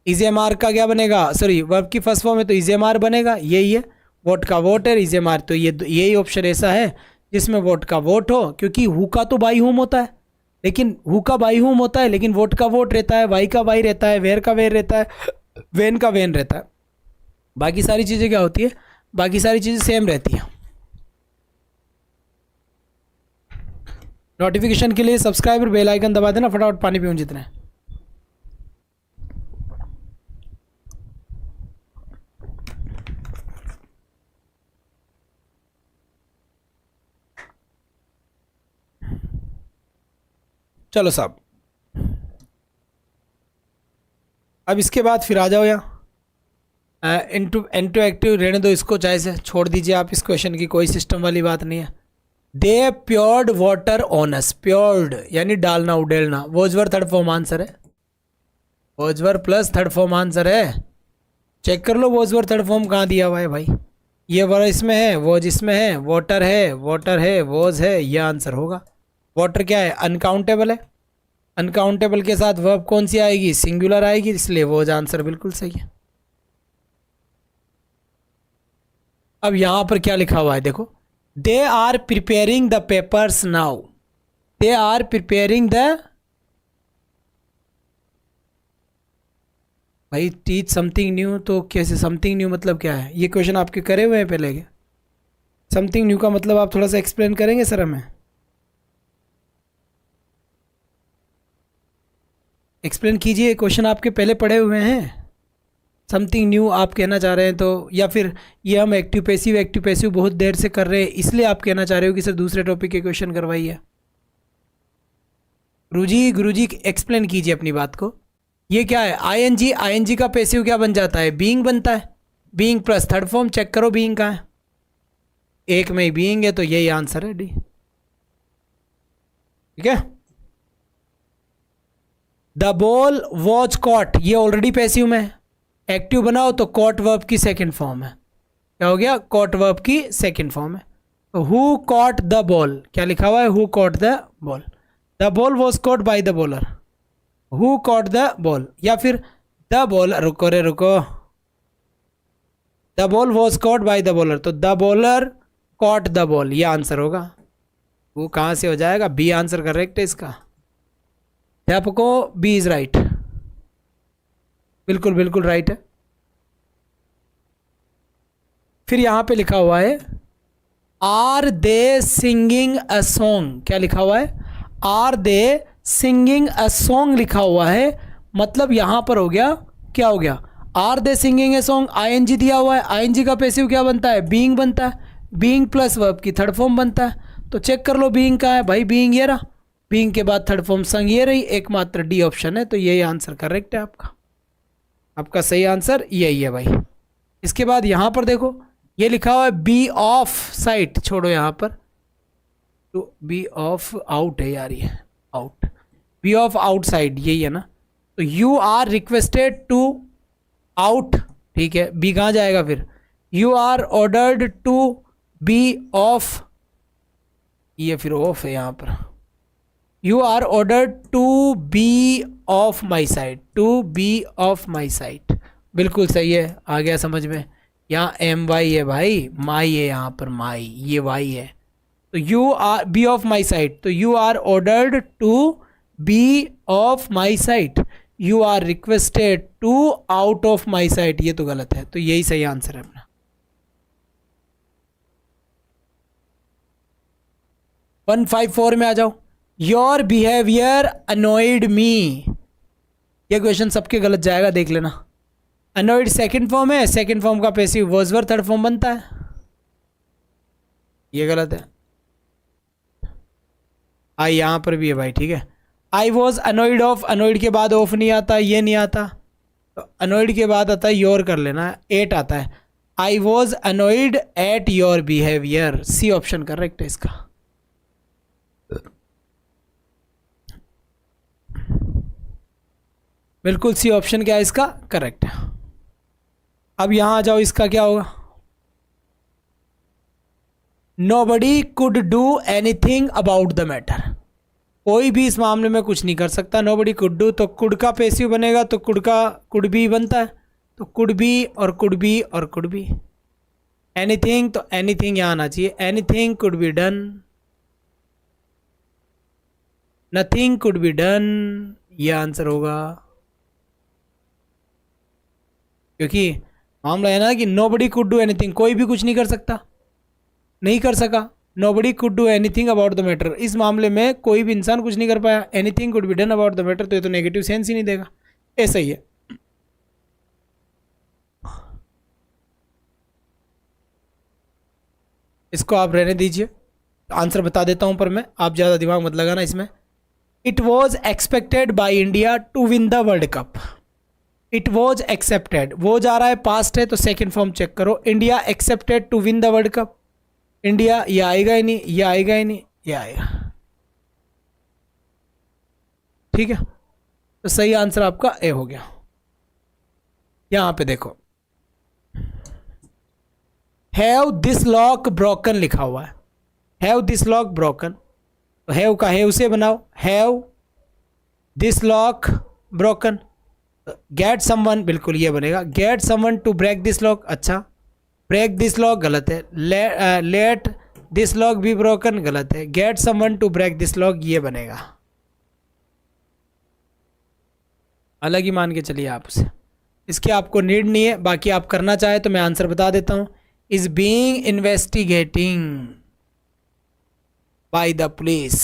इजेमार का क्या बनेगा, सॉरी वर्ब की फर्स्ट फॉर्म है तो इजेमार बनेगा, यही है, वॉट का वॉट है, इजेमार, तो ये यही ऑप्शन ऐसा है जिसमें वॉट का वोट हो, क्योंकि हु का तो बाई होम होता है, लेकिन हु का बाई होम होता है, लेकिन वोट का वोट रहता है, वाई का वाई रहता है, वेयर का वेयर रहता है, वेन का वेन रहता है। बाकी सारी चीज़ें क्या होती है, बाकी सारी चीज़ें सेम रहती हैं। नोटिफिकेशन के लिए सब्सक्राइब और बेल आइकन दबा देना, फटाफट पानी पीऊँ जितने। चलो साहब, अब इसके बाद फिर आ जाओ यहाँ इनटू एक्टिव रहने दो इसको, चाहे से छोड़ दीजिए आप, इस क्वेश्चन की कोई सिस्टम वाली बात नहीं है। दे प्योर्ड वाटर ऑन अस, प्योर्ड यानी डालना उडेलना, वोजवर थर्ड फॉर्म आंसर है, वोजवर प्लस थर्ड फॉर्म आंसर है, चेक कर लो वोजवर थर्ड फॉर्म कहाँ दिया हुआ है भाई, ये वर इसमें है, वोज इसमें है, वाटर है, वाटर है, वोज है, ये आंसर होगा। वाटर क्या है, अनकाउंटेबल है, अनकाउंटेबल के साथ वर्ब कौन सी आएगी, सिंगुलर आएगी, इसलिए वोज आंसर बिल्कुल सही है। अब यहां पर क्या लिखा हुआ है देखो, they are preparing the papers now, they are preparing the, भाई टीच समथिंग न्यू, तो कैसे समथिंग न्यू मतलब क्या है, ये क्वेश्चन आपके करे हुए हैं पहले क्या, समथिंग न्यू का मतलब आप थोड़ा सा एक्सप्लेन करेंगे सर हमें, एक्सप्लेन कीजिए, क्वेश्चन आपके पहले पढ़े हुए हैं, समथिंग न्यू आप कहना चाह रहे हैं तो, या फिर ये हम एक्टिव पैसिव बहुत देर से कर रहे हैं इसलिए आप कहना चाह रहे हो कि सर दूसरे टॉपिक के क्वेश्चन करवाइए। गुरुजी एक्सप्लेन कीजिए अपनी बात को। ये क्या है, आईएनजी का पैसिव क्या बन जाता है, बीइंग बनता है, being plus third form, check करो बीइंग कहाँ है, एक में ही बीइंग है, तो यही आंसर है डी, ठीक है। द बॉल वॉज कॉट, ये ऑलरेडी पैसिव में है, एक्टिव बनाओ तो कॉट वर्ब की सेकंड फॉर्म है, क्या हो गया, कॉट वर्ब की सेकंड फॉर्म है। तो हु कॉट द बॉल, क्या लिखा हुआ है, who caught the ball, the ball was caught by the bowler, who caught the ball, या फिर द बॉल, रुको रे रुको, the ball was caught by the bowler, तो the bowler caught the ball, ये आंसर होगा। वो कहाँ से हो जाएगा, बी आंसर करेक्ट है इसका। अध्यापकों बी इज राइट, बिल्कुल बिल्कुल राइट है। फिर यहां पे लिखा हुआ है are they singing a song, क्या लिखा हुआ है, are they singing a song लिखा हुआ है, मतलब यहां पर हो गया, क्या हो गया, are they singing a song, ING दिया हुआ है, आईएनजी का पैसिव क्या बनता है, बीइंग बनता है, बीइंग प्लस वर्ब की थर्ड फॉर्म बनता है। तो चेक कर लो बीइंग कहाँ है भाई, बीइंग ये रहा, बीइंग के बाद थर्ड फॉर्म संग ये रही, एकमात्र डी ऑप्शन है, तो यही आंसर करेक्ट है आपका, आपका सही आंसर यही है भाई। इसके बाद यहाँ पर देखो ये लिखा हुआ है बी ऑफ साइट, छोड़ो यहाँ पर, तो बी ऑफ आउट है यार, ये आउट, बी ऑफ आउटसाइड यही है ना, तो you are requested to out, ठीक है, बी कहाँ जाएगा फिर, you are ordered to be off, ये फिर ऑफ है यहाँ पर, you are ordered to be off my side, to be off my side, बिल्कुल सही है, आ गया समझ में। यहाँ एम वाई है भाई, माई है यहाँ पर, माई ये वाई है, तो you are be off my side, तो you are ordered to be off my side, you are requested to out of my sight, ये तो गलत है, तो यही सही आंसर है अपना। 154 में आ जाओ, योर बिहेवियर अनोइड मी, ये क्वेश्चन सबके गलत जाएगा, देख लेना। अनोइड सेकंड फॉर्म है, सेकंड फॉर्म का passive was were third form बनता है, ये गलत है। आई यहां पर भी है भाई, ठीक है, I was annoyed of, annoyed के बाद ऑफ नहीं आता, ये नहीं आता, तो अनोइड के बाद आता है योर, कर लेना, 8 आता है, I was annoyed at your behaviour, C option correct है इसका। बिल्कुल सी ऑप्शन क्या है इसका, करेक्ट है। अब यहां आ जाओ, इसका क्या होगा, nobody could do anything about the matter, कोई भी इस मामले में कुछ नहीं कर सकता, नोबडी कुड डू, तो कुड का पैसिव बनेगा, तो कुड का कुड बी बनता है, तो कुड बी और कुड बी और कुड बी, एनीथिंग तो एनीथिंग यहाँ आना चाहिए, anything could be done, nothing could be done, ये आंसर होगा, क्योंकि मामला है ना कि नोबडी कुड डू एनीथिंग, कोई भी कुछ नहीं कर सकता, नहीं कर सका, nobody could do anything about the matter, इस मामले में कोई भी इंसान कुछ नहीं कर पाया, anything could be done about the matter, तो ये तो नेगेटिव सेंस ही नहीं देगा, ऐसा ही है। इसको आप रहने दीजिए, आंसर बता देता हूं पर मैं, आप ज़्यादा दिमाग मत लगाना इसमें। It was expected by India to win the world cup, it was accepted, वो जा रहा है पास्ट है, तो सेकेंड फॉर्म चेक करो, India accepted to win the world cup, India ये आएगा ही नहीं, ये आएगा ही नहीं, ये आएगा, ठीक है, तो सही आंसर आपका ए हो गया। यहां पे देखो हैव दिस लॉक ब्रोकन लिखा हुआ है, हैव दिस लॉक ब्रोकन, तो हैव का हैव से बनाओ, have this lock broken, get someone, बिल्कुल ये बनेगा, get someone to break this lock, अच्छा ब्रेक दिस लॉक गलत है, let this lock be broken गलत है, get someone to break this lock ये बनेगा, अलग ही मान के चलिए आप उसे, इसकी आपको नीड नहीं है, बाकी आप करना चाहे तो मैं आंसर बता देता हूं, is being investigating bye the police,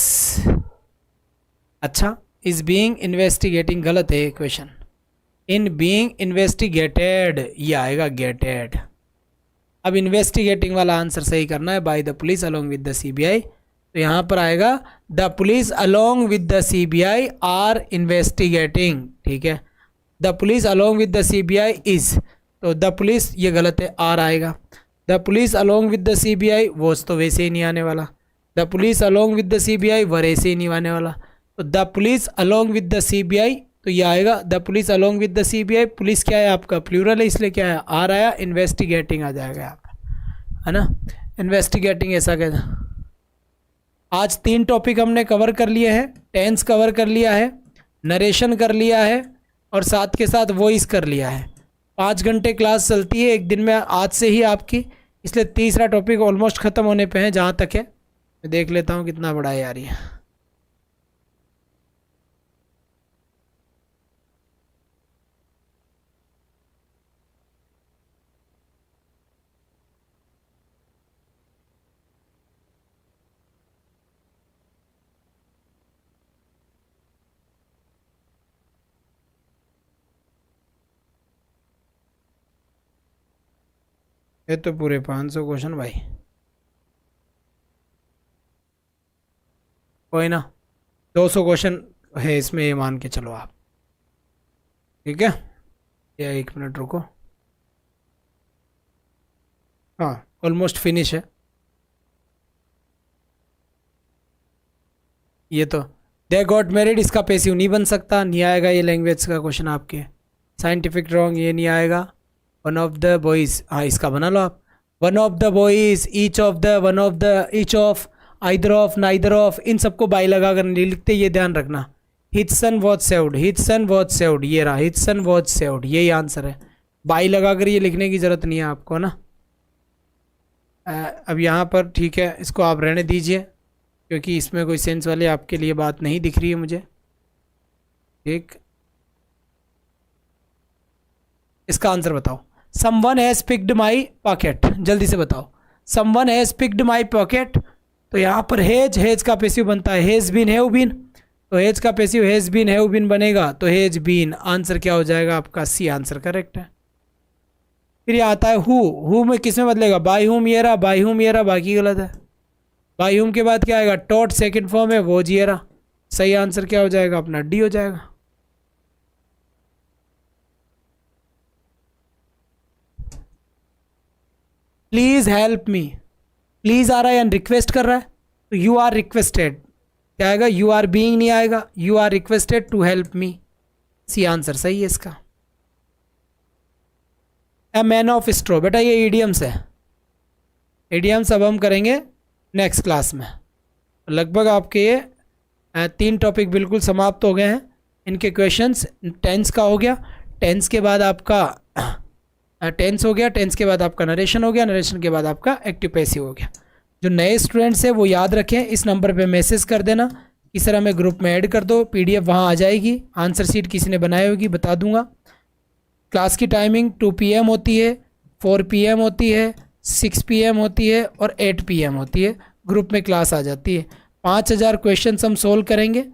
अच्छा इज बीइंग इन्वेस्टिगेटिंग गलत है क्वेश्चन, इन बीइंग इन्वेस्टिगेटेड ये आएगा गेटेड, अब इन्वेस्टिगेटिंग वाला आंसर सही करना है, by the police along with the CBI, तो यहाँ पर आएगा the police along with the CBI are investigating, ठीक है, the police along with the CBI is, तो द पुलिस ये गलत है, आर आएगा, the police along with the CBI वो तो वैसे ही नहीं आने वाला, the police along with the CBI वैसे ही नहीं आने वाला, तो the police along with the CBI तो ये आएगा the police along with the CBI. Police क्या है आपका प्लूरल है, इसलिए क्या है आर आया, इन्वेस्टिगेटिंग आ जाएगा यहाँ पे, है ना, इन्वेस्टिगेटिंग ऐसा कहना। आज 3 टॉपिक हमने कवर कर लिए हैं। टेंस कवर कर लिया है, नरेशन कर लिया है और साथ के साथ वॉइस कर लिया है। 5 घंटे क्लास चलती है एक दिन में आज से ही आपकी, इसलिए तीसरा टॉपिक ऑलमोस्ट ख़त्म होने पे है जहाँ तक है। मैं देख लेता हूँ कितना बड़ा है यार ये तो पूरे 500 क्वेश्चन भाई। कोई ना, 200 क्वेश्चन है इसमें, ये मान के चलो आप, ठीक है। या 1 मिनट रुको, हाँ ऑलमोस्ट फिनिश है ये तो। दे गॉट मैरिड, इसका पैसिव नहीं बन सकता, नहीं आएगा ये लैंग्वेज का क्वेश्चन आपके। साइंटिफिक रॉन्ग, ये नहीं आएगा। वन ऑफ द बॉयज़, हाँ इसका बना लो आप। One of the boys, each of the, one of the, each of, either of, neither of, इन सबको बाई लगा कर नहीं लिखते, ये ध्यान रखना। His son was saved, his son was saved, ये रहा हिज सन वॉज सेव्ड, यही आंसर है। बाई लगा कर ये लिखने की ज़रूरत नहीं है आपको ना। अब यहाँ पर ठीक है, इसको आप रहने दीजिए क्योंकि इसमें कोई सेंस वाली आपके लिए बात नहीं दिख रही है मुझे। ठीक, इसका आंसर बताओ। Someone has picked my pocket, जल्दी से बताओ। Someone has picked my pocket, तो यहाँ पर हैज, हैज का पैसिव बनता है हैज़ बीन, हैव बीन, तो हैज का passive has been, have been बनेगा, तो हैज बीन आंसर क्या हो जाएगा आपका, सी आंसर करेक्ट है। फिर ये आता है हु में किस में बदलेगा, बाई हुम ये रहा, बाई हुम ये रहा, बाकी गलत है। बाई हुम के बाद क्या आएगा, टॉट सेकंड फॉर्म है, वो जी रहा, सही आंसर क्या हो जाएगा अपना, डी हो जाएगा। प्लीज़ हेल्प मी, प्लीज़ आ रहा है या रिक्वेस्ट कर रहा है, तो यू आर रिक्वेस्टेड क्या आएगा, यू आर बीइंग नहीं आएगा, you are requested to help me, C answer सही है इसका। ए मैन ऑफ स्ट्रो, बेटा ये इडियम्स है, इडियम्स अब हम करेंगे नेक्स्ट क्लास में। लगभग आपके ये 3 टॉपिक बिल्कुल समाप्त हो गए हैं। इनके क्वेश्चंस, टेंस का हो गया, टेंस के बाद आपका टेंस हो गया, टेंस के बाद आपका नरेशन हो गया, नरेशन के बाद आपका एक्टिव पैसिव हो गया। जो नए स्टूडेंट्स हैं वो याद रखें, इस नंबर पे मैसेज कर देना, इस तरह में ग्रुप में ऐड कर दो, पीडीएफ वहाँ आ जाएगी, आंसर शीट किसी ने बनाई होगी बता दूंगा। क्लास की टाइमिंग 2 PM होती है, 4 PM होती है, 6 PM होती है और 8 PM होती है। ग्रुप में क्लास आ जाती है। 5000 क्वेश्चन हम सोल्व करेंगे।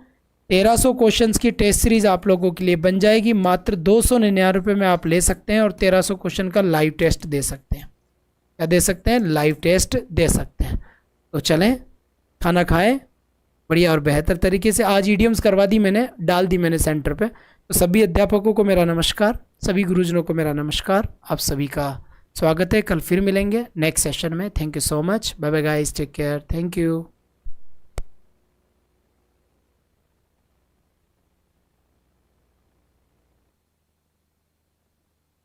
1300 क्वेश्चंस की टेस्ट सीरीज़ आप लोगों के लिए बन जाएगी। मात्र 299 रुपये में आप ले सकते हैं और 1300 क्वेश्चन का लाइव टेस्ट दे सकते हैं। क्या दे सकते हैं, लाइव टेस्ट दे सकते हैं। तो चलें खाना खाएं बढ़िया और बेहतर तरीके से। आज ईडियम्स करवा दी मैंने, डाल दी मैंने सेंटर पे। तो सभी अध्यापकों को मेरा नमस्कार, सभी गुरुजनों को मेरा नमस्कार, आप सभी का स्वागत है। कल फिर मिलेंगे नेक्स्ट सेशन में। Thank you so much, bye bye guys, take care, thank you.